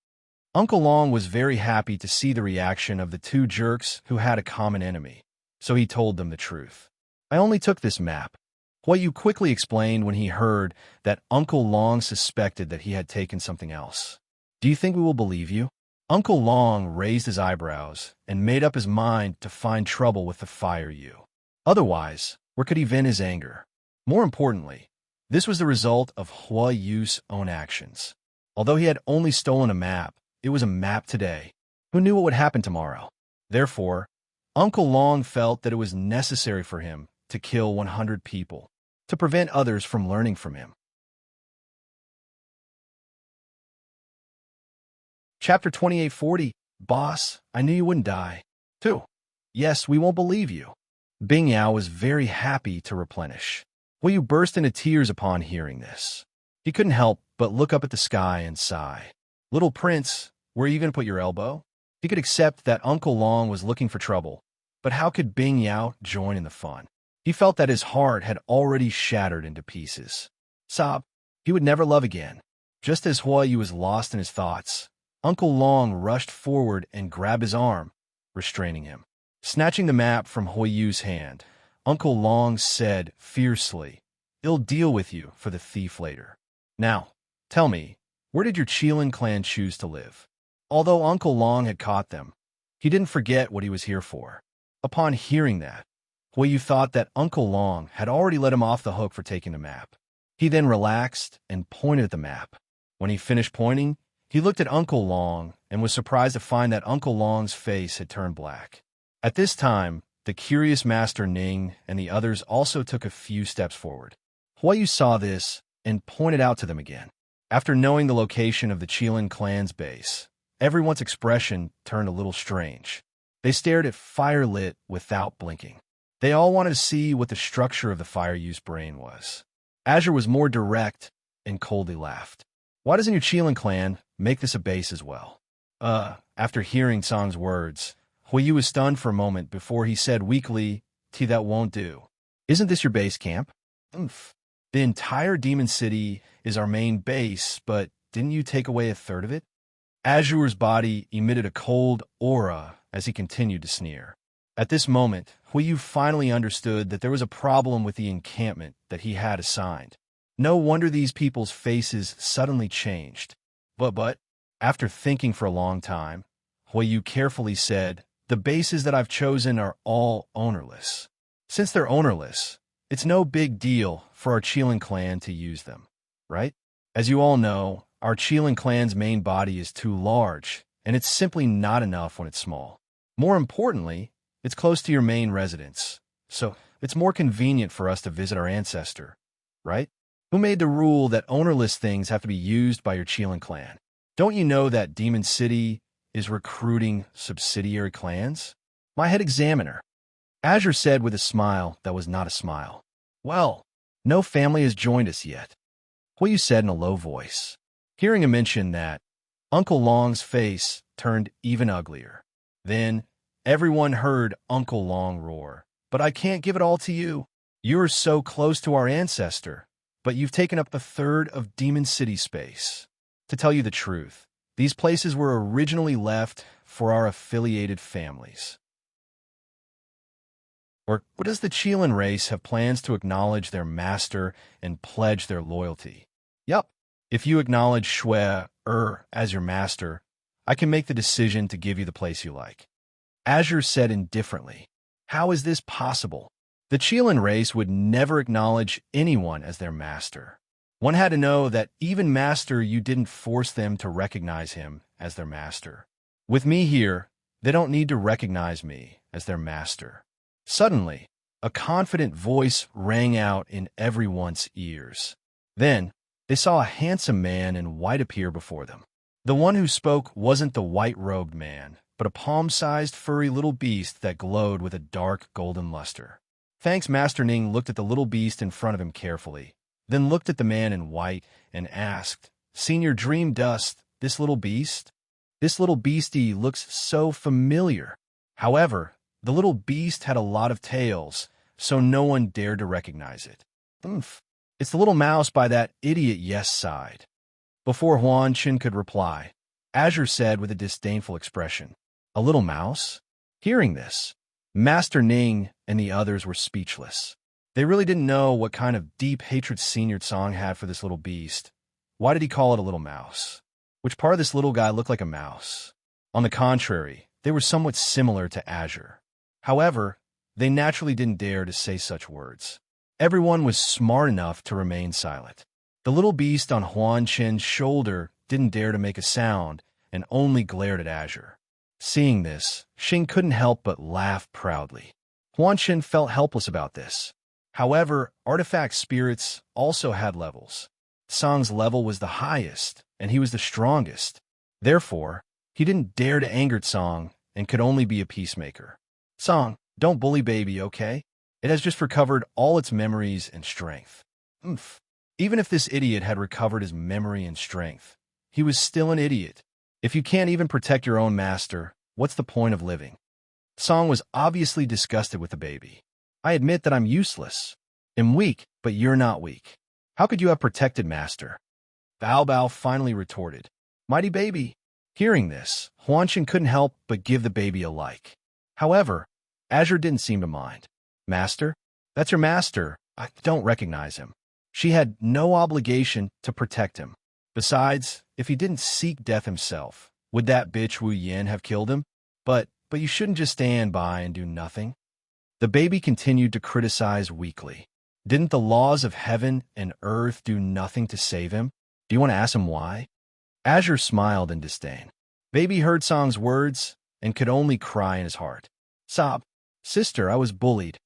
Uncle Long was very happy to see the reaction of the two jerks who had a common enemy, so he told them the truth. I only took this map. Huiyu quickly explained when he heard that Uncle Long suspected that he had taken something else. Do you think we will believe you? Uncle Long raised his eyebrows and made up his mind to find trouble with the fire you. Otherwise, where could he vent his anger? More importantly, this was the result of Huiyu's own actions. Although he had only stolen a map, it was a map today. Who knew what would happen tomorrow? Therefore, Uncle Long felt that it was necessary for him to kill 100 people, to prevent others from learning from him. Chapter 2840, Boss, I knew you wouldn't die. 2. Yes, we won't believe you. Bing Yao was very happy to replenish. Huiyu burst into tears upon hearing this. He couldn't help but look up at the sky and sigh. Little Prince, where are you going to put your elbow? He could accept that Uncle Long was looking for trouble, but how could Bing Yao join in the fun? He felt that his heart had already shattered into pieces. Sob, he would never love again. Just as Huiyu was lost in his thoughts, Uncle Long rushed forward and grabbed his arm, restraining him. Snatching the map from Huiyu's hand, Uncle Long said fiercely, I'll deal with you for the thief later. Now, tell me, where did your Qilin clan choose to live? Although Uncle Long had caught them, he didn't forget what he was here for. Upon hearing that, Huiyu thought that Uncle Long had already let him off the hook for taking the map. He then relaxed and pointed at the map. When he finished pointing, he looked at Uncle Long and was surprised to find that Uncle Long's face had turned black. At this time, the curious Master Ning and the others also took a few steps forward. Huiyu saw this and pointed out to them again. After knowing the location of the Qilin clan's base, everyone's expression turned a little strange. They stared at fire lit without blinking. They all wanted to see what the structure of the fire use brain was. Azure was more direct and coldly laughed. Why doesn't your Qilin clan make this a base as well? After hearing Song's words, Huiyu was stunned for a moment before he said weakly, that won't do. Isn't this your base camp? Oomph. The entire Demon City is our main base, but didn't you take away a third of it? Azure's body emitted a cold aura as he continued to sneer. At this moment, Huiyu finally understood that there was a problem with the encampment that he had assigned. No wonder these people's faces suddenly changed. But, after thinking for a long time, Huiyu carefully said, "The bases that I've chosen are all ownerless. Since they're ownerless, it's no big deal for our Qilin clan to use them, right? As you all know, our Qilin clan's main body is too large, and it's simply not enough when it's small. More importantly, it's close to your main residence, so it's more convenient for us to visit our ancestor, right? Who made the rule that ownerless things have to be used by your Qilin clan? Don't you know that Demon City is recruiting subsidiary clans?" "My head examiner," Azure said with a smile that was not a smile. "Well, no family has joined us yet," Huiyu said in a low voice. Hearing him mention that, Uncle Long's face turned even uglier. Then, everyone heard Uncle Long roar, "But I can't give it all to you. You're so close to our ancestor, but you've taken up a third of Demon City space. To tell you the truth, these places were originally left for our affiliated families." Or does the Qilin race have plans to acknowledge their master and pledge their loyalty? Yup. If you acknowledge Shui as your master, I can make the decision to give you the place you like. Azure said indifferently. How is this possible? The Qilin race would never acknowledge anyone as their master. One had to know that even master, you didn't force them to recognize him as their master. With me here, they don't need to recognize me as their master. Suddenly, a confident voice rang out in everyone's ears. Then, they saw a handsome man in white appear before them. The one who spoke wasn't the white-robed man, but a palm-sized furry little beast that glowed with a dark golden luster. Thanks, Master Ning looked at the little beast in front of him carefully, then looked at the man in white and asked, "Senior Dream Dust, this little beast? This little beastie looks so familiar." However, the little beast had a lot of tails, so no one dared to recognize it. "Oomph, it's the little mouse by that idiot Yes side." Before Huan Qin could reply, Azure said with a disdainful expression, "A little mouse?" Hearing this, Master Ning and the others were speechless. They really didn't know what kind of deep hatred Senior Tsang had for this little beast. Why did he call it a little mouse? Which part of this little guy looked like a mouse? On the contrary, they were somewhat similar to Azure. However, they naturally didn't dare to say such words. Everyone was smart enough to remain silent. The little beast on Huan Qin's shoulder didn't dare to make a sound and only glared at Azure. Seeing this, Xing couldn't help but laugh proudly. Huan Qin felt helpless about this. However, artifact spirits also had levels. Tsang's level was the highest, and he was the strongest. Therefore, he didn't dare to anger Tsang and could only be a peacemaker. "Tsang, don't bully baby, okay? It has just recovered all its memories and strength." Oomph. Even if this idiot had recovered his memory and strength, he was still an idiot. If you can't even protect your own master, what's the point of living? Tsang was obviously disgusted with the baby. "I admit that I'm useless. I'm weak, but you're not weak. How could you have protected master?" Bao Bao finally retorted, "Mighty baby." Hearing this, Huan Qin couldn't help but give the baby a like. However, Azure didn't seem to mind. "Master? That's your master. I don't recognize him." She had no obligation to protect him. Besides, if he didn't seek death himself, would that bitch Wu Yin have killed him? But you shouldn't just stand by and do nothing. The baby continued to criticize weakly. Didn't the laws of heaven and earth do nothing to save him? Do you want to ask him why? Azure smiled in disdain. Baby heard Tsang's words and could only cry in his heart. Sob, "Sister, I was bullied."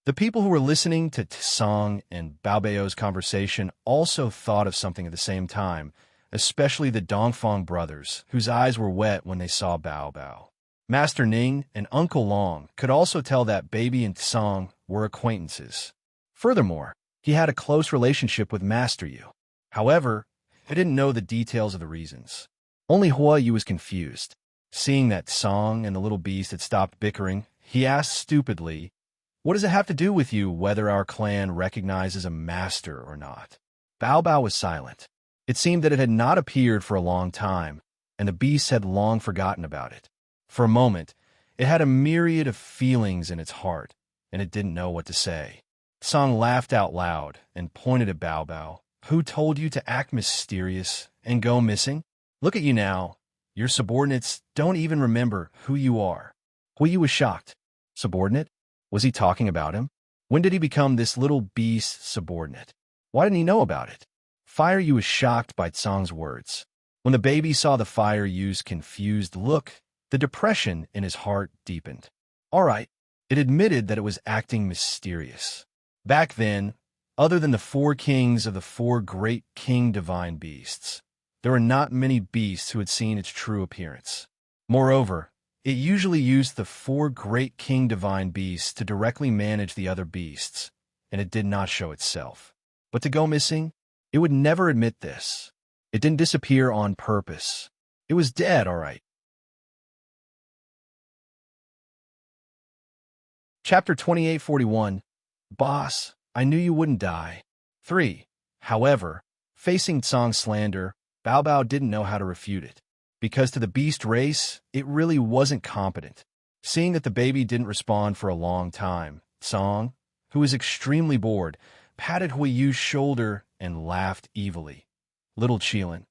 The people who were listening to Tsang and Bao Bao's conversation also thought of something at the same time, especially the Dongfang brothers, whose eyes were wet when they saw Bao Bao. Master Ning and Uncle Long could also tell that Baby and Tsang were acquaintances. Furthermore, he had a close relationship with Master Yu. However, he didn't know the details of the reasons. Only Hua Yu was confused. Seeing that Tsang and the little beast had stopped bickering, he asked stupidly, "What does it have to do with you whether our clan recognizes a master or not?" Bao Bao was silent. It seemed that it had not appeared for a long time, and the beast had long forgotten about it. For a moment, It had a myriad of feelings in its heart, and it didn't know what to say. Song laughed out loud and pointed at Bao Bao. Who told you to act mysterious and go missing? Look at you now. Your subordinates don't even remember who you are. Huiyu was shocked. Subordinate? Was he talking about him? When did he become this little beast subordinate? Why didn't he know about it? Fire Yu was shocked by Tsong's words. When the baby saw the Fire Yu's confused look, the depression in his heart deepened. All right, it admitted that it was acting mysterious. Back then, other than the 4 kings of the 4 great king divine beasts, there were not many beasts who had seen its true appearance. Moreover, it usually used the 4 great king divine beasts to directly manage the other beasts, and it did not show itself. But to go missing, it would never admit this. It didn't disappear on purpose. It was dead, all right. Chapter 2841. Boss, I knew you wouldn't die. 3. However, facing Tsong's slander, Bao Bao didn't know how to refute it, because to the beast race, it really wasn't competent. Seeing that the baby didn't respond for a long time, Tsong, who was extremely bored, patted Huiyu's shoulder and laughed evilly. Little Qilin,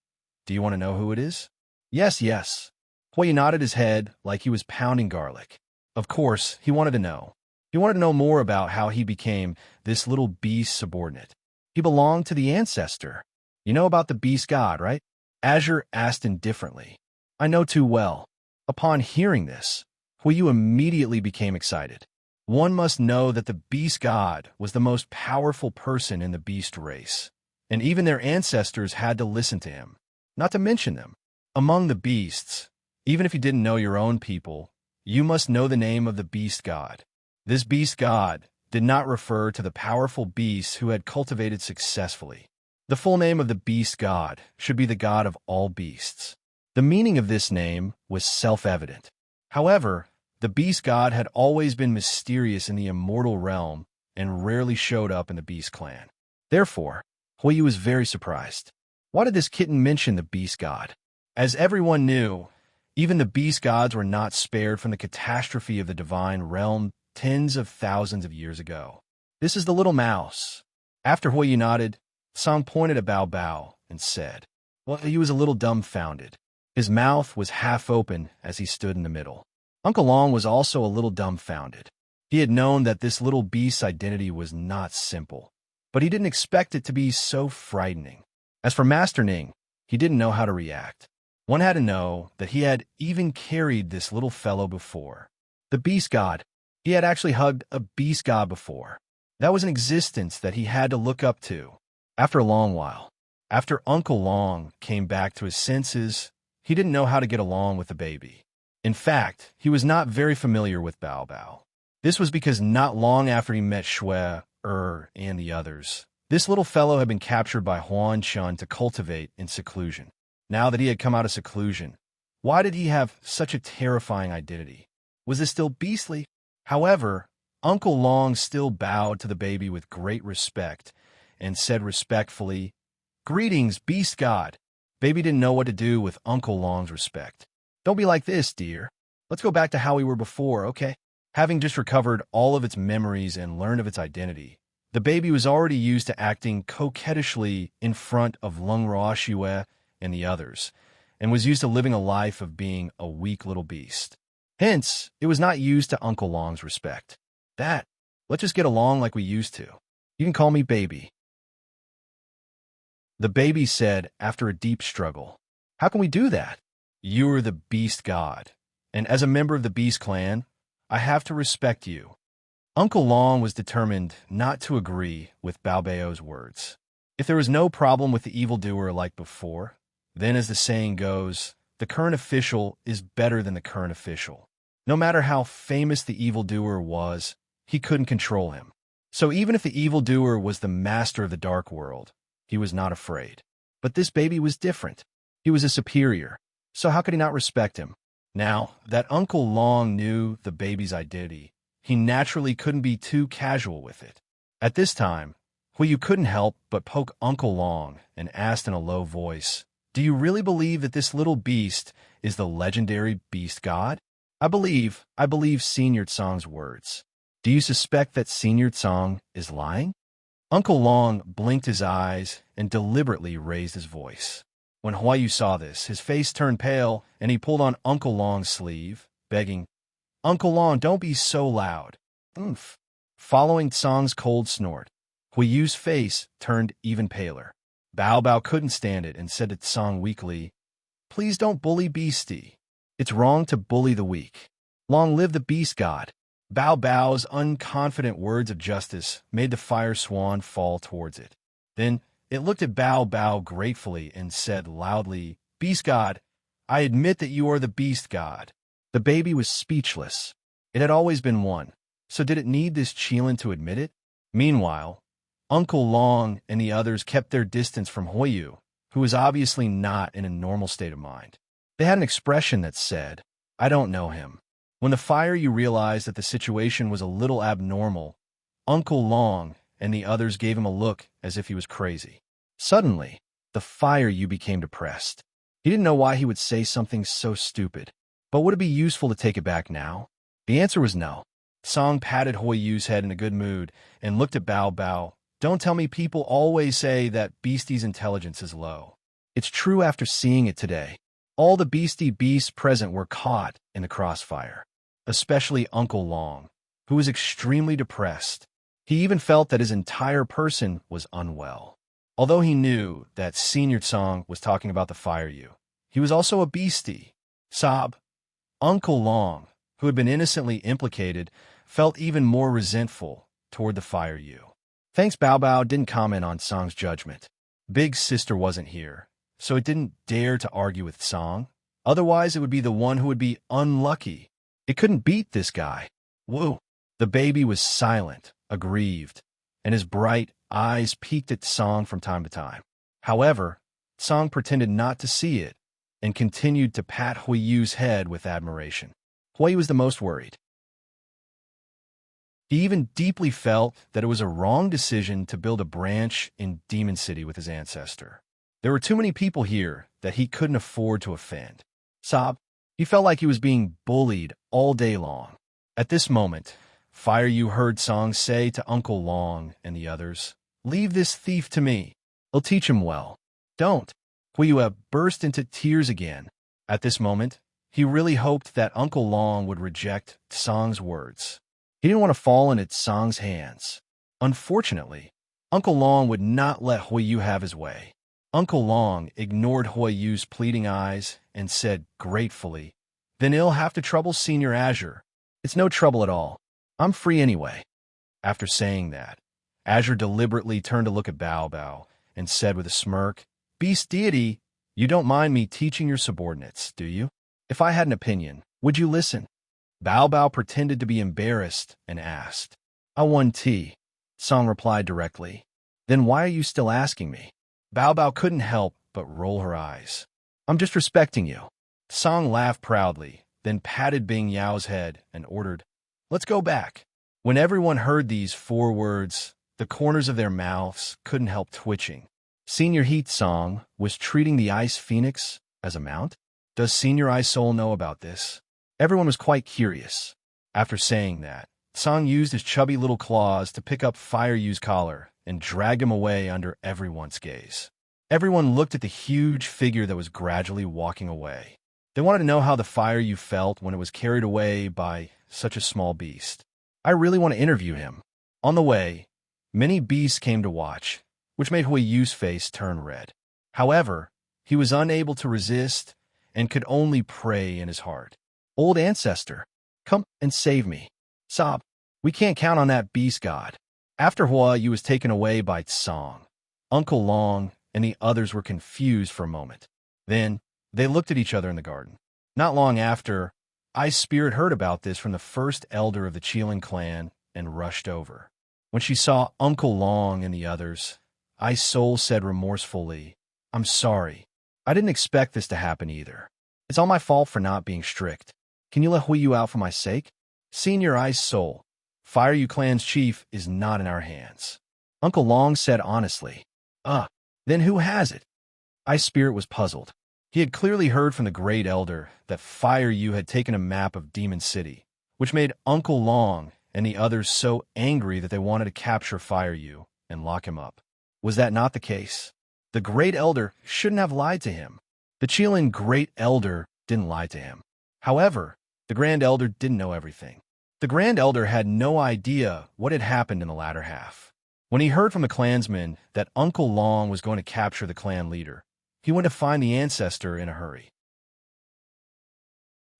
do you want to know who it is? Yes, yes. Huiyu nodded his head like he was pounding garlic. Of course, he wanted to know. He wanted to know more about how he became this little beast subordinate. He belonged to the ancestor. You know about the beast god, right? Azure asked indifferently. I know too well. Upon hearing this, Huiyu immediately became excited. One must know that the beast god was the most powerful person in the beast race, and even their ancestors had to listen to him, not to mention them. Among the beasts, even if you didn't know your own people, you must know the name of the beast god. This beast god did not refer to the powerful beasts who had cultivated successfully. The full name of the beast god should be the god of all beasts. The meaning of this name was self-evident. However, the beast god had always been mysterious in the immortal realm and rarely showed up in the beast clan. Therefore, Huiyu was very surprised. Why did this kitten mention the beast god? As everyone knew, even the beast gods were not spared from the catastrophe of the divine realm tens of thousands of years ago. This is the little mouse. After Huiyu nodded, Song pointed at Bao Bao and said, well, he was a little dumbfounded. His mouth was half open as he stood in the middle. Uncle Long was also a little dumbfounded. He had known that this little beast's identity was not simple, but he didn't expect it to be so frightening. As for Master Ning, he didn't know how to react. One had to know that he had even carried this little fellow before. The beast god. He had actually hugged a beast god before. That was an existence that he had to look up to. After a long while, after Uncle Long came back to his senses, he didn't know how to get along with the baby. In fact, he was not very familiar with Bao Bao. This was because not long after he met Shui, and the others, this little fellow had been captured by Huan Chun to cultivate in seclusion. Now that he had come out of seclusion, why did he have such a terrifying identity? Was this still beastly? However, Uncle Long still bowed to the baby with great respect and said respectfully, Greetings, beast god. Baby didn't know what to do with Uncle Long's respect. Don't be like this, dear. Let's go back to how we were before, okay? Having just recovered all of its memories and learned of its identity, the baby was already used to acting coquettishly in front of Lung Roashue and the others, and was used to living a life of being a weak little beast. Hence, it was not used to Uncle Long's respect. Let's just get along like we used to. You can call me baby. The baby said after a deep struggle, How can we do that? You are the beast god, and as a member of the beast clan, I have to respect you. Uncle Long was determined not to agree with Bao Bao's words. If there was no problem with the evildoer like before, then as the saying goes, the current official is better than the current official. No matter how famous the evildoer was, he couldn't control him. So even if the evildoer was the master of the dark world, he was not afraid. But this baby was different. He was a superior, so how could he not respect him? Now that Uncle Long knew the baby's identity, he naturally couldn't be too casual with it. At this time, Huiyu couldn't help but poke Uncle Long and asked in a low voice, Do you really believe that this little beast is the legendary beast god? I believe Senior Tsong's words. Do you suspect that Senior Tsong is lying? Uncle Long blinked his eyes and deliberately raised his voice. When Huayu saw this, his face turned pale and he pulled on Uncle Long's sleeve, begging, Uncle Long, don't be so loud. Oomph. Following Tsong's cold snort, Huayu's face turned even paler. Bao Bao couldn't stand it and said to Tsong weakly, Please don't bully Beastie. It's wrong to bully the weak. Long live the beast god. Bao Bao's unconfident words of justice made the fire swan fall towards it. Then it looked at Bao Bao gratefully and said loudly, Beast god, I admit that you are the beast god. The baby was speechless. It had always been one, so did it need this Qilin to admit it? Meanwhile, Uncle Long and the others kept their distance from Huayu, who was obviously not in a normal state of mind. They had an expression that said, I don't know him. When the fire you realized that the situation was a little abnormal, Uncle Long and the others gave him a look as if he was crazy. Suddenly, the fire you became depressed. He didn't know why he would say something so stupid. But would it be useful to take it back now? The answer was no. Song patted Huayu's head in a good mood and looked at Bao Bao. Don't tell me people always say that Beastie's intelligence is low. It's true after seeing it today. All the Beastie beasts present were caught in the crossfire, especially Uncle Long, who was extremely depressed. He even felt that his entire person was unwell. Although he knew that Senior Tsong was talking about the fire you, he was also a beastie. Sob. Uncle Long, who had been innocently implicated, felt even more resentful toward the fire you. Thanks Bao Bao didn't comment on Song's judgment. Big Sister wasn't here, so it didn't dare to argue with Song. Otherwise, it would be the one who would be unlucky. It couldn't beat this guy. Woo! The baby was silent, aggrieved, and his bright eyes peeked at Song from time to time. However, Song pretended not to see it and continued to pat Huayu's head with admiration. Huayu was the most worried. He even deeply felt that it was a wrong decision to build a branch in Demon City with his ancestor. There were too many people here that he couldn't afford to offend. Sob. He felt like he was being bullied all day long. At this moment, Fire You heard Song say to Uncle Long and the others, Leave this thief to me. I'll teach him well. Don't. Huiyu burst into tears again. At this moment, he really hoped that Uncle Long would reject Song's words. He didn't want to fall into Song's hands. Unfortunately, Uncle Long would not let Huiyu have his way. Uncle Long ignored Huayu's pleading eyes and said gratefully, Then he'll have to trouble Senior Azure. It's no trouble at all. I'm free anyway. After saying that, Azure deliberately turned to look at Bao Bao and said with a smirk, Beast deity, you don't mind me teaching your subordinates, do you? If I had an opinion, would you listen? Bao Bao pretended to be embarrassed and asked. I won tea. Song replied directly. Then why are you still asking me? Bao Bao couldn't help but roll her eyes. I'm just respecting you. Song laughed proudly, then patted Bing Yao's head and ordered, Let's go back. When everyone heard these 4 words, the corners of their mouths couldn't help twitching. Senior Heat Song was treating the Ice Phoenix as a mount? Does Senior Ice Soul know about this? Everyone was quite curious. After saying that, Song used his chubby little claws to pick up Fire Yu's collar and dragged him away under everyone's gaze. Everyone looked at the huge figure that was gradually walking away. They wanted to know how the Fire Yu felt when it was carried away by such a small beast. I really want to interview him. On the way, many beasts came to watch, which made Huayu's face turn red. However, he was unable to resist and could only pray in his heart. Old ancestor, come and save me. Sob, we can't count on that beast god. After Huayu was taken away by Song, Uncle Long and the others were confused for a moment. Then, they looked at each other in the garden. Not long after, Ice Spirit heard about this from the first elder of the Qilin clan and rushed over. When she saw Uncle Long and the others, Ice Soul said remorsefully, I'm sorry. I didn't expect this to happen either. It's all my fault for not being strict. Can you let Huiyu out for my sake? Senior Ice Soul, Fire You Clan's chief is not in our hands. Uncle Long said honestly. Then who has it? Ice Spirit was puzzled. He had clearly heard from the Great Elder that Fire You had taken a map of Demon City, which made Uncle Long and the others so angry that they wanted to capture Fire You and lock him up. Was that not the case? The Great Elder shouldn't have lied to him. The Qilin Great Elder didn't lie to him. However, the Grand Elder didn't know everything. The Grand Elder had no idea what had happened in the latter half. When he heard from the clansmen that Uncle Long was going to capture the clan leader, he went to find the ancestor in a hurry.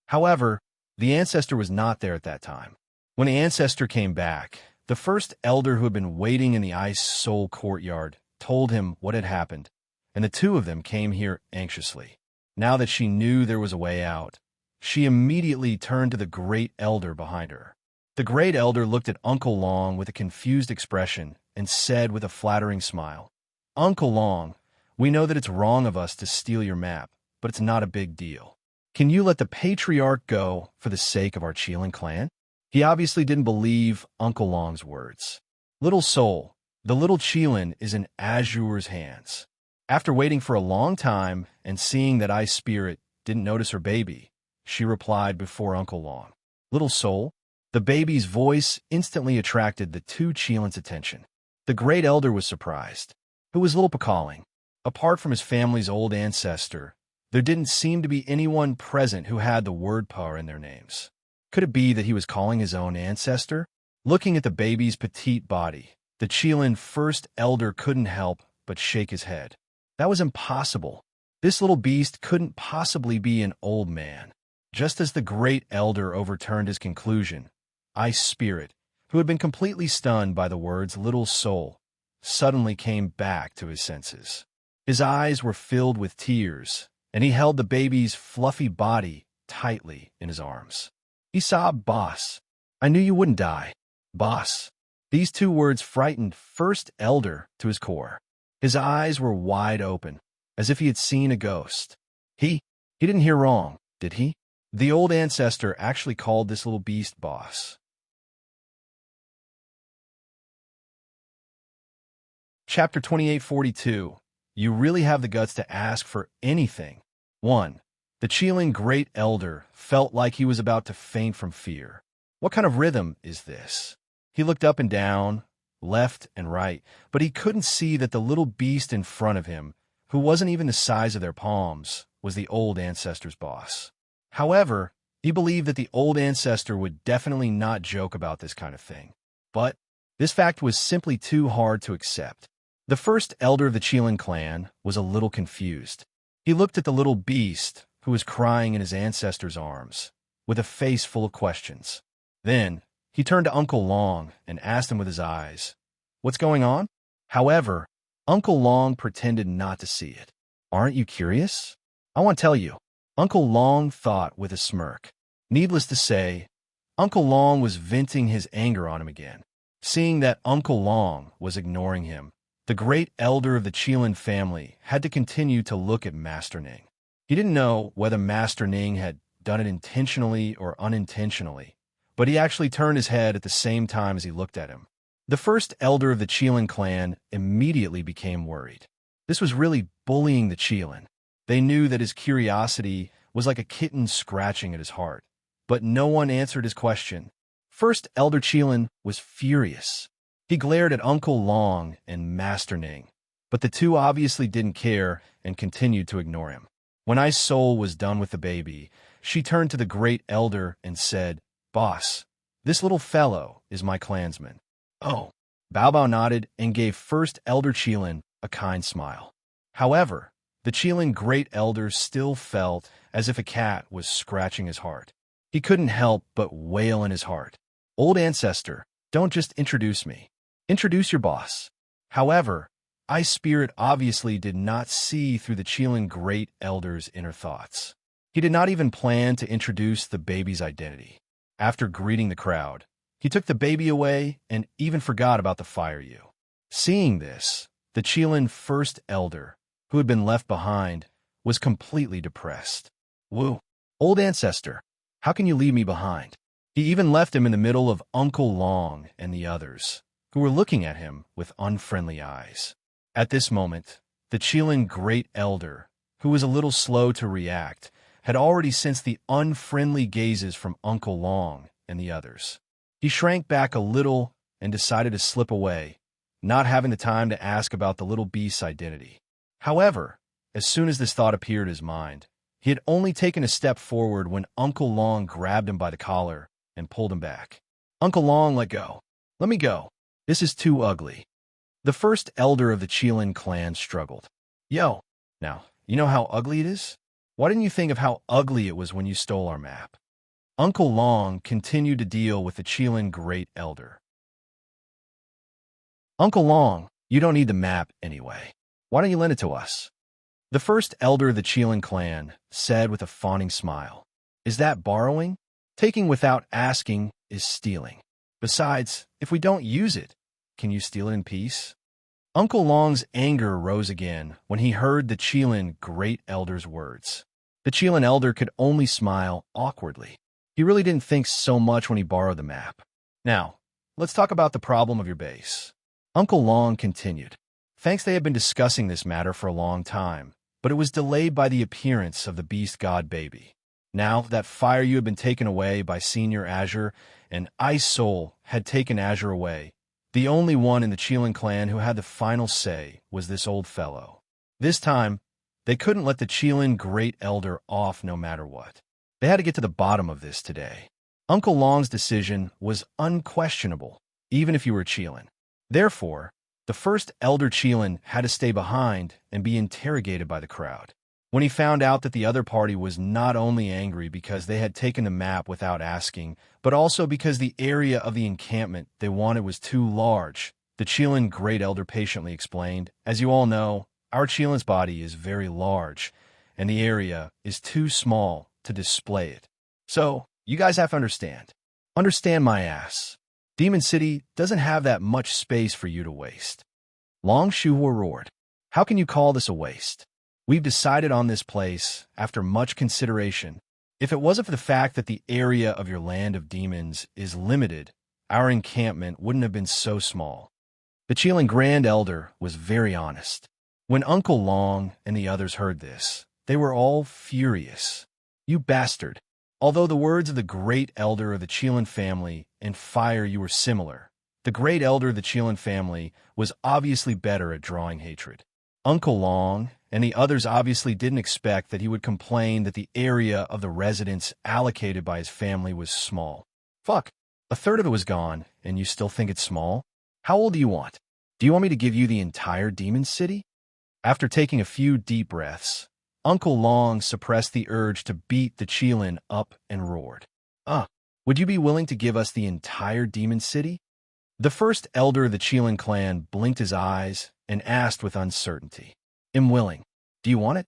However, the ancestor was not there at that time. When the ancestor came back, the first elder who had been waiting in the Ice Soul courtyard told him what had happened, and the two of them came here anxiously. Now that she knew there was a way out, she immediately turned to the Great Elder behind her. The Great Elder looked at Uncle Long with a confused expression and said with a flattering smile, "Uncle Long, we know that it's wrong of us to steal your map, but it's not a big deal. Can you let the Patriarch go for the sake of our Qilin clan?" He obviously didn't believe Uncle Long's words. "Little soul, the little Qilin is in Azure's hands." After waiting for a long time and seeing that Ice Spirit didn't notice her baby, she replied before Uncle Long, "Little soul?" The baby's voice instantly attracted the two Qilin's attention. The Great Elder was surprised. Who was little Pakaling? Apart from his family's old ancestor, there didn't seem to be anyone present who had the word Pa in their names. Could it be that he was calling his own ancestor? Looking at the baby's petite body, the Qilin First Elder couldn't help but shake his head. That was impossible. This little beast couldn't possibly be an old man. Just as the Great Elder overturned his conclusion, Ice Spirit, who had been completely stunned by the words "little soul," suddenly came back to his senses. His eyes were filled with tears, and he held the baby's fluffy body tightly in his arms. He sobbed, "Boss, I knew you wouldn't die. Boss." These two words frightened First Elder to his core. His eyes were wide open, as if he had seen a ghost. He didn't hear wrong, did he? The old ancestor actually called this little beast boss. Chapter 2842. You really have the guts to ask for anything. 1. The Qilin Great Elder felt like he was about to faint from fear. What kind of rhythm is this? He looked up and down, left and right, but he couldn't see that the little beast in front of him, who wasn't even the size of their palms, was the old ancestor's boss. However, he believed that the old ancestor would definitely not joke about this kind of thing. But this fact was simply too hard to accept. The first elder of the Qilin clan was a little confused. He looked at the little beast, who was crying in his ancestor's arms, with a face full of questions. Then, he turned to Uncle Long and asked him with his eyes, "What's going on?" However, Uncle Long pretended not to see it. "Aren't you curious? I want to tell you." Uncle Long thought with a smirk. Needless to say, Uncle Long was venting his anger on him again. Seeing that Uncle Long was ignoring him, the Great Elder of the Qilin family had to continue to look at Master Ning. He didn't know whether Master Ning had done it intentionally or unintentionally, but he actually turned his head at the same time as he looked at him. The first elder of the Qilin clan immediately became worried. This was really bullying the Qilin. They knew that his curiosity was like a kitten scratching at his heart, but no one answered his question. First Elder Qilin was furious. He glared at Uncle Long and Master Ning, but the two obviously didn't care and continued to ignore him. When Ice Soul was done with the baby, she turned to the Great Elder and said, "Boss, this little fellow is my clansman." "Oh." Bao Bao nodded and gave First Elder Qilin a kind smile. However, the Qilin Great Elder still felt as if a cat was scratching his heart. He couldn't help but wail in his heart. "Old ancestor, don't just introduce me. Introduce your boss." However, Ice Spirit obviously did not see through the Qilin Great Elder's inner thoughts. He did not even plan to introduce the baby's identity. After greeting the crowd, he took the baby away and even forgot about the Fire You. Seeing this, the Qilin First Elder, who had been left behind, was completely depressed. "Woo, old ancestor, how can you leave me behind?" He even left him in the middle of Uncle Long and the others, who were looking at him with unfriendly eyes. At this moment, the Qilin Great Elder, who was a little slow to react, had already sensed the unfriendly gazes from Uncle Long and the others. He shrank back a little and decided to slip away, not having the time to ask about the little beast's identity. However, as soon as this thought appeared in his mind, he had only taken a step forward when Uncle Long grabbed him by the collar and pulled him back. "Uncle Long, let go. Let me go. This is too ugly." The first elder of the Cheelin clan struggled. "Yo, now, you know how ugly it is? Why didn't you think of how ugly it was when you stole our map?" Uncle Long continued to deal with the Cheelin Great Elder. "Uncle Long, you don't need the map anyway. Why don't you lend it to us?" The first elder of the Cheelin clan said with a fawning smile. "Is that borrowing? Taking without asking is stealing. Besides, if we don't use it, can you steal it in peace?" Uncle Long's anger rose again when he heard the Cheelin Great Elder's words. The Cheelin Elder could only smile awkwardly. He really didn't think so much when he borrowed the map. "Now, let's talk about the problem of your base." Uncle Long continued. "Thanks, they had been discussing this matter for a long time, but it was delayed by the appearance of the beast god baby. Now that fire you had been taken away by Senior Azure, and Ice Soul had taken Azure away, the only one in the Cheelin clan who had the final say was this old fellow. This time, they couldn't let the Cheelin Great Elder off no matter what. They had to get to the bottom of this today. Uncle Long's decision was unquestionable, even if you were Cheelin. Therefore, the first Elder Cheelin had to stay behind and be interrogated by the crowd. When he found out that the other party was not only angry because they had taken the map without asking, but also because the area of the encampment they wanted was too large, the Cheelin Great Elder patiently explained, "As you all know, our Cheelin's body is very large, and the area is too small to display it. So, you guys have to understand. Understand my ass. Demon City doesn't have that much space for you to waste." Long Shuhua roared. "How can you call this a waste? We've decided on this place after much consideration. If it wasn't for the fact that the area of your land of demons is limited, our encampment wouldn't have been so small." The Cheelin Grand Elder was very honest. When Uncle Long and the others heard this, they were all furious. "You bastard. Although the words of the Great Elder of the Cheelin family and fire you were similar, the Great Elder of the Cheelin family was obviously better at drawing hatred. Uncle Long and the others obviously didn't expect that he would complain that the area of the residence allocated by his family was small. Fuck, a third of it was gone, and you still think it's small? How old do you want? Do you want me to give you the entire Demon City?" After taking a few deep breaths, Uncle Long suppressed the urge to beat the Cheelin up and roared. Would you be willing to give us the entire Demon City?" The first elder of the Cheelin clan blinked his eyes and asked with uncertainty. "I'm willing. Do you want it?"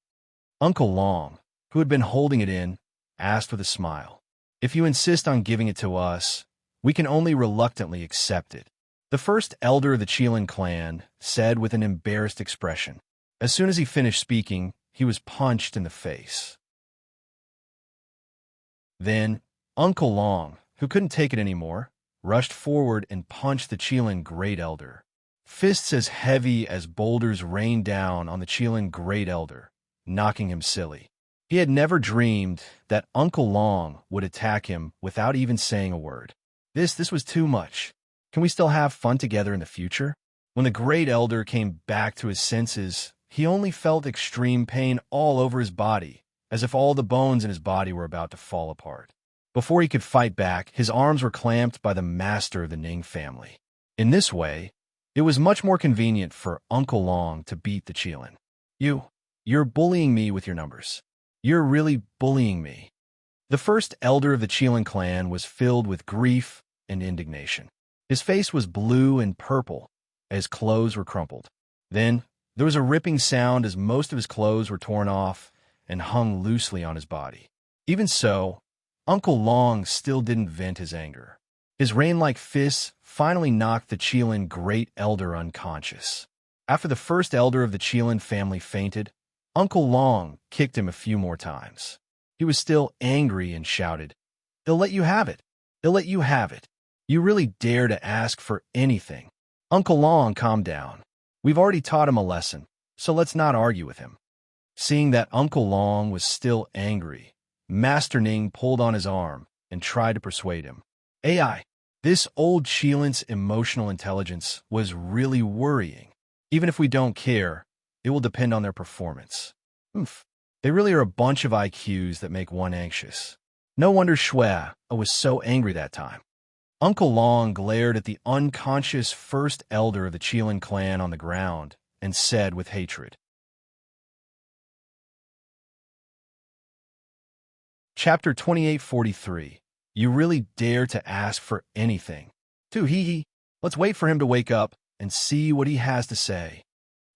Uncle Long, who had been holding it in, asked with a smile. "If you insist on giving it to us, we can only reluctantly accept it." The first elder of the Cheelin clan said with an embarrassed expression. As soon as he finished speaking, he was punched in the face. Then, Uncle Long, who couldn't take it anymore, rushed forward and punched the Cheelin Great Elder. Fists as heavy as boulders rained down on the Cheelin Great Elder, knocking him silly. He had never dreamed that Uncle Long would attack him without even saying a word. This was too much. Can we still have fun together in the future? When the Great Elder came back to his senses, he only felt extreme pain all over his body, as if all the bones in his body were about to fall apart. Before he could fight back, his arms were clamped by the master of the Ning family. In this way, it was much more convenient for Uncle Long to beat the Cheelin. You're bullying me with your numbers. You're really bullying me." The first elder of the Cheelin clan was filled with grief and indignation. His face was blue and purple, as clothes were crumpled. Then, there was a ripping sound as most of his clothes were torn off and hung loosely on his body. Even so, Uncle Long still didn't vent his anger. His rain-like fists finally knocked the Cheelin Great Elder unconscious. After the first elder of the Cheelin family fainted, Uncle Long kicked him a few more times. He was still angry and shouted, "They'll let you have it. They'll let you have it. You really dare to ask for anything." Uncle Long, calm down. We've already taught him a lesson, so let's not argue with him. Seeing that Uncle Long was still angry, Master Ning pulled on his arm and tried to persuade him. AI. This old Chilin's emotional intelligence was really worrying. Even if we don't care, it will depend on their performance. Oof. They really are a bunch of IQs that make one anxious. No wonder Shui was so angry that time. Uncle Long glared at the unconscious first elder of the Qilin clan on the ground and said with hatred. Chapter 2843. You really dare to ask for anything. Too hee. Let's wait for him to wake up and see what he has to say.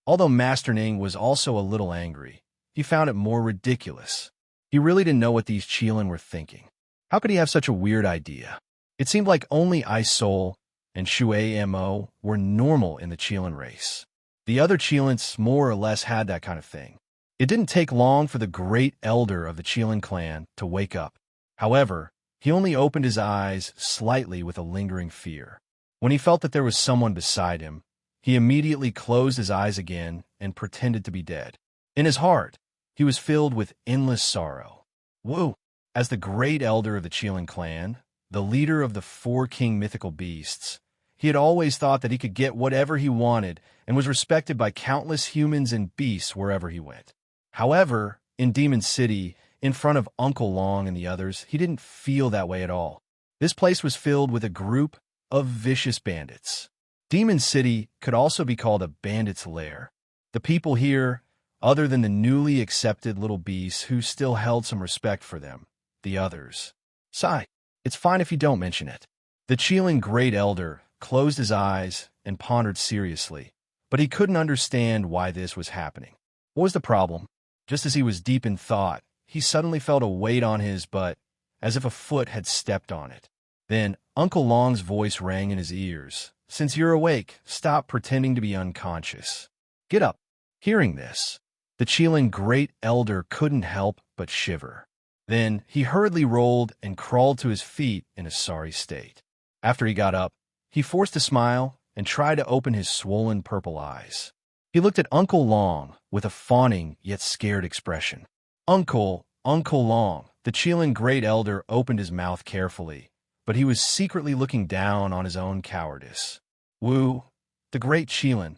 Although Master Ning was also a little angry, he found it more ridiculous. He really didn't know what these Qilin were thinking. How could he have such a weird idea? It seemed like only Isol and Shui Mo were normal in the Qilin race. The other Qilins more or less had that kind of thing. It didn't take long for the great elder of the Qilin clan to wake up. However, he only opened his eyes slightly with a lingering fear. When he felt that there was someone beside him, he immediately closed his eyes again and pretended to be dead. In his heart, he was filled with endless sorrow. Woo! As the great elder of the Qilin clan, the leader of the 4 king mythical beasts, he had always thought that he could get whatever he wanted and was respected by countless humans and beasts wherever he went. However, in Demon City, in front of Uncle Long and the others, he didn't feel that way at all. This place was filled with a group of vicious bandits. Demon City could also be called a bandit's lair. The people here, other than the newly accepted little beasts who still held some respect for them, the others. Sigh, it's fine if you don't mention it. The Qilin Great Elder closed his eyes and pondered seriously, but he couldn't understand why this was happening. What was the problem? Just as he was deep in thought, he suddenly felt a weight on his butt, as if a foot had stepped on it. Then Uncle Long's voice rang in his ears. Since you're awake, stop pretending to be unconscious. Get up. Hearing this, the Qilin Great Elder couldn't help but shiver. Then he hurriedly rolled and crawled to his feet in a sorry state. After he got up, he forced a smile and tried to open his swollen purple eyes. He looked at Uncle Long with a fawning yet scared expression. Uncle Long. The Qilin Great Elder opened his mouth carefully, but he was secretly looking down on his own cowardice. Woo, the great Qilin.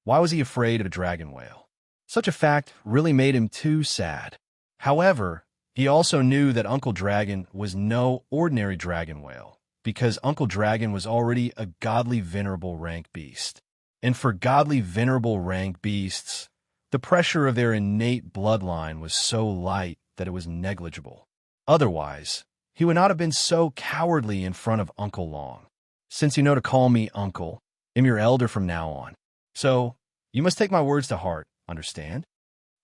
Why was he afraid of a dragon whale? Such a fact really made him too sad. However, he also knew that Uncle Dragon was no ordinary dragon whale, because Uncle Dragon was already a godly venerable rank beast. And for godly venerable rank beasts, the pressure of their innate bloodline was so light that it was negligible. Otherwise, he would not have been so cowardly in front of Uncle Long. Since you know to call me Uncle, I'm your elder from now on. So, you must take my words to heart, understand?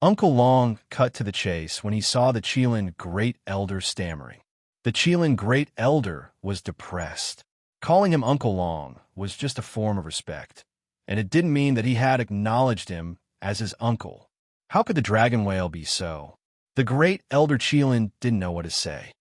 Uncle Long cut to the chase when he saw the Qilin Great Elder stammering. The Qilin Great Elder was depressed. Calling him Uncle Long was just a form of respect, and it didn't mean that he had acknowledged him as his uncle. How could the dragon whale be so? The Great Elder Qilin didn't know what to say.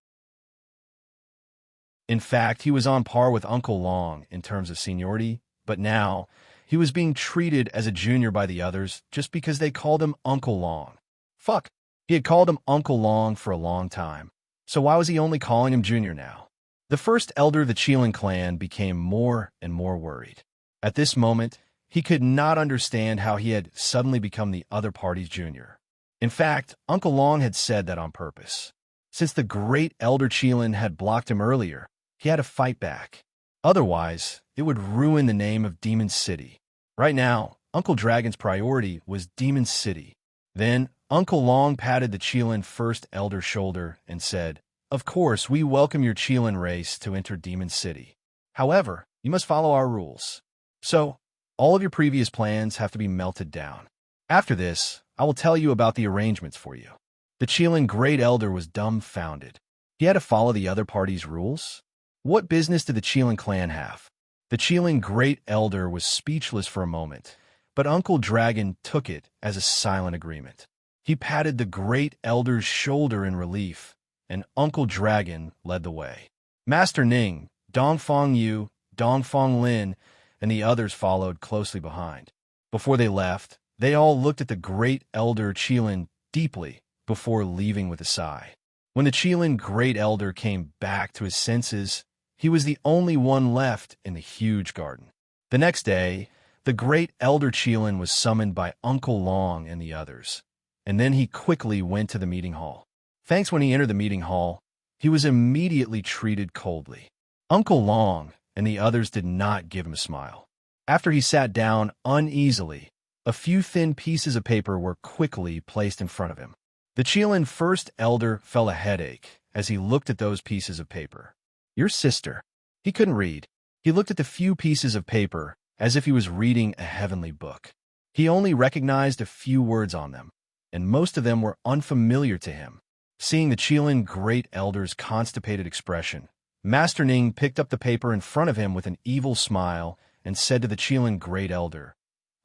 In fact, he was on par with Uncle Long in terms of seniority, but now he was being treated as a junior by the others just because they called him Uncle Long. Fuck, he had called him Uncle Long for a long time, so why was he only calling him junior now? The first elder of the Qilin clan became more and more worried. At this moment, he could not understand how he had suddenly become the other party's junior. In fact, Uncle Long had said that on purpose. Since the great Elder Qilin had blocked him earlier, he had to fight back. Otherwise, it would ruin the name of Demon City. Right now, Uncle Dragon's priority was Demon City. Then, Uncle Long patted the Qilin First Elder's shoulder and said, "Of course, we welcome your Qilin race to enter Demon City. However, you must follow our rules. So, all of your previous plans have to be melted down. After this, I will tell you about the arrangements for you." The Qilin Great Elder was dumbfounded. He had to follow the other party's rules? What business did the Qilin clan have? The Qilin Great Elder was speechless for a moment, but Uncle Dragon took it as a silent agreement. He patted the Great Elder's shoulder in relief, and Uncle Dragon led the way. Master Ning, Dongfang Yu, Dongfang Lin, and the others followed closely behind. Before they left, they all looked at the Great Elder Qilin deeply before leaving with a sigh. When the Qilin Great Elder came back to his senses, he was the only one left in the huge garden. The next day, the Great Elder Qilin was summoned by Uncle Long and the others, and then he quickly went to the meeting hall. Thanks when he entered the meeting hall, he was immediately treated coldly. Uncle Long and the others did not give him a smile. After he sat down uneasily, a few thin pieces of paper were quickly placed in front of him. The Qilin First Elder felt a headache as he looked at those pieces of paper. Your sister. He couldn't read. He looked at the few pieces of paper as if he was reading a heavenly book. He only recognized a few words on them, and most of them were unfamiliar to him. Seeing the Qilin Great Elder's constipated expression, Master Ning picked up the paper in front of him with an evil smile and said to the Qilin Great Elder,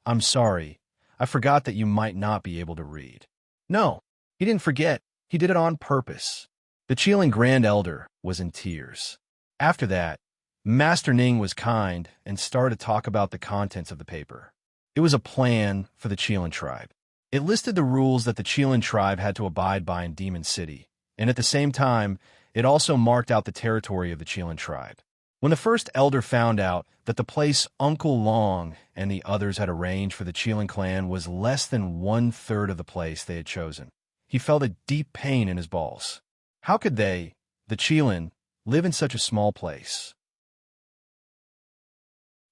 I'm sorry, I forgot that you might not be able to read. No, he didn't forget. He did it on purpose. The Qilin Grand Elder was in tears. After that, Master Ning was kind and started to talk about the contents of the paper. It was a plan for the Qilin tribe. It listed the rules that the Qilin tribe had to abide by in Demon City, and at the same time, it also marked out the territory of the Qilin tribe. When the First Elder found out that the place Uncle Long and the others had arranged for the Qilin clan was less than 1/3 of the place they had chosen, he felt a deep pain in his balls. How could they, the Qilin, live in such a small place?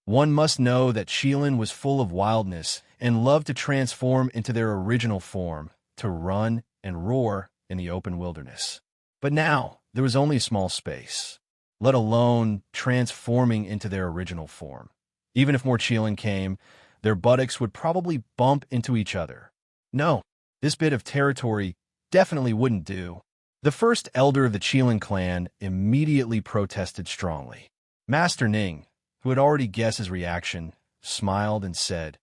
One must know that Qilin was full of wildness and loved to transform into their original form, to run and roar in the open wilderness. But now, there was only a small space, let alone transforming into their original form. Even if more Qilin came, their buttocks would probably bump into each other. No, this bit of territory definitely wouldn't do. The First Elder of the Qilin clan immediately protested strongly. Master Ning, who had already guessed his reaction, smiled and said,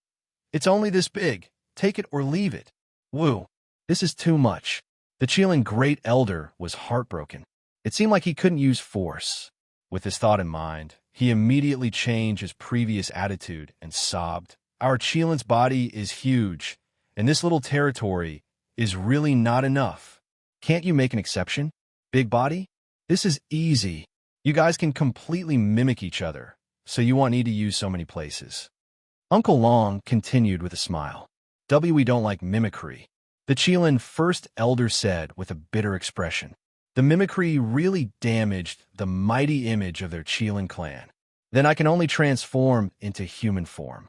It's only this big. Take it or leave it. Woo, this is too much. The Qilin Great Elder was heartbroken. It seemed like he couldn't use force. With this thought in mind, he immediately changed his previous attitude and sobbed. Our Qilin's body is huge, and this little territory is really not enough. Can't you make an exception? Big body? This is easy. You guys can completely mimic each other, so you won't need to use so many places. Uncle Long continued with a smile. We don't like mimicry. The Qilin First Elder said with a bitter expression. The mimicry really damaged the mighty image of their Qilin clan. Then I can only transform into human form.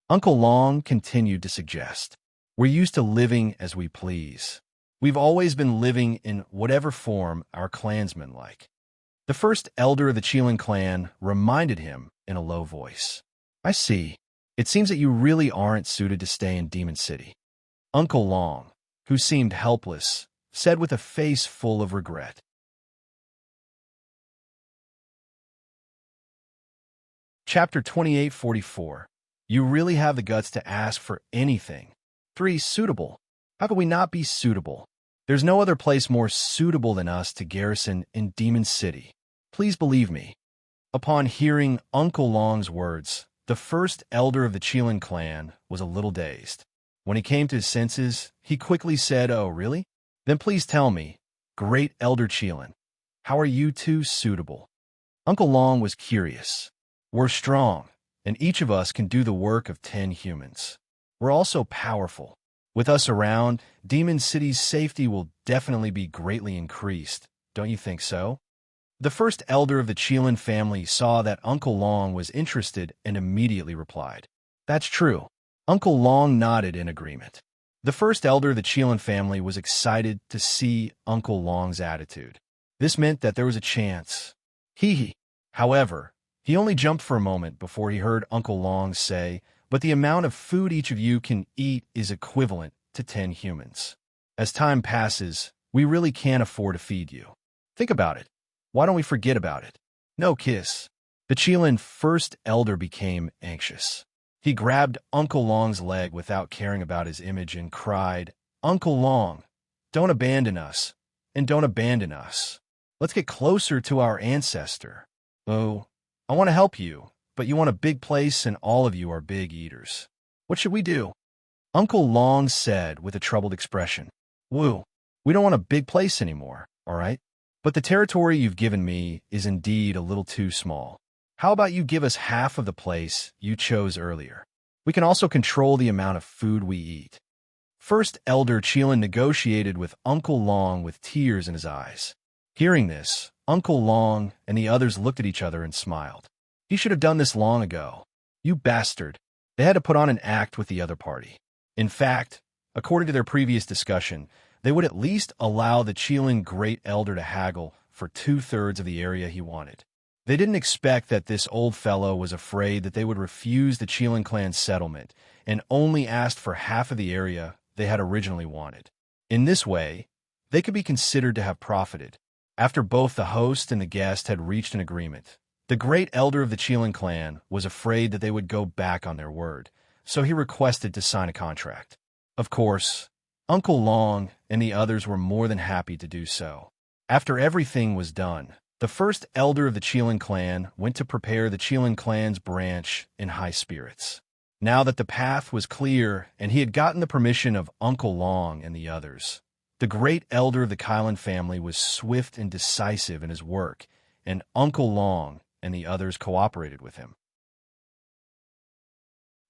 Uncle Long continued to suggest. We're used to living as we please. We've always been living in whatever form our clansmen like. The First Elder of the Qilin clan reminded him in a low voice. I see. It seems that you really aren't suited to stay in Demon City. Uncle Long, who seemed helpless, said with a face full of regret. Chapter 2844. You really have the guts to ask for anything. 3. Suitable. How could we not be suitable? There's no other place more suitable than us to garrison in Demon City. Please believe me. Upon hearing Uncle Long's words, the First Elder of the Qilin clan was a little dazed. When he came to his senses, he quickly said, Oh, really? Then please tell me, Great Elder Qilin, how are you two suitable? Uncle Long was curious. We're strong, and each of us can do the work of 10 humans. We're also powerful. With us around, Demon City's safety will definitely be greatly increased. Don't you think so? The First Elder of the Qilin family saw that Uncle Long was interested and immediately replied. That's true. Uncle Long nodded in agreement. The First Elder of the Qilin family was excited to see Uncle Long's attitude. This meant that there was a chance. Hee. However, he only jumped for a moment before he heard Uncle Long say, But the amount of food each of you can eat is equivalent to 10 humans. As time passes, we really can't afford to feed you. Think about it. Why don't we forget about it? No kiss. The Qilin First Elder became anxious. He grabbed Uncle Long's leg without caring about his image and cried, Uncle Long, don't abandon us, and don't abandon us. Let's get closer to our ancestor. Oh, I want to help you, but you want a big place and all of you are big eaters. What should we do? Uncle Long said with a troubled expression. Woo, we don't want a big place anymore, all right? But the territory you've given me is indeed a little too small. How about you give us half of the place you chose earlier? We can also control the amount of food we eat. First Elder Cheelin negotiated with Uncle Long with tears in his eyes. Hearing this, Uncle Long and the others looked at each other and smiled. He should have done this long ago. You bastard. They had to put on an act with the other party. In fact, according to their previous discussion, they would at least allow the Cheelin Great Elder to haggle for 2/3 of the area he wanted. They didn't expect that this old fellow was afraid that they would refuse the Cheelin clan's settlement and only asked for half of the area they had originally wanted. In this way, they could be considered to have profited. After both the host and the guest had reached an agreement, the great elder of the Cheelin clan was afraid that they would go back on their word, so he requested to sign a contract. Of course, Uncle Long and the others were more than happy to do so. After everything was done, the first elder of the Cheelin clan went to prepare the Cheelin clan's branch in high spirits. Now that the path was clear and he had gotten the permission of Uncle Long and the others, the great elder of the Kylan family was swift and decisive in his work, and Uncle Long and the others cooperated with him.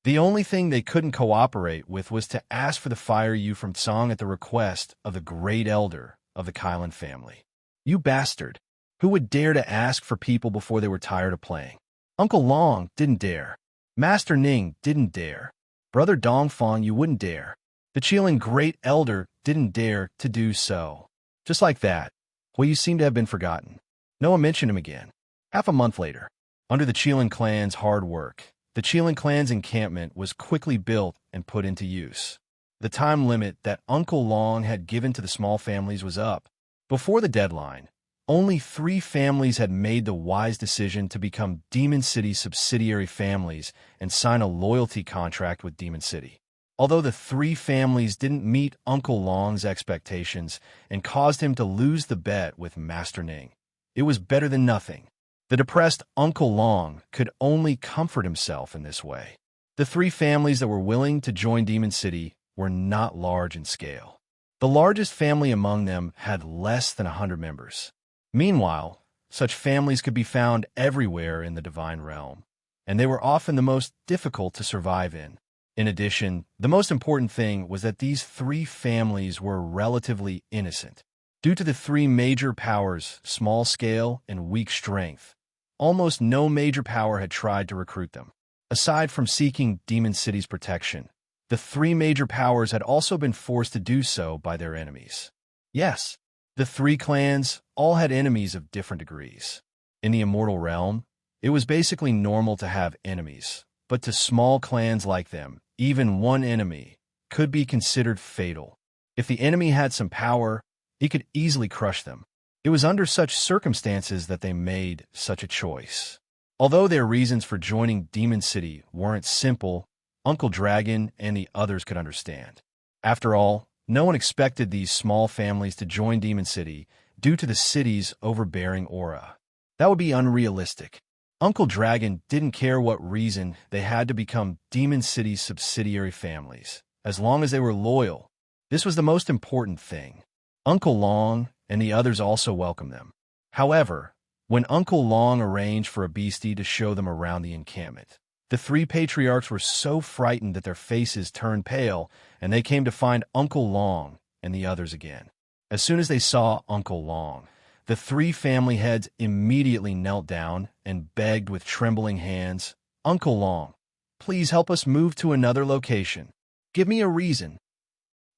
The only thing they couldn't cooperate with was to ask for the fire you from Tsong at the request of the great elder of the Kylan family. You bastard! Who would dare to ask for people before they were tired of playing? Uncle Long didn't dare. Master Ning didn't dare. Brother Dongfang, you wouldn't dare. The Cheelin Great Elder didn't dare to do so. Just like that, well, you seem to have been forgotten. No one mentioned him again. Half a month later, under the Cheelin clan's hard work, the Cheelin clan's encampment was quickly built and put into use. The time limit that Uncle Long had given to the small families was up. Before the deadline, only 3 families had made the wise decision to become Demon City subsidiary families and sign a loyalty contract with Demon City. Although the 3 families didn't meet Uncle Long's expectations and caused him to lose the bet with Master Ning, it was better than nothing. The depressed Uncle Long could only comfort himself in this way. The 3 families that were willing to join Demon City were not large in scale. The largest family among them had less than 100 members. Meanwhile, such families could be found everywhere in the Divine Realm, and they were often the most difficult to survive in. In addition, the most important thing was that these 3 families were relatively innocent. Due to the 3 major powers, small scale and weak strength, almost no major power had tried to recruit them. Aside from seeking Demon City's protection, the 3 major powers had also been forced to do so by their enemies. Yes, the 3 clans all had enemies of different degrees. In the Immortal Realm, it was basically normal to have enemies, but to small clans like them, even one enemy could be considered fatal. If the enemy had some power, he could easily crush them. It was under such circumstances that they made such a choice. Although their reasons for joining Demon City weren't simple, Uncle Dragon and the others could understand. After all, no one expected these small families to join Demon City due to the city's overbearing aura. That would be unrealistic. Uncle Dragon didn't care what reason they had to become Demon City's subsidiary families, as long as they were loyal. This was the most important thing. Uncle Long and the others also welcomed them. However, when Uncle Long arranged for a beastie to show them around the encampment, the 3 patriarchs were so frightened that their faces turned pale, and they came to find Uncle Long and the others again. As soon as they saw Uncle Long, the 3 family heads immediately knelt down and begged with trembling hands, "Uncle Long, please help us move to another location. Give me a reason."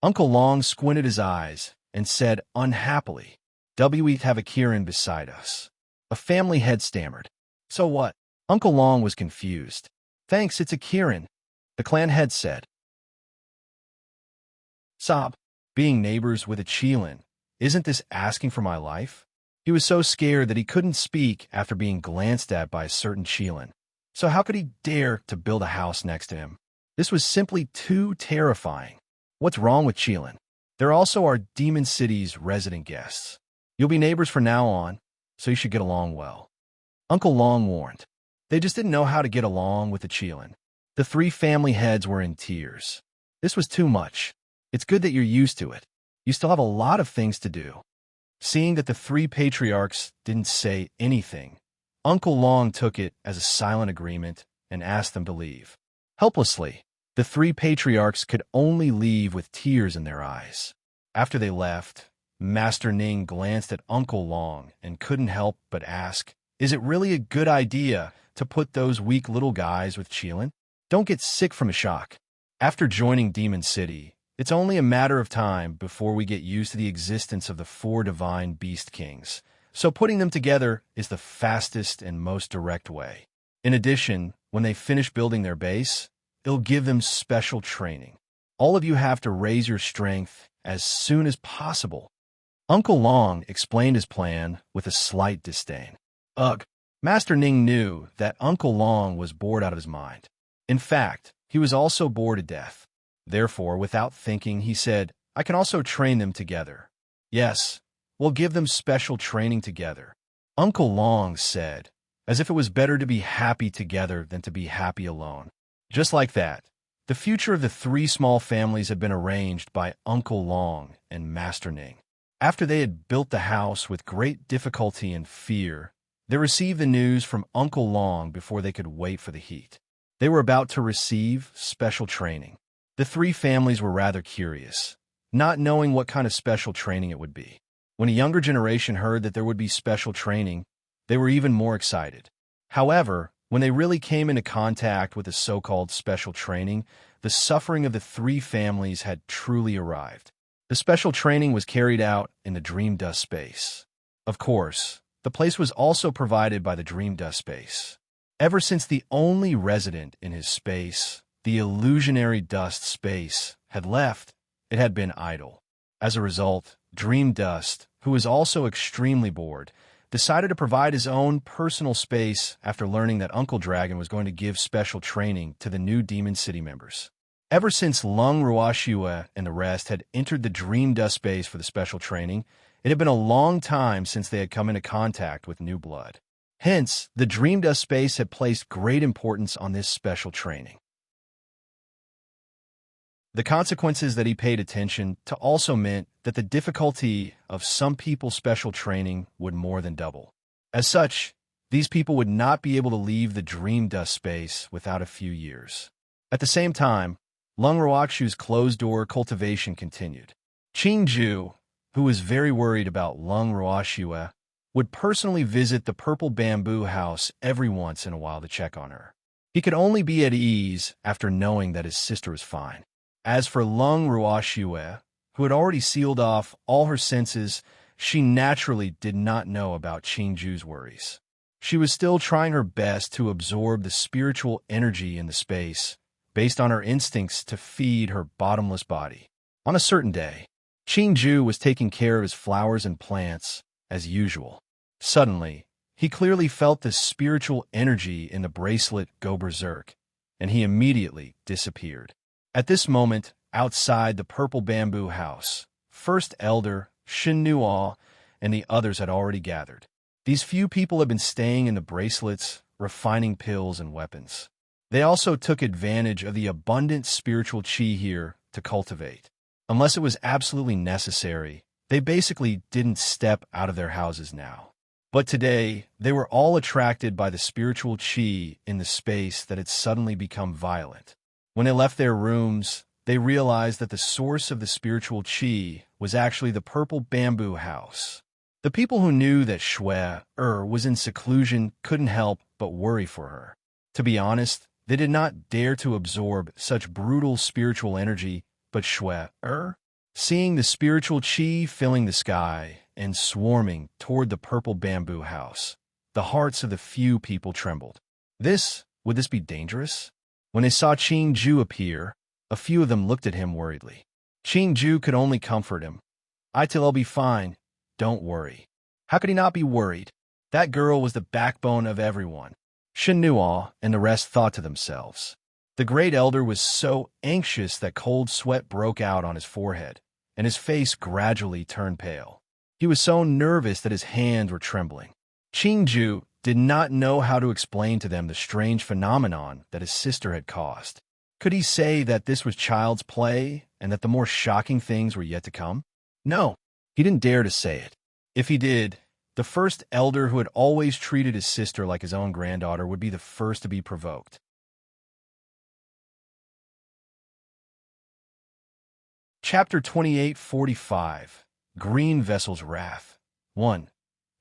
Uncle Long squinted his eyes and said unhappily, "We have a Kirin beside us." A family head stammered. "So what?" Uncle Long was confused. "Thanks, it's a Kirin," the clan head said. Sob, being neighbors with a Cheelin, isn't this asking for my life? He was so scared that he couldn't speak after being glanced at by a certain Cheelin. So how could he dare to build a house next to him? This was simply too terrifying. What's wrong with Cheelin? They're also our Demon City's resident guests. You'll be neighbors from now on, so you should get along well. Uncle Long warned. They just didn't know how to get along with the Cheelin. The 3 family heads were in tears. This was too much. It's good that you're used to it. You still have a lot of things to do." Seeing that the three patriarchs didn't say anything, Uncle Long took it as a silent agreement and asked them to leave. Helplessly, the three patriarchs could only leave with tears in their eyes. After they left, Master Ning glanced at Uncle Long and couldn't help but ask, "Is it really a good idea to put those weak little guys with Qilin? Don't get sick from a shock." After joining Demon City, it's only a matter of time before we get used to the existence of the four divine beast kings, so putting them together is the fastest and most direct way. In addition, when they finish building their base, it'll give them special training. All of you have to raise your strength as soon as possible. Uncle Long explained his plan with a slight disdain. Ugh! Master Ning knew that Uncle Long was bored out of his mind. In fact, he was also bored to death. Therefore, without thinking, he said, "I can also train them together." "Yes, we'll give them special training together," Uncle Long said, as if it was better to be happy together than to be happy alone. Just like that, the future of the three small families had been arranged by Uncle Long and Master Ning. After they had built the house with great difficulty and fear, they received the news from Uncle Long before they could wait for the heat. They were about to receive special training. The three families were rather curious, not knowing what kind of special training it would be. When a younger generation heard that there would be special training, they were even more excited. However, when they really came into contact with the so-called special training, the suffering of the three families had truly arrived. The special training was carried out in the Dream Dust Space. Of course, the place was also provided by the Dream Dust Space. Ever since the only resident in his space, the illusionary dust space, had left, it had been idle. As a result, Dream Dust, who was also extremely bored, decided to provide his own personal space after learning that Uncle Dragon was going to give special training to the new Demon City members. Ever since Lung Ruoxue and the rest had entered the Dream Dust Space for the special training, it had been a long time since they had come into contact with new blood. Hence, the Dream Dust Space had placed great importance on this special training. The consequences that he paid attention to also meant that the difficulty of some people's special training would more than double. As such, these people would not be able to leave the Dream Dust Space without a few years. At the same time, Lung Ruoxue's closed-door cultivation continued. Qingju, who was very worried about Lung Ruoxue, would personally visit the Purple Bamboo House every once in a while to check on her. He could only be at ease after knowing that his sister was fine. As for Lung Ruoxue, who had already sealed off all her senses, she naturally did not know about Qingju's worries. She was still trying her best to absorb the spiritual energy in the space, based on her instincts to feed her bottomless body. On a certain day, Qingju was taking care of his flowers and plants, as usual. Suddenly, he clearly felt the spiritual energy in the bracelet go berserk, and he immediately disappeared. At this moment, outside the Purple Bamboo House, First Elder, Shin Nuo, and the others had already gathered. These few people had been staying in the bracelets, refining pills and weapons. They also took advantage of the abundant spiritual qi here to cultivate. Unless it was absolutely necessary, they basically didn't step out of their houses now. But today, they were all attracted by the spiritual qi in the space that had suddenly become violent. When they left their rooms, they realized that the source of the spiritual qi was actually the Purple Bamboo House. The people who knew that Shui was in seclusion couldn't help but worry for her. To be honest, they did not dare to absorb such brutal spiritual energy, but Shui, seeing the spiritual qi filling the sky and swarming toward the Purple Bamboo House, the hearts of the few people trembled. Would this be dangerous? When they saw Qingju appear, a few of them looked at him worriedly. Qingju could only comfort him. "I'll be fine. Don't worry." How could he not be worried? That girl was the backbone of everyone. Shin Nuo and the rest thought to themselves. The Great Elder was so anxious that cold sweat broke out on his forehead, and his face gradually turned pale. He was so nervous that his hands were trembling. Qingju did not know how to explain to them the strange phenomenon that his sister had caused. Could he say that this was child's play and that the more shocking things were yet to come? No, he didn't dare to say it. If he did, the first elder who had always treated his sister like his own granddaughter would be the first to be provoked. Chapter 28:45 Green Vessel's Wrath 1.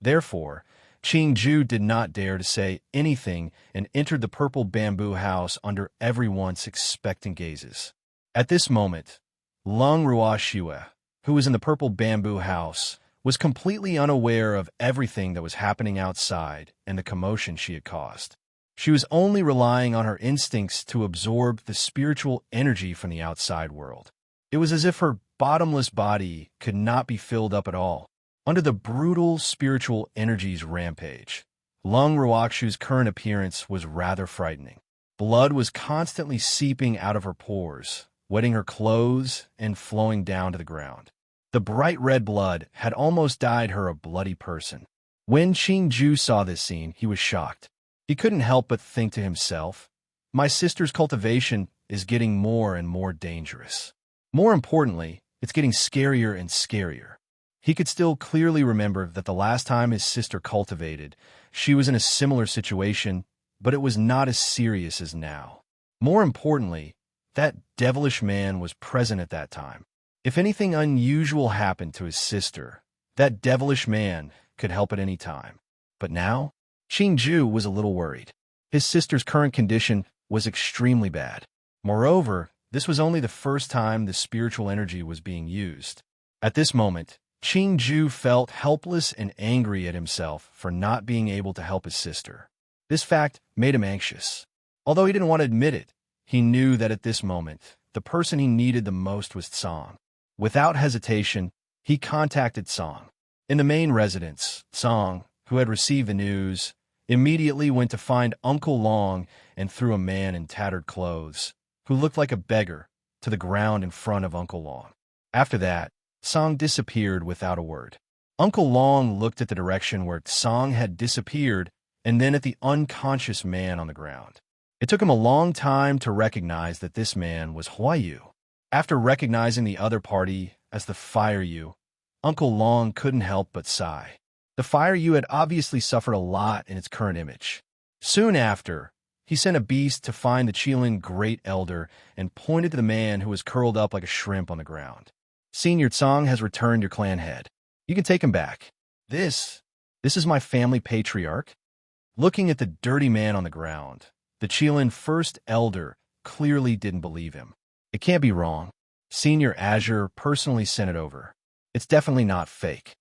Therefore, Qingju did not dare to say anything and entered the purple bamboo house under everyone's expectant gazes. At this moment, Lung Ruoxue, who was in the purple bamboo house, was completely unaware of everything that was happening outside and the commotion she had caused. She was only relying on her instincts to absorb the spiritual energy from the outside world. It was as if her bottomless body could not be filled up at all. Under the brutal spiritual energies rampage, Lung Ruoxue's current appearance was rather frightening. Blood was constantly seeping out of her pores, wetting her clothes and flowing down to the ground. The bright red blood had almost dyed her a bloody person. When Qingju saw this scene, he was shocked. He couldn't help but think to himself, "My sister's cultivation is getting more and more dangerous. More importantly, it's getting scarier and scarier." He could still clearly remember that the last time his sister cultivated, she was in a similar situation, but it was not as serious as now. More importantly, that devilish man was present at that time. If anything unusual happened to his sister, that devilish man could help at any time. But now, Qingju was a little worried. His sister's current condition was extremely bad. Moreover, this was only the first time the spiritual energy was being used. At this moment, Qingju felt helpless and angry at himself for not being able to help his sister. This fact made him anxious. Although he didn't want to admit it, he knew that at this moment, the person he needed the most was Song. Without hesitation, he contacted Song. In the main residence, Song, who had received the news, immediately went to find Uncle Long and threw a man in tattered clothes, who looked like a beggar, to the ground in front of Uncle Long. After that, Song disappeared without a word. Uncle Long looked at the direction where Song had disappeared and then at the unconscious man on the ground. It took him a long time to recognize that this man was Huayu. After recognizing the other party as the Fire Yu, Uncle Long couldn't help but sigh. The Fire Yu had obviously suffered a lot in its current image. Soon after, he sent a beast to find the Qilin Great Elder and pointed to the man who was curled up like a shrimp on the ground. "Senior Tsong has returned your clan head. You can take him back. This is my family patriarch." Looking at the dirty man on the ground, the Qilin First Elder clearly didn't believe him. "It can't be wrong. Senior Azure personally sent it over. It's definitely not fake."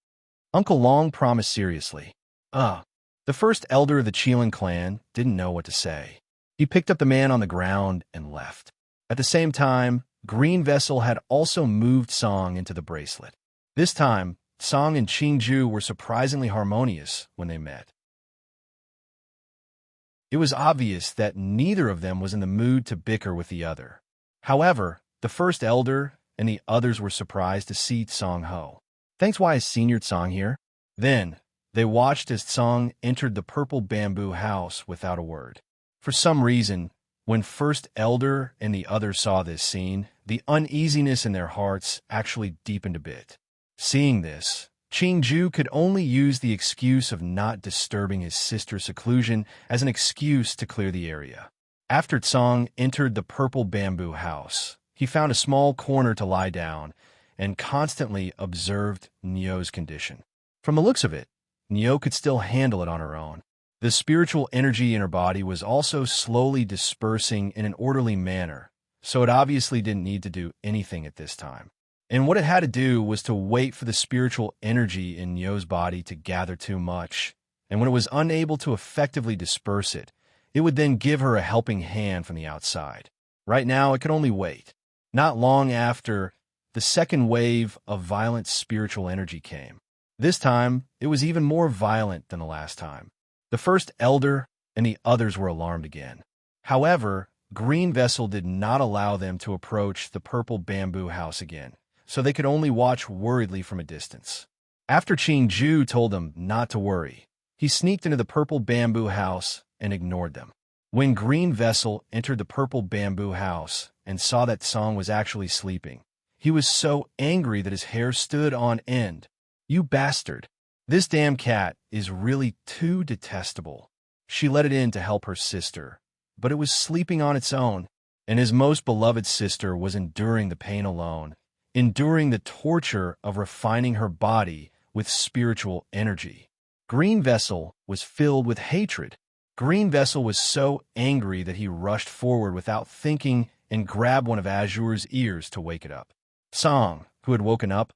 Uncle Long promised seriously. The first elder of the Qilin clan didn't know what to say. He picked up the man on the ground and left. At the same time, Green Vessel had also moved Song into the bracelet. This time, Song and Qingju were surprisingly harmonious when they met. It was obvious that neither of them was in the mood to bicker with the other. However, the first elder and the others were surprised to see Song Ho. "Thanks, why is Senior Song here?" Then, they watched as Song entered the purple bamboo house without a word. For some reason, when First Elder and the others saw this scene, the uneasiness in their hearts actually deepened a bit. Seeing this, Qingju could only use the excuse of not disturbing his sister's seclusion as an excuse to clear the area. After Song entered the purple bamboo house, he found a small corner to lie down and constantly observed Nyo's condition. From the looks of it, Nyo could still handle it on her own. The spiritual energy in her body was also slowly dispersing in an orderly manner, so it obviously didn't need to do anything at this time. And what it had to do was to wait for the spiritual energy in Nyo's body to gather too much, and when it was unable to effectively disperse it, it would then give her a helping hand from the outside. Right now, it could only wait. Not long after, the second wave of violent spiritual energy came. This time, it was even more violent than the last time. The first elder and the others were alarmed again. However, Green Vessel did not allow them to approach the purple bamboo house again, so they could only watch worriedly from a distance. After Qingju told them not to worry, he sneaked into the purple bamboo house and ignored them. When Green Vessel entered the purple bamboo house and saw that Song was actually sleeping, He was so angry that his hair stood on end. "You bastard. This damn cat is really too detestable." She let it in to help her sister, but it was sleeping on its own, and his most beloved sister was enduring the pain alone, enduring the torture of refining her body with spiritual energy. Green Vessel was filled with hatred. Green Vessel was so angry that he rushed forward without thinking and grabbed one of Azure's ears to wake it up. Song, who had woken up,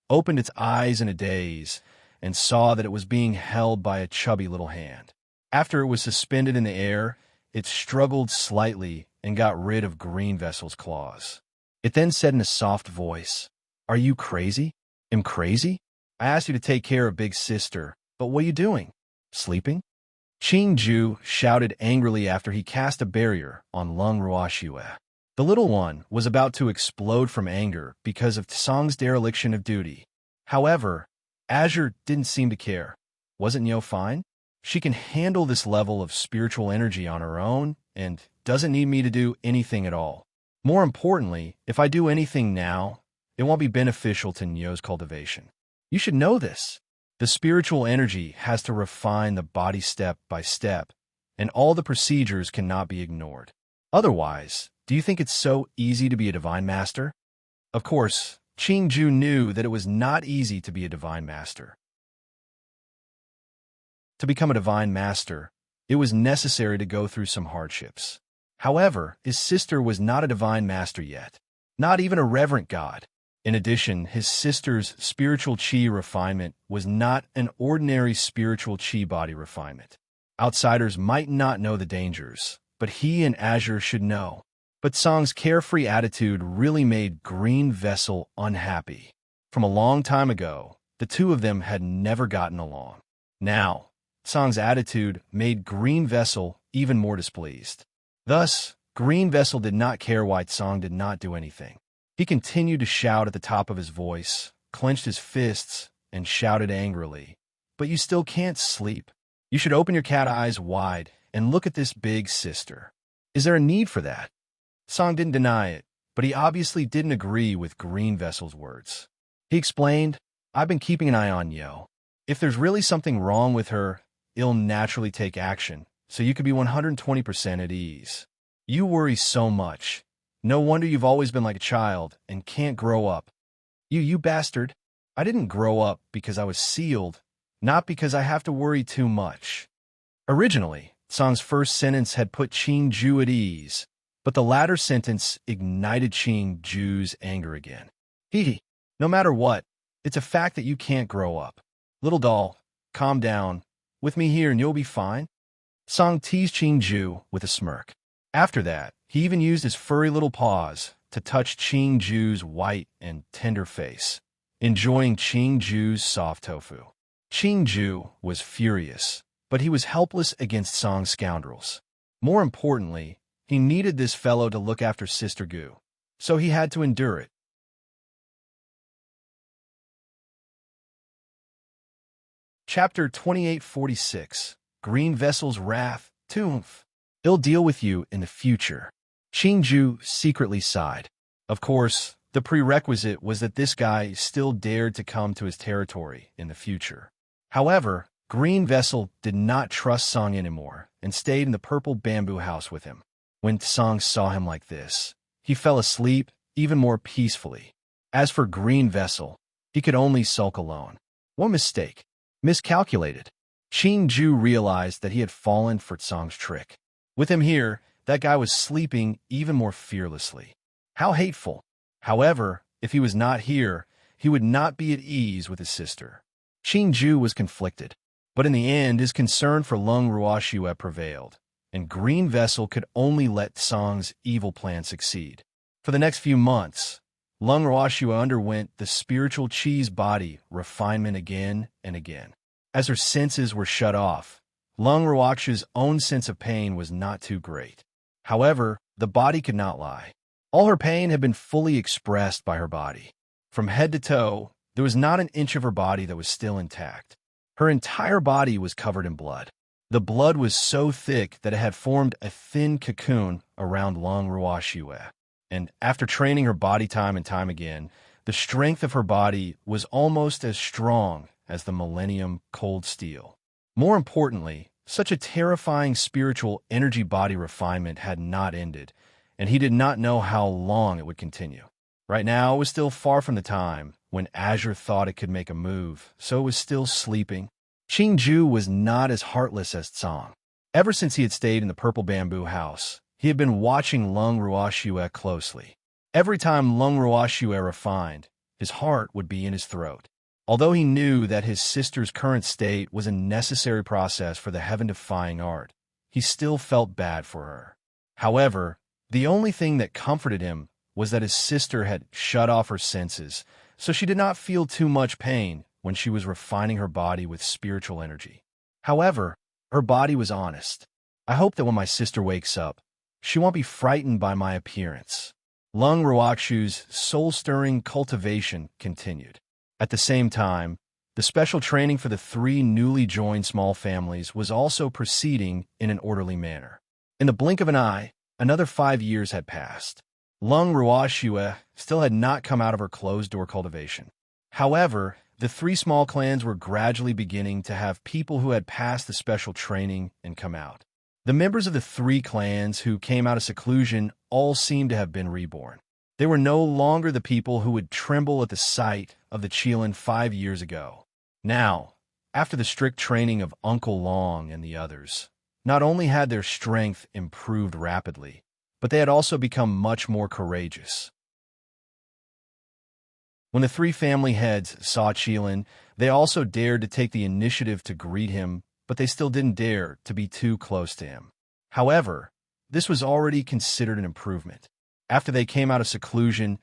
opened its eyes in a daze and saw that it was being held by a chubby little hand. After it was suspended in the air, it struggled slightly and got rid of Green Vessel's claws. It then said in a soft voice, "Are you crazy? Am crazy? I asked you to take care of Big Sister, but what are you doing? Sleeping?" Qingju shouted angrily after he cast a barrier on Lung Ruoxue. The little one was about to explode from anger because of Tsong's dereliction of duty. However, Azure didn't seem to care. Wasn't Nyo fine? She can handle this level of spiritual energy on her own and doesn't need me to do anything at all. More importantly, if I do anything now, it won't be beneficial to Nyo's cultivation. You should know this. The spiritual energy has to refine the body step by step, and all the procedures cannot be ignored. Otherwise, do you think it's so easy to be a divine master? Of course, Qingju knew that it was not easy to be a divine master. To become a divine master, it was necessary to go through some hardships. However, his sister was not a divine master yet, not even a reverent god. In addition, his sister's spiritual qi refinement was not an ordinary spiritual qi body refinement. Outsiders might not know the dangers, but he and Azure should know. But Song's carefree attitude really made Green Vessel unhappy. From a long time ago, the two of them had never gotten along. Now, Song's attitude made Green Vessel even more displeased. Thus, Green Vessel did not care why Song did not do anything. He continued to shout at the top of his voice, clenched his fists, and shouted angrily, "But you still can't sleep. You should open your cat eyes wide and look at this big sister. Is there a need for that?" Song didn't deny it, but he obviously didn't agree with Green Vessel's words. He explained, "I've been keeping an eye on Yo. If there's really something wrong with her, it'll naturally take action, so you could be 120% at ease. You worry so much. No wonder you've always been like a child and can't grow up. You bastard. I didn't grow up because I was sealed, not because I have to worry too much." Originally, Song's first sentence had put Qingju at ease, but the latter sentence ignited Qingju's anger again. No matter what, it's a fact that you can't grow up. Little doll, calm down. With me here and you'll be fine." Song teased Qingju with a smirk. After that, he even used his furry little paws to touch Qingju's white and tender face, enjoying Qingju's soft tofu. Qingju was furious, but he was helpless against Song's scoundrels. More importantly, he needed this fellow to look after Sister Gu, so he had to endure it. Chapter 2846, Green Vessel's Wrath, Tumph. "He'll deal with you in the future." Qingju secretly sighed. Of course, the prerequisite was that this guy still dared to come to his territory in the future. However, Green Vessel did not trust Song anymore and stayed in the purple bamboo house with him. When Song saw him like this, he fell asleep even more peacefully. As for Green Vessel, he could only sulk alone. One mistake. Miscalculated. Qingju realized that he had fallen for Song's trick. With him here, that guy was sleeping even more fearlessly. How hateful. However, if he was not here, he would not be at ease with his sister. Qingju was conflicted, but in the end his concern for Lung Ruoxue prevailed, and Green Vessel could only let Song's evil plan succeed. For the next few months, Lung Ruoxue underwent the spiritual cheese body refinement again and again. As her senses were shut off, Lung Ruoxue's own sense of pain was not too great. However, the body could not lie. All her pain had been fully expressed by her body. From head to toe, there was not an inch of her body that was still intact. Her entire body was covered in blood. The blood was so thick that it had formed a thin cocoon around Lung Ruoxue. and after training her body time and time again, the strength of her body was almost as strong as the millennium cold steel. More importantly, such a terrifying spiritual energy body refinement had not ended, and he did not know how long it would continue. Right now, it was still far from the time when Azure thought it could make a move, so it was still sleeping. Qingju was not as heartless as Tsang. Ever since he had stayed in the purple bamboo house, he had been watching Lung Ruoxue closely. Every time Lung Ruoxue refined, his heart would be in his throat. Although he knew that his sister's current state was a necessary process for the heaven-defying art, he still felt bad for her. However, the only thing that comforted him was that his sister had shut off her senses, so she did not feel too much pain when she was refining her body with spiritual energy. However, her body was honest. I hope that when my sister wakes up, she won't be frightened by my appearance. Lung Ruoxue's soul-stirring cultivation continued. At the same time, the special training for the 3 newly joined small families was also proceeding in an orderly manner. In the blink of an eye, another 5 years had passed. Lung Ruoxue still had not come out of her closed-door cultivation. However, the 3 small clans were gradually beginning to have people who had passed the special training and come out. The members of the 3 clans who came out of seclusion all seemed to have been reborn. They were no longer the people who would tremble at the sight of the Qilin 5 years ago. Now, after the strict training of Uncle Long and the others, not only had their strength improved rapidly, but they had also become much more courageous. When the 3 family heads saw Qilin, they also dared to take the initiative to greet him, but they still didn't dare to be too close to him. However, this was already considered an improvement. After they came out of seclusion,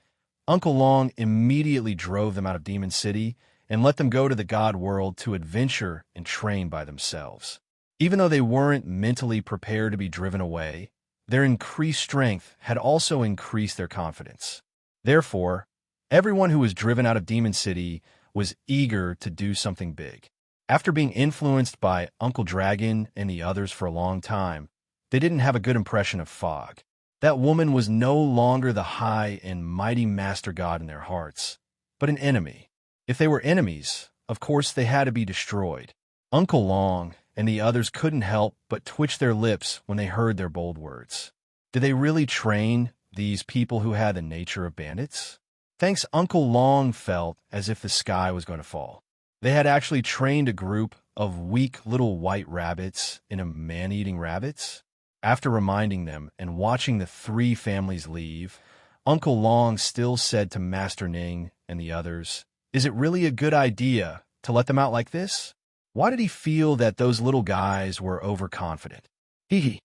Uncle Long immediately drove them out of Demon City and let them go to the God world to adventure and train by themselves. Even though they weren't mentally prepared to be driven away, their increased strength had also increased their confidence. Therefore, everyone who was driven out of Demon City was eager to do something big. After being influenced by Uncle Dragon and the others for a long time, they didn't have a good impression of Fog. That woman was no longer the high and mighty master god in their hearts, but an enemy. If they were enemies, of course they had to be destroyed. Uncle Long and the others couldn't help but twitch their lips when they heard their bold words. Did they really train these people who had the nature of bandits? Thanks, Uncle Long felt as if the sky was going to fall. They had actually trained a group of weak little white rabbits into man-eating rabbits. After reminding them and watching the 3 families leave, Uncle Long still said to Master Ning and the others, "Is it really a good idea to let them out like this?" Why did he feel that those little guys were overconfident? They've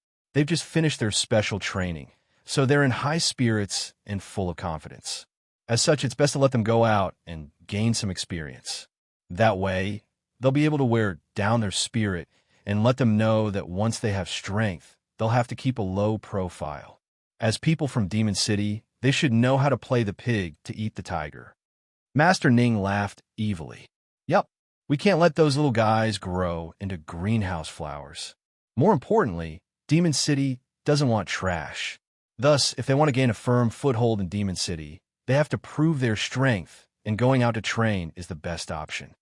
just finished their special training, so they're in high spirits and full of confidence. As such, it's best to let them go out and gain some experience. That way, they'll be able to wear down their spirit and let them know that once they have strength, they'll have to keep a low profile. As people from Demon City, they should know how to play the pig to eat the tiger. Master Ning laughed evilly. Yup, we can't let those little guys grow into greenhouse flowers. More importantly, Demon City doesn't want trash. Thus, if they want to gain a firm foothold in Demon City, they have to prove their strength, and going out to train is the best option.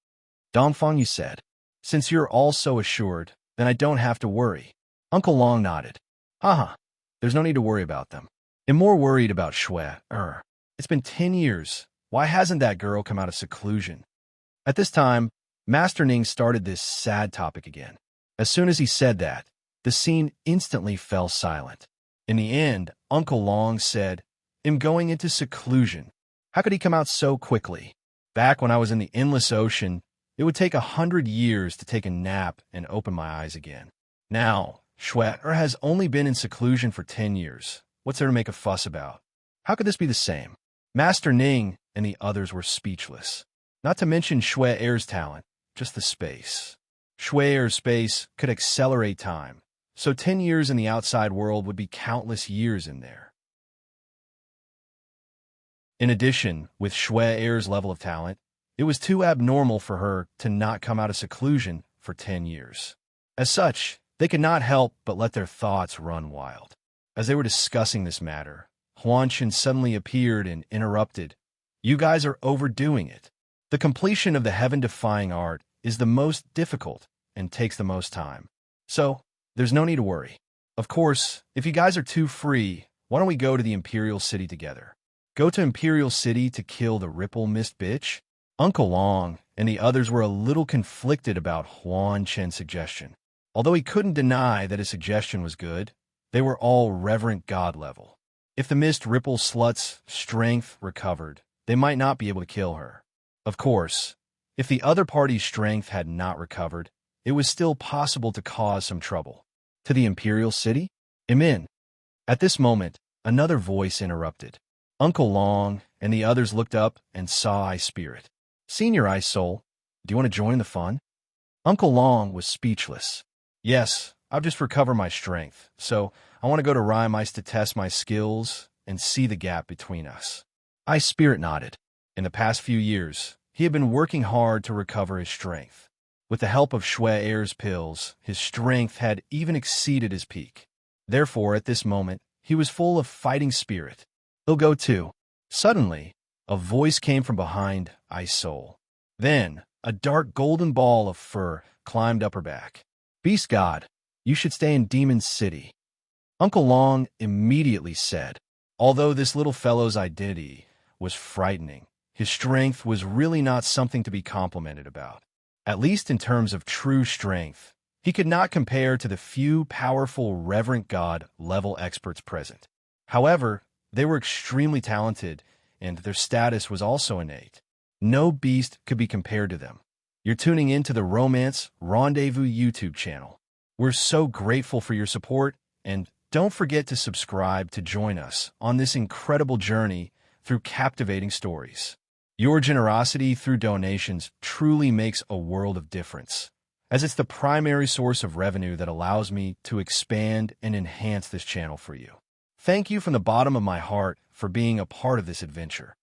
Dongfang, you said, since you're all so assured, then I don't have to worry. Uncle Long nodded. Haha, there's no need to worry about them. I'm more worried about Shui. It's been 10 years. Why hasn't that girl come out of seclusion? At this time, Master Ning started this sad topic again. As soon as he said that, the scene instantly fell silent. In the end, Uncle Long said, I'm going into seclusion. How could he come out so quickly? Back when I was in the endless ocean, it would take 100 years to take a nap and open my eyes again. Now, Shui has only been in seclusion for 10 years. What's there to make a fuss about? How could this be the same? Master Ning and the others were speechless. Not to mention Shui-er's talent, just the space. Shui-er's space could accelerate time, so 10 years in the outside world would be countless years in there. In addition, with Shui-er's level of talent, it was too abnormal for her to not come out of seclusion for 10 years. As such, they could not help but let their thoughts run wild. As they were discussing this matter, Huanshan suddenly appeared and interrupted. You guys are overdoing it. The completion of the heaven-defying art is the most difficult and takes the most time. So, there's no need to worry. Of course, if you guys are too free, why don't we go to the Imperial City together? Go to Imperial City to kill the Ripple Mist bitch? Uncle Long and the others were a little conflicted about Huan Chen's suggestion. Although he couldn't deny that his suggestion was good, they were all reverent god level. If the Mist Ripple slut's strength recovered, they might not be able to kill her. Of course, if the other party's strength had not recovered, it was still possible to cause some trouble. To the Imperial City? Amen. At this moment, another voice interrupted. Uncle Long and the others looked up and saw Ice Spirit. Senior Ice Soul, do you want to join the fun? Uncle Long was speechless. Yes, I've just recovered my strength, so I want to go to Rhyme Ice to test my skills and see the gap between us. Ice Spirit nodded. In the past few years, he had been working hard to recover his strength. With the help of Shui Air's pills, his strength had even exceeded his peak. Therefore, at this moment, he was full of fighting spirit. He'll go too. Suddenly, a voice came from behind Ice Soul. Then, a dark golden ball of fur climbed up her back. Beast God, you should stay in Demon City. Uncle Long immediately said. Although this little fellow's identity was frightening, his strength was really not something to be complimented about. At least in terms of true strength, he could not compare to the few powerful Reverent God-level experts present. However, they were extremely talented, and their status was also innate. No beast could be compared to them. You're tuning in to the Romance Rendezvous YouTube channel. We're so grateful for your support, and don't forget to subscribe to join us on this incredible journey through captivating stories. Your generosity through donations truly makes a world of difference, as it's the primary source of revenue that allows me to expand and enhance this channel for you. Thank you from the bottom of my heart for being a part of this adventure.